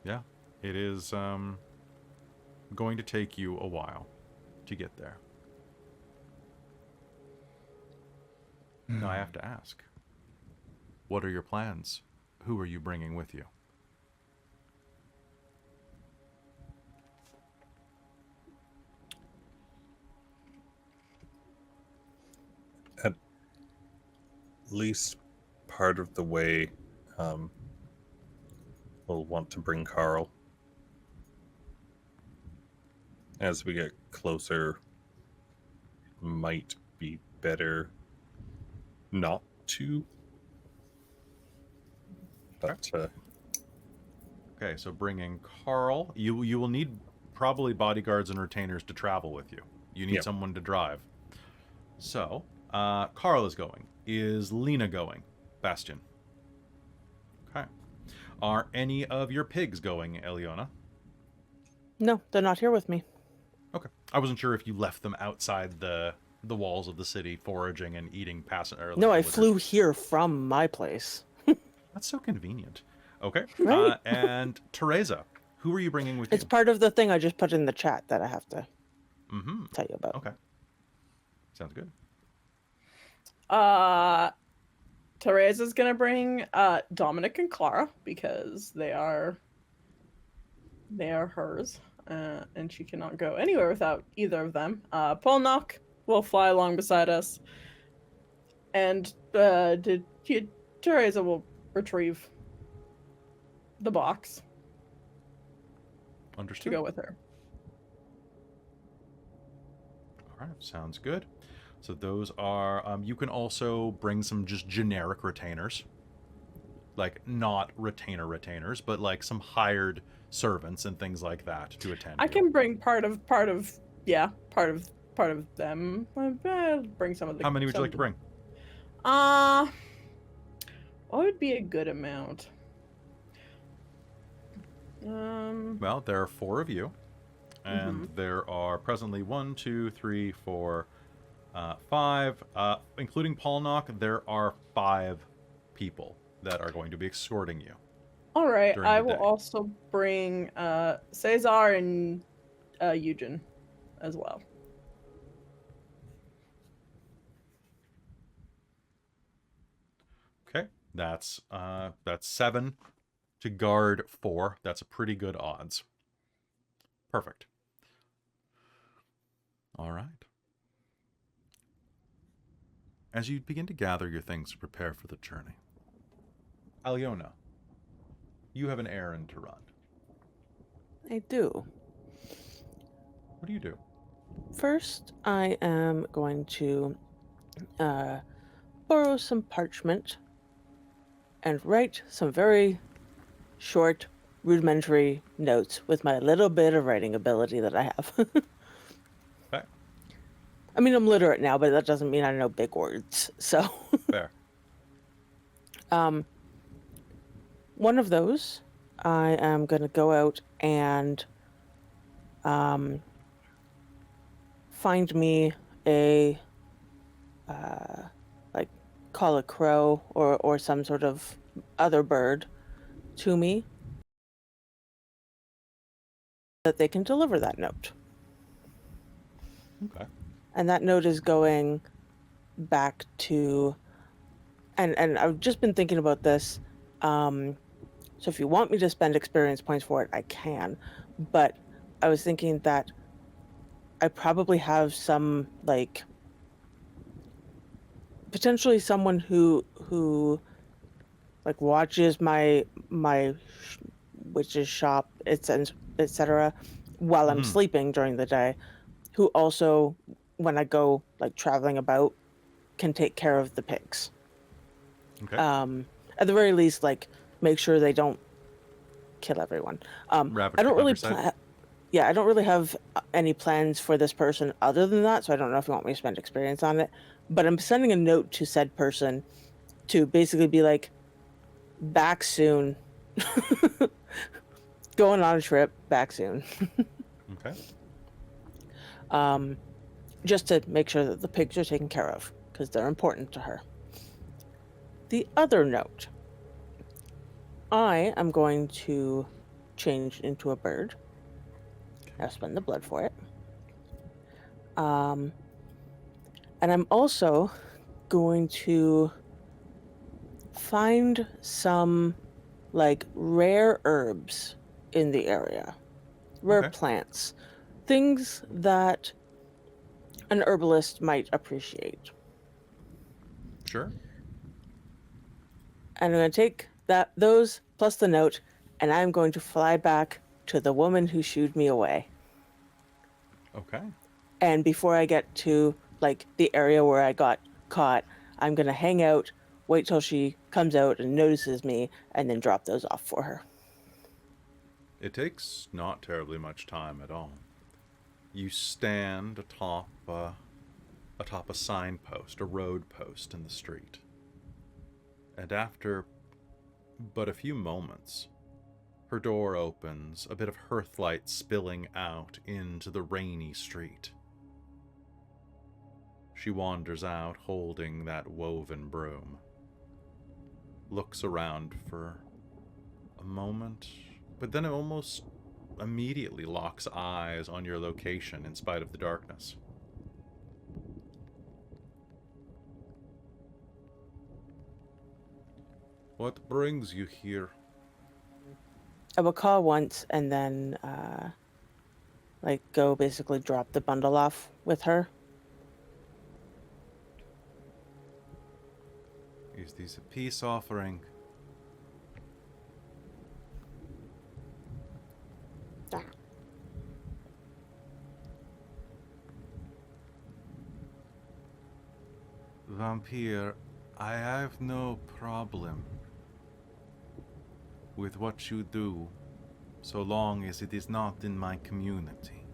Yeah, it is going to take you a while to get there. Now I have to ask, what are your plans? Who are you bringing with you? At least part of the way, we'll want to bring Carl. As we get closer, might be better not to But Okay, so bringing Carl. You will need probably bodyguards and retainers to travel with you. You need Yep. someone to drive. So, Carl is going. Is Lena going? Bastien. Okay. Are any of your pigs going, Alëna? No, they're not here with me. Okay. I wasn't sure if you left them outside the walls of the city foraging and eating passenger. No, I flew here from my place. That's so convenient. Okay. Right? And Tereza, who are you bringing with It's you? part of the thing I just put in the chat that I have to Mm-hmm. tell you about. Okay. Sounds good. Tereza's gonna bring Dominic and Clara because they are hers, and she cannot go anywhere without either of them. Polnock will fly along beside us, and Tereza will retrieve the box to Understood. go with her. All right, sounds good. So those are, you can also bring some just generic retainers. Like, not retainers, but like some hired servants and things like that to attend I you. can bring part of them. I'll bring some of the. How many would you like to bring? What would be a good amount? Well, there are 4 of you. And there are presently 1, 2, 3, 4, 5. Including Polnock, there are 5 people that are going to be escorting you. All right, during I the will day. also bring Cesar and Eugen as well. Okay, that's 7 to guard 4. That's a pretty good odds. Perfect. All right. As you begin to gather your things to prepare for the journey, Alëna, you have an errand to run. I do. What do you do? First, I am going to borrow some parchment and write some very short, rudimentary notes with my little bit of writing ability that I have. Okay, I mean, I'm literate now, but that doesn't mean I know big words. So, fair. one of those, I am going to go out and find me a, like, call a crow or some sort of other bird to me that they can deliver that note. Okay. And that note is going back to, and I've just been thinking about this. So if you want me to spend experience points for it, I can. But I was thinking that I probably have some, like, potentially someone who like watches my witch's shop, etc. while I'm sleeping during the day, who also, when I go like traveling about, can take care of the pigs. Okay. At the very least, like, make sure they don't kill everyone. Rabbit I don't really oversight. I don't really have any plans for this person other than that, so I don't know if you want me to spend experience on it. But I'm sending a note to said person to basically be like, back soon. Going on a trip, back soon. Okay. Just to make sure that the pigs are taken care of, because they're important to her. The other note, I am going to change into a bird. I'll spend the blood for it. And I'm also going to find some, like, rare herbs in the area. Rare Okay. plants. Things that an herbalist might appreciate. Sure. And I'm going to take those plus the note, and I'm going to fly back to the woman who shooed me away. Okay. And before I get to, like, the area where I got caught, I'm going to hang out wait till she comes out and notices me, and then drop those off for her. It takes not terribly much time at all. You stand atop a signpost, a road post in the street. And after but a few moments, her door opens, a bit of hearthlight spilling out into the rainy street. She wanders out holding that woven broom, looks around for a moment, but then almost immediately locks eyes on your location in spite of the darkness. What brings you here? I will call once and then, go basically drop the bundle off with her. Is this a peace offering? Vampire, I have no problem with what you do, so long as it is not in my community.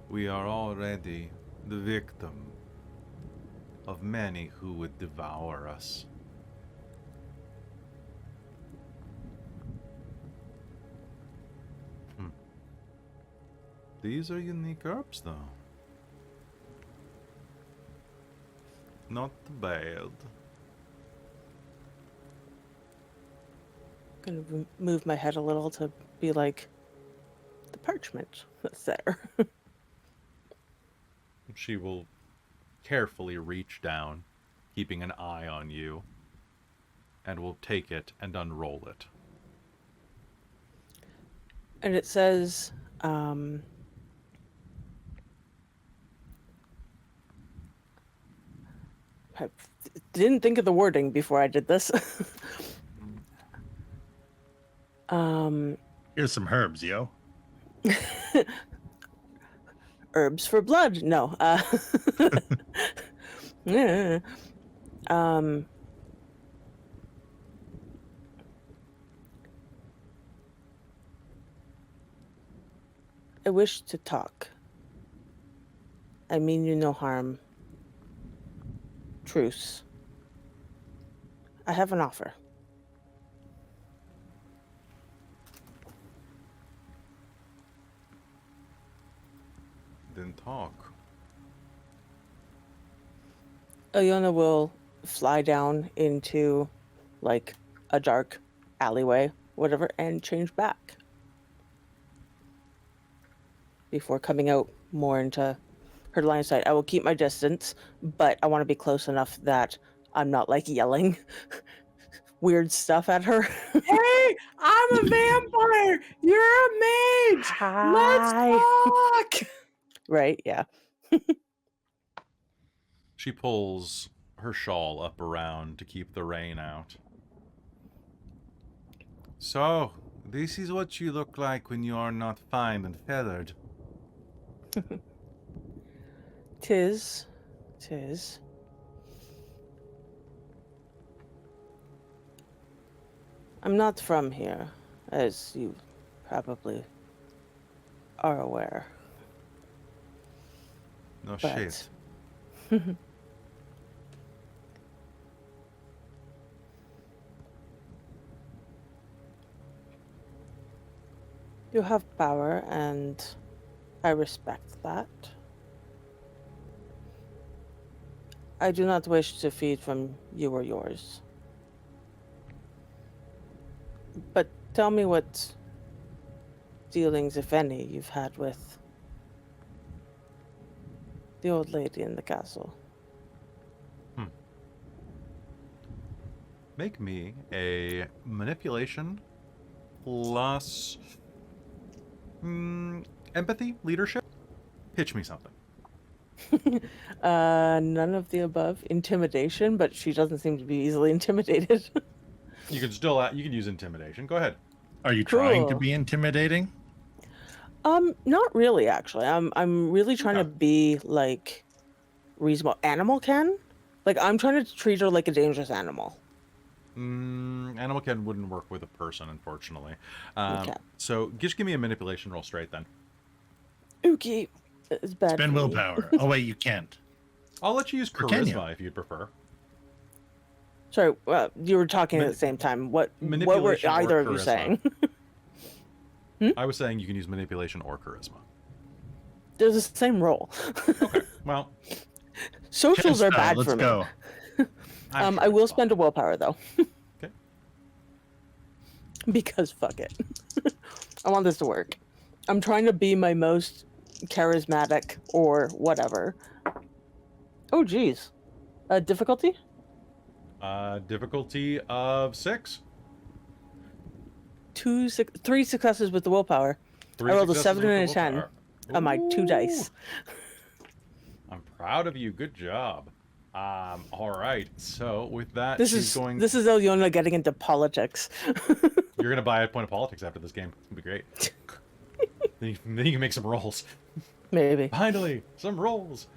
We are already the victim of many who would devour us. These are unique herbs, though. Not bad. Gonna move my head a little to be like the parchment that's there. She will carefully reach down, keeping an eye on you, and will take it and unroll it. And it says, I didn't think of the wording before I did this. Here's some herbs, yo. Herbs for blood. No. Yeah. I wish to talk. I mean you no harm. Truce. I have an offer. Then talk. Alëna will fly down into, a dark alleyway, whatever, and change back. Before coming out more into her line of sight. I will keep my distance, but I want to be close enough that I'm not, yelling weird stuff at her. Hey, I'm a vampire. You're a mage. Let's talk. Right, yeah. She pulls her shawl up around to keep the rain out. So, this is what you look like when you are not fine and feathered. Tis. I'm not from here, as you probably are aware. No But- shit. You have power, and I respect that. I do not wish to feed from you or yours. But tell me what dealings, if any, you've had with the old lady in the castle. Make me a manipulation plus empathy, leadership. Pitch me something. None of the above. Intimidation, but she doesn't seem to be easily intimidated. You can use intimidation. Go ahead. Are you trying to Cool. be intimidating? Not really, actually. I'm really trying to Okay. be reasonable. Animal can? Like, I'm trying to treat her like a dangerous animal. Animal can wouldn't work with a person, unfortunately. Okay. So just give me a manipulation roll straight then. Okay. It's bad. Spend for me. willpower. Oh wait, you can't. I'll let you use Or can you? charisma if you'd prefer. Sorry, you were talking at the same time. What were Manipulation or either of you charisma? saying? I was saying you can use manipulation or charisma. They're the same roll. Okay, well, Socials are bad Let's for me. go. I'm sure I will it's spend a fine. willpower though. Okay. Because fuck it. I want this to work. I'm trying to be my most charismatic or whatever. Oh geez. Difficulty? Difficulty of 6. 3 successes with the willpower. 3 I rolled a successes 7 with and the a 10 willpower. on my 2 dice. I'm proud of you. Good job. All right. So with that, This she's is going. this is Alëna getting into politics. You're gonna buy a point of politics after this game. It's gonna be great. then you can make some rolls. Maybe. Finally, some rolls.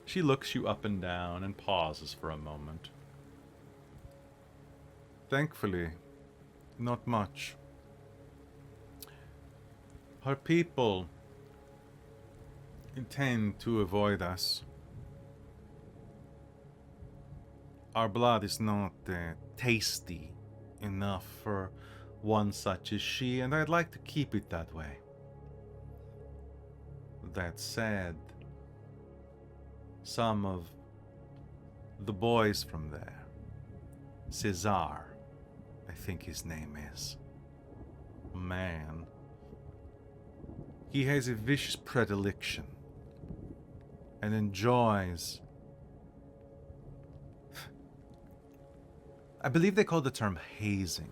She looks you up and down and pauses for a moment. Thankfully, not much. Her people intend to avoid us. Our blood is not tasty enough for one such as she, and I'd like to keep it that way. That said, some of the boys from there, Cesar, I think his name is, man, he has a vicious predilection and enjoys, I believe they call the term hazing.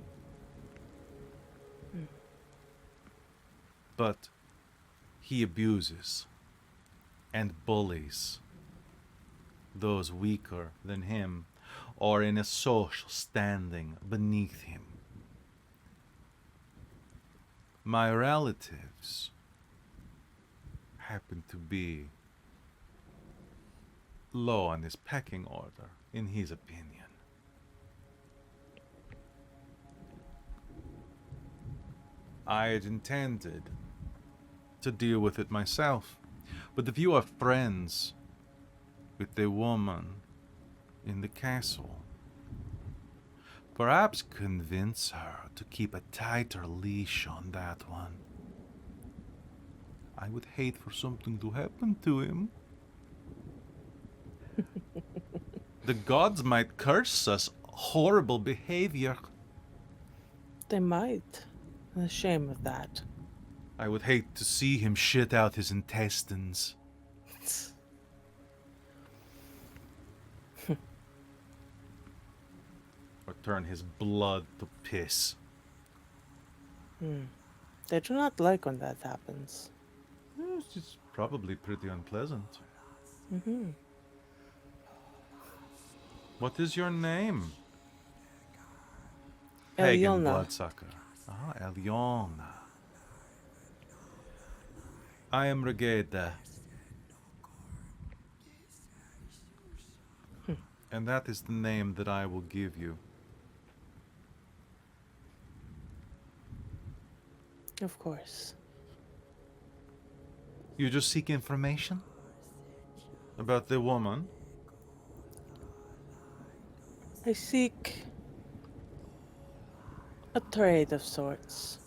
But he abuses and bullies those weaker than him or in a social standing beneath him. My relatives happen to be low on his pecking order, in his opinion. I had intended to deal with it myself, but if you are friends with the woman in the castle, perhaps convince her to keep a tighter leash on that one. I would hate for something to happen to him. The gods might curse us horrible behavior. They might. I'm ashamed of that. I would hate to see him shit out his intestines. Or turn his blood to piss. They do not like when that happens. It's probably pretty unpleasant. What is your name? Pagan Alëna. bloodsucker. Ah, Alëna. I am Regeda. And that is the name that I will give you. Of course. You just seek information about the woman? I seek a trade of sorts.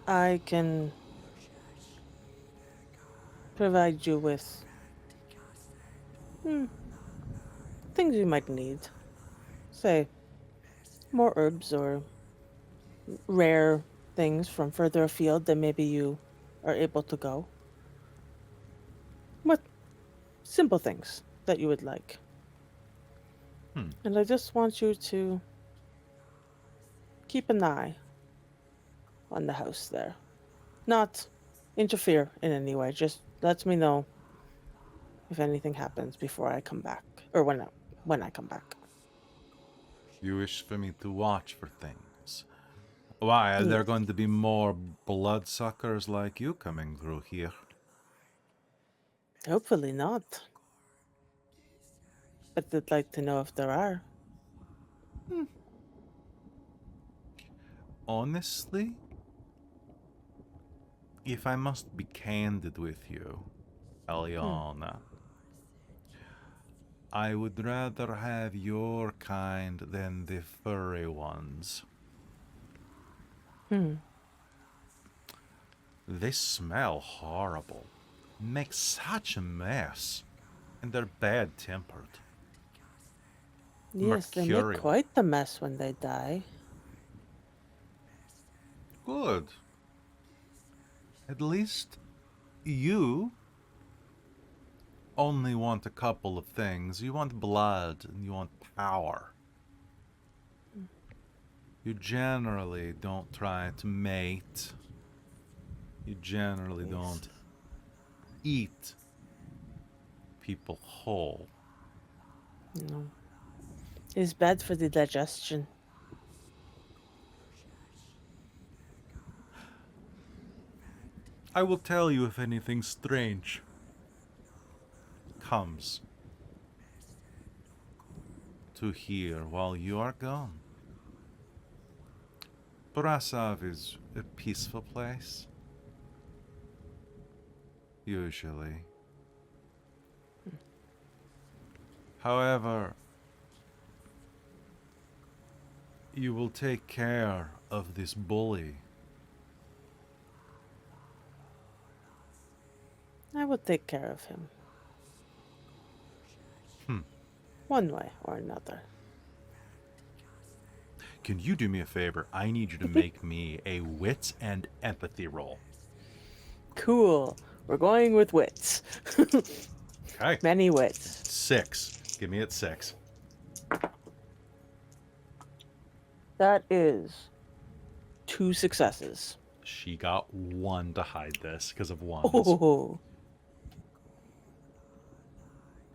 I can provide you with things you might need. Say, more herbs or rare things from further afield that maybe you are able to go. What simple things that you would like. And I just want you to keep an eye on the house there. Not interfere in any way. Just let me know if anything happens before I come back. Or when I come back. You wish for me to watch for things. Why, are there going to be more bloodsuckers like you coming through here? Hopefully not. But I'd like to know if there are. Honestly, if I must be candid with you, Alëna, I would rather have your kind than the furry ones. Hmm. They smell horrible, make such a mess, and they're bad-tempered. Yes, they make Mercurial. quite the mess when they die. Good. At least you only want a couple of things. You want blood and you want power. You generally don't try to mate. You generally Yes. don't eat people whole. No. It's bad for the digestion. I will tell you if anything strange comes to here while you are gone. Brasov is a peaceful place. Usually. However, you will take care of this bully. I will take care of him. Hmm. One way or another. Can you do me a favor? I need you to make me a wits and empathy roll. Cool. We're going with wits. Okay. Many wits. 6. Give me at 6. That is 2 successes. She got 1 to hide this because of ones. Oh.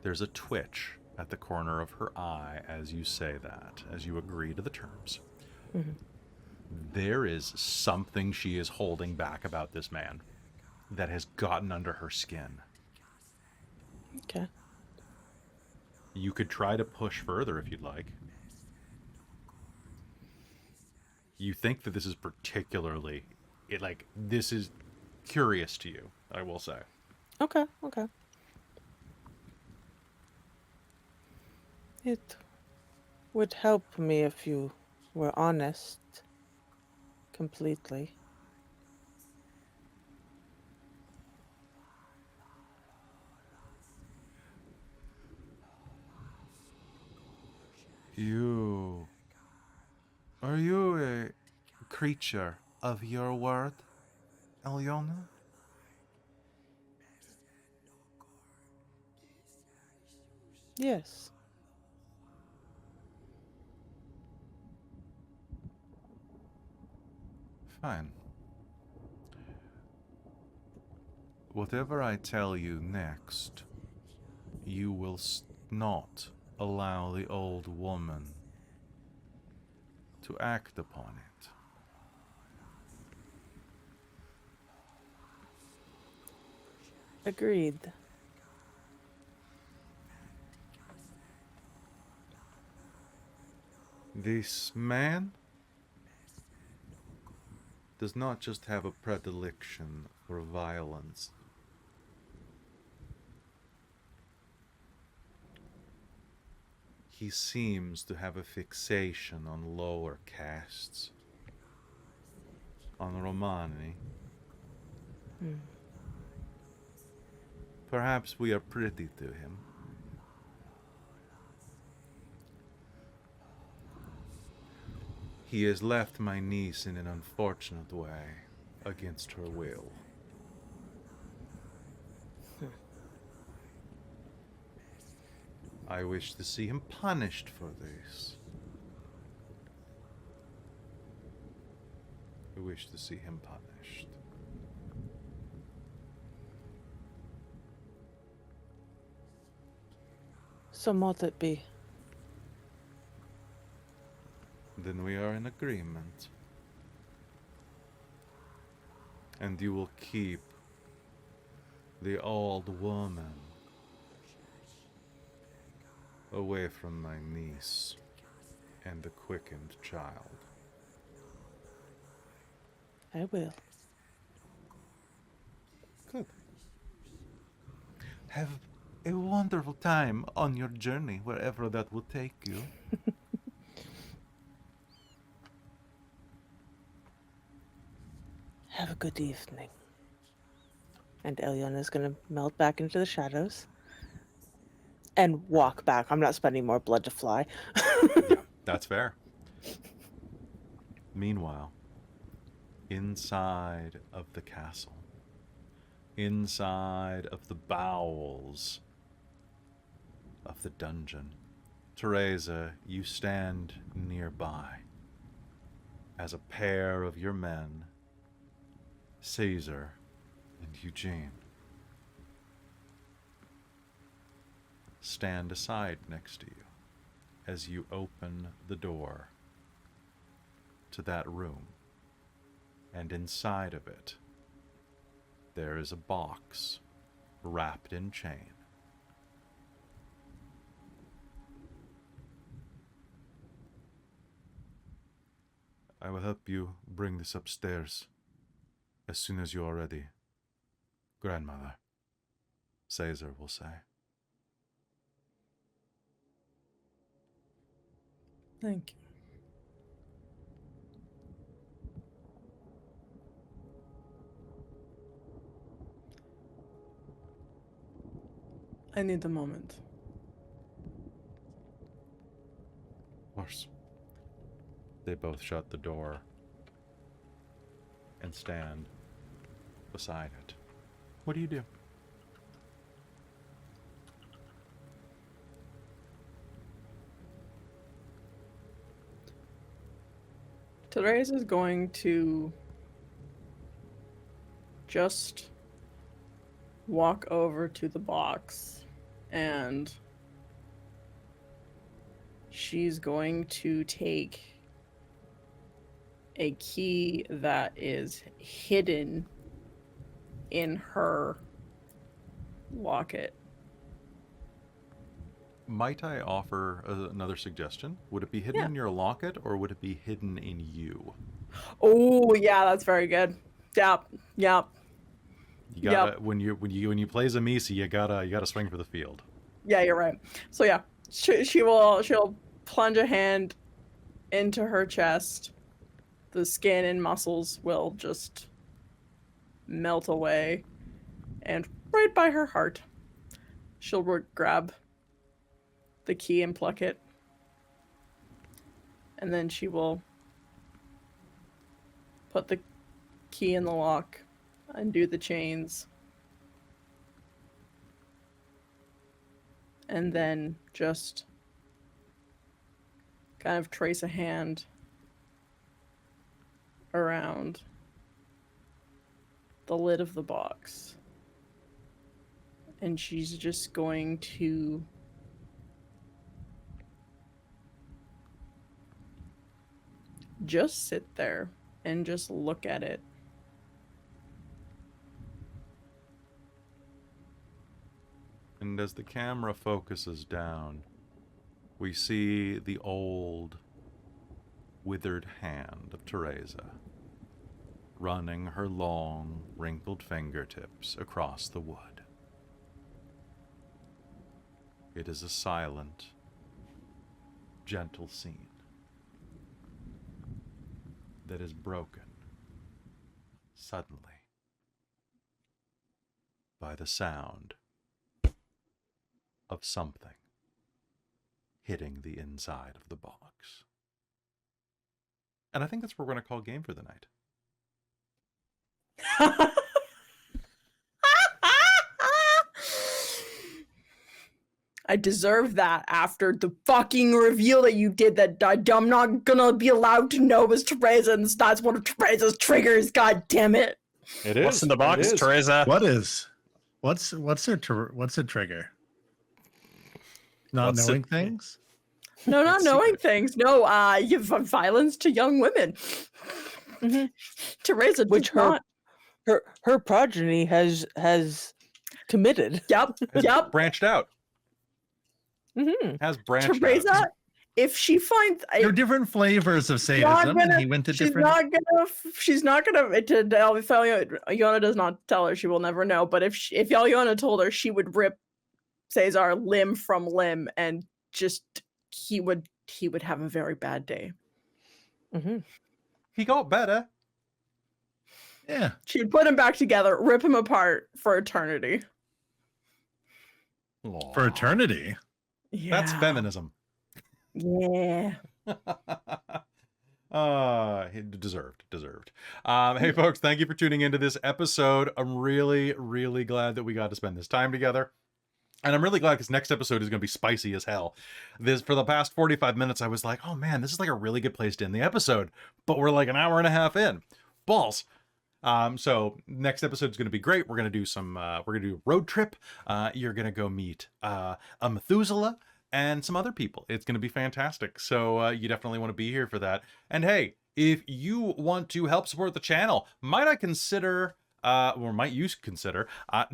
There's a twitch at the corner of her eye as you say that, as you agree to the terms. Mhm. There is something she is holding back about this man that has gotten under her skin. Okay. You could try to push further if you'd like. You think that this is particularly, this is curious to you, I will say. Okay. It would help me if you were honest. Completely. Are you a creature of your word, Alëna? Yes. Fine. Whatever I tell you next, you will not allow the old woman to act upon it. Agreed. This man does not just have a predilection for violence. He seems to have a fixation on lower castes, on Romani. Perhaps we are pretty to him. He has left my niece in an unfortunate way, against her will. I wish to see him punished for this. I wish to see him punished. So mote it be. Then we are in agreement. And you will keep the old woman, away from my niece and the quickened child. I will. Good. Have a wonderful time on your journey, wherever that will take you. Have a good evening. And Alëna's gonna melt back into the shadows and walk back. I'm not spending more blood to fly. Yeah, that's fair. Meanwhile, inside of the castle, inside of the bowels of the dungeon, Tereza, you stand nearby as a pair of your men, Caesar and Eugene, stand aside next to you as you open the door to that room. And inside of it, there is a box wrapped in chain. I will help you bring this upstairs as soon as you are ready, grandmother, Caesar will say. Thank you. I need a moment. Of course. They both shut the door and stand beside it. What do you do? Tereza is going to just walk over to the box and she's going to take a key that is hidden in her locket. Might I offer another suggestion? Would it be hidden in your locket, or would it be hidden in you? Oh, yeah, that's very good. Yep. You gotta when you play Zamisi, you gotta swing for the field. Yeah, you're right. So yeah, she'll plunge a hand into her chest. The skin and muscles will just melt away, and right by her heart, she'll grab the key and pluck it, and then she will put the key in the lock, undo the chains, and then just kind of trace a hand around the lid of the box. And she's just going to just sit there and just look at it. And as the camera focuses down, we see the old, withered hand of Tereza running her long, wrinkled fingertips across the wood. It is a silent, gentle scene that is broken suddenly by the sound of something hitting the inside of the box. And I think that's what we're going to call game for the night. I deserve that after the fucking reveal that you did that I'm not gonna be allowed to know was Tereza, and that's one of Tereza's triggers. God damn it! It is. What's in the box, Tereza? What's a trigger? Not What's knowing it- things? No, not It's knowing secret. things. No, you have violence to young women. Mhm. Tereza, Which does not. her progeny has committed. Yep. Has Yep. branched out. Has branched Tereza, out. if she finds There are different flavors of sadism, and he went to different. She's not gonna. If Alëna does not tell her, she will never know. But if Alëna told her, she would rip Cesar limb from limb, and just he would have a very bad day. He got better. Yeah. She'd put him back together, rip him apart for eternity. Aw. For eternity. Yeah. That's feminism. Yeah. Deserved. Hey folks, thank you for tuning into this episode. I'm really, really glad that we got to spend this time together. And I'm really glad because next episode is going to be spicy as hell. For the past 45 minutes, I was like, oh man, this is like a really good place to end the episode. But we're like an hour and a half in. Balls. So next episode is going to be great. We're going to do we're going to do a road trip. You're going to go meet a Methuselah and some other people. It's going to be fantastic. So you definitely want to be here for that. And hey, if you want to help support the channel, might you consider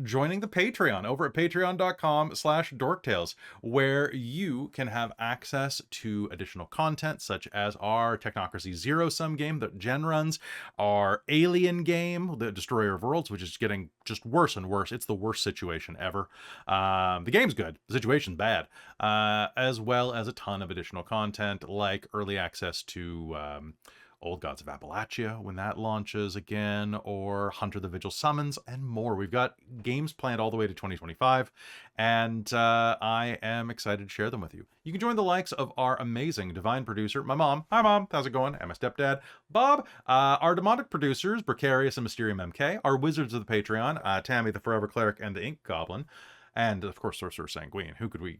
joining the Patreon over at patreon.com/dorktales, where you can have access to additional content such as our Technocracy Zero Sum game that Jen runs, our Alien game, the Destroyer of Worlds, which is getting just worse and worse. It's the worst situation ever. The game's good, the situation's bad, as well as a ton of additional content like early access to Old Gods of Appalachia when that launches again, or Hunter the Vigil Summons, and more. We've got games planned all the way to 2025, and I am excited to share them with you. You can join the likes of our amazing divine producer, my mom. Hi, Mom. How's it going? And my stepdad, Bob. Our demonic producers, Precarious and Mysterium MK. Our wizards of the Patreon, Tammy the Forever Cleric and the Ink Goblin. And, of course, Sorcerer Sanguine. How could we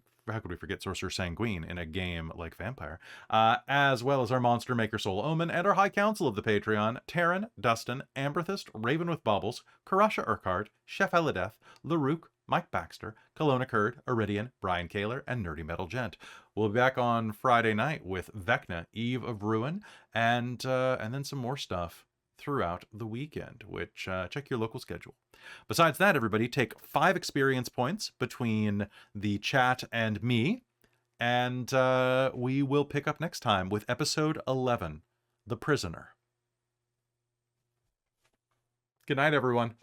forget Sorcerer Sanguine in a game like Vampire? As well as our Monster Maker Soul Omen and our High Council of the Patreon, Taryn, Dustin, Amberthist, Raven with Baubles, Karasha Urquhart, Chef Eladeth, Larouk, Mike Baxter, Kelowna Kurd, Iridian, Brian Kaler, and Nerdy Metal Gent. We'll be back on Friday night with Vecna, Eve of Ruin, and then some more stuff throughout the weekend, which check your local schedule. Besides that, everybody, take 5 experience points between the chat and me, and we will pick up next time with episode 11, The Prisoner. Good night, everyone.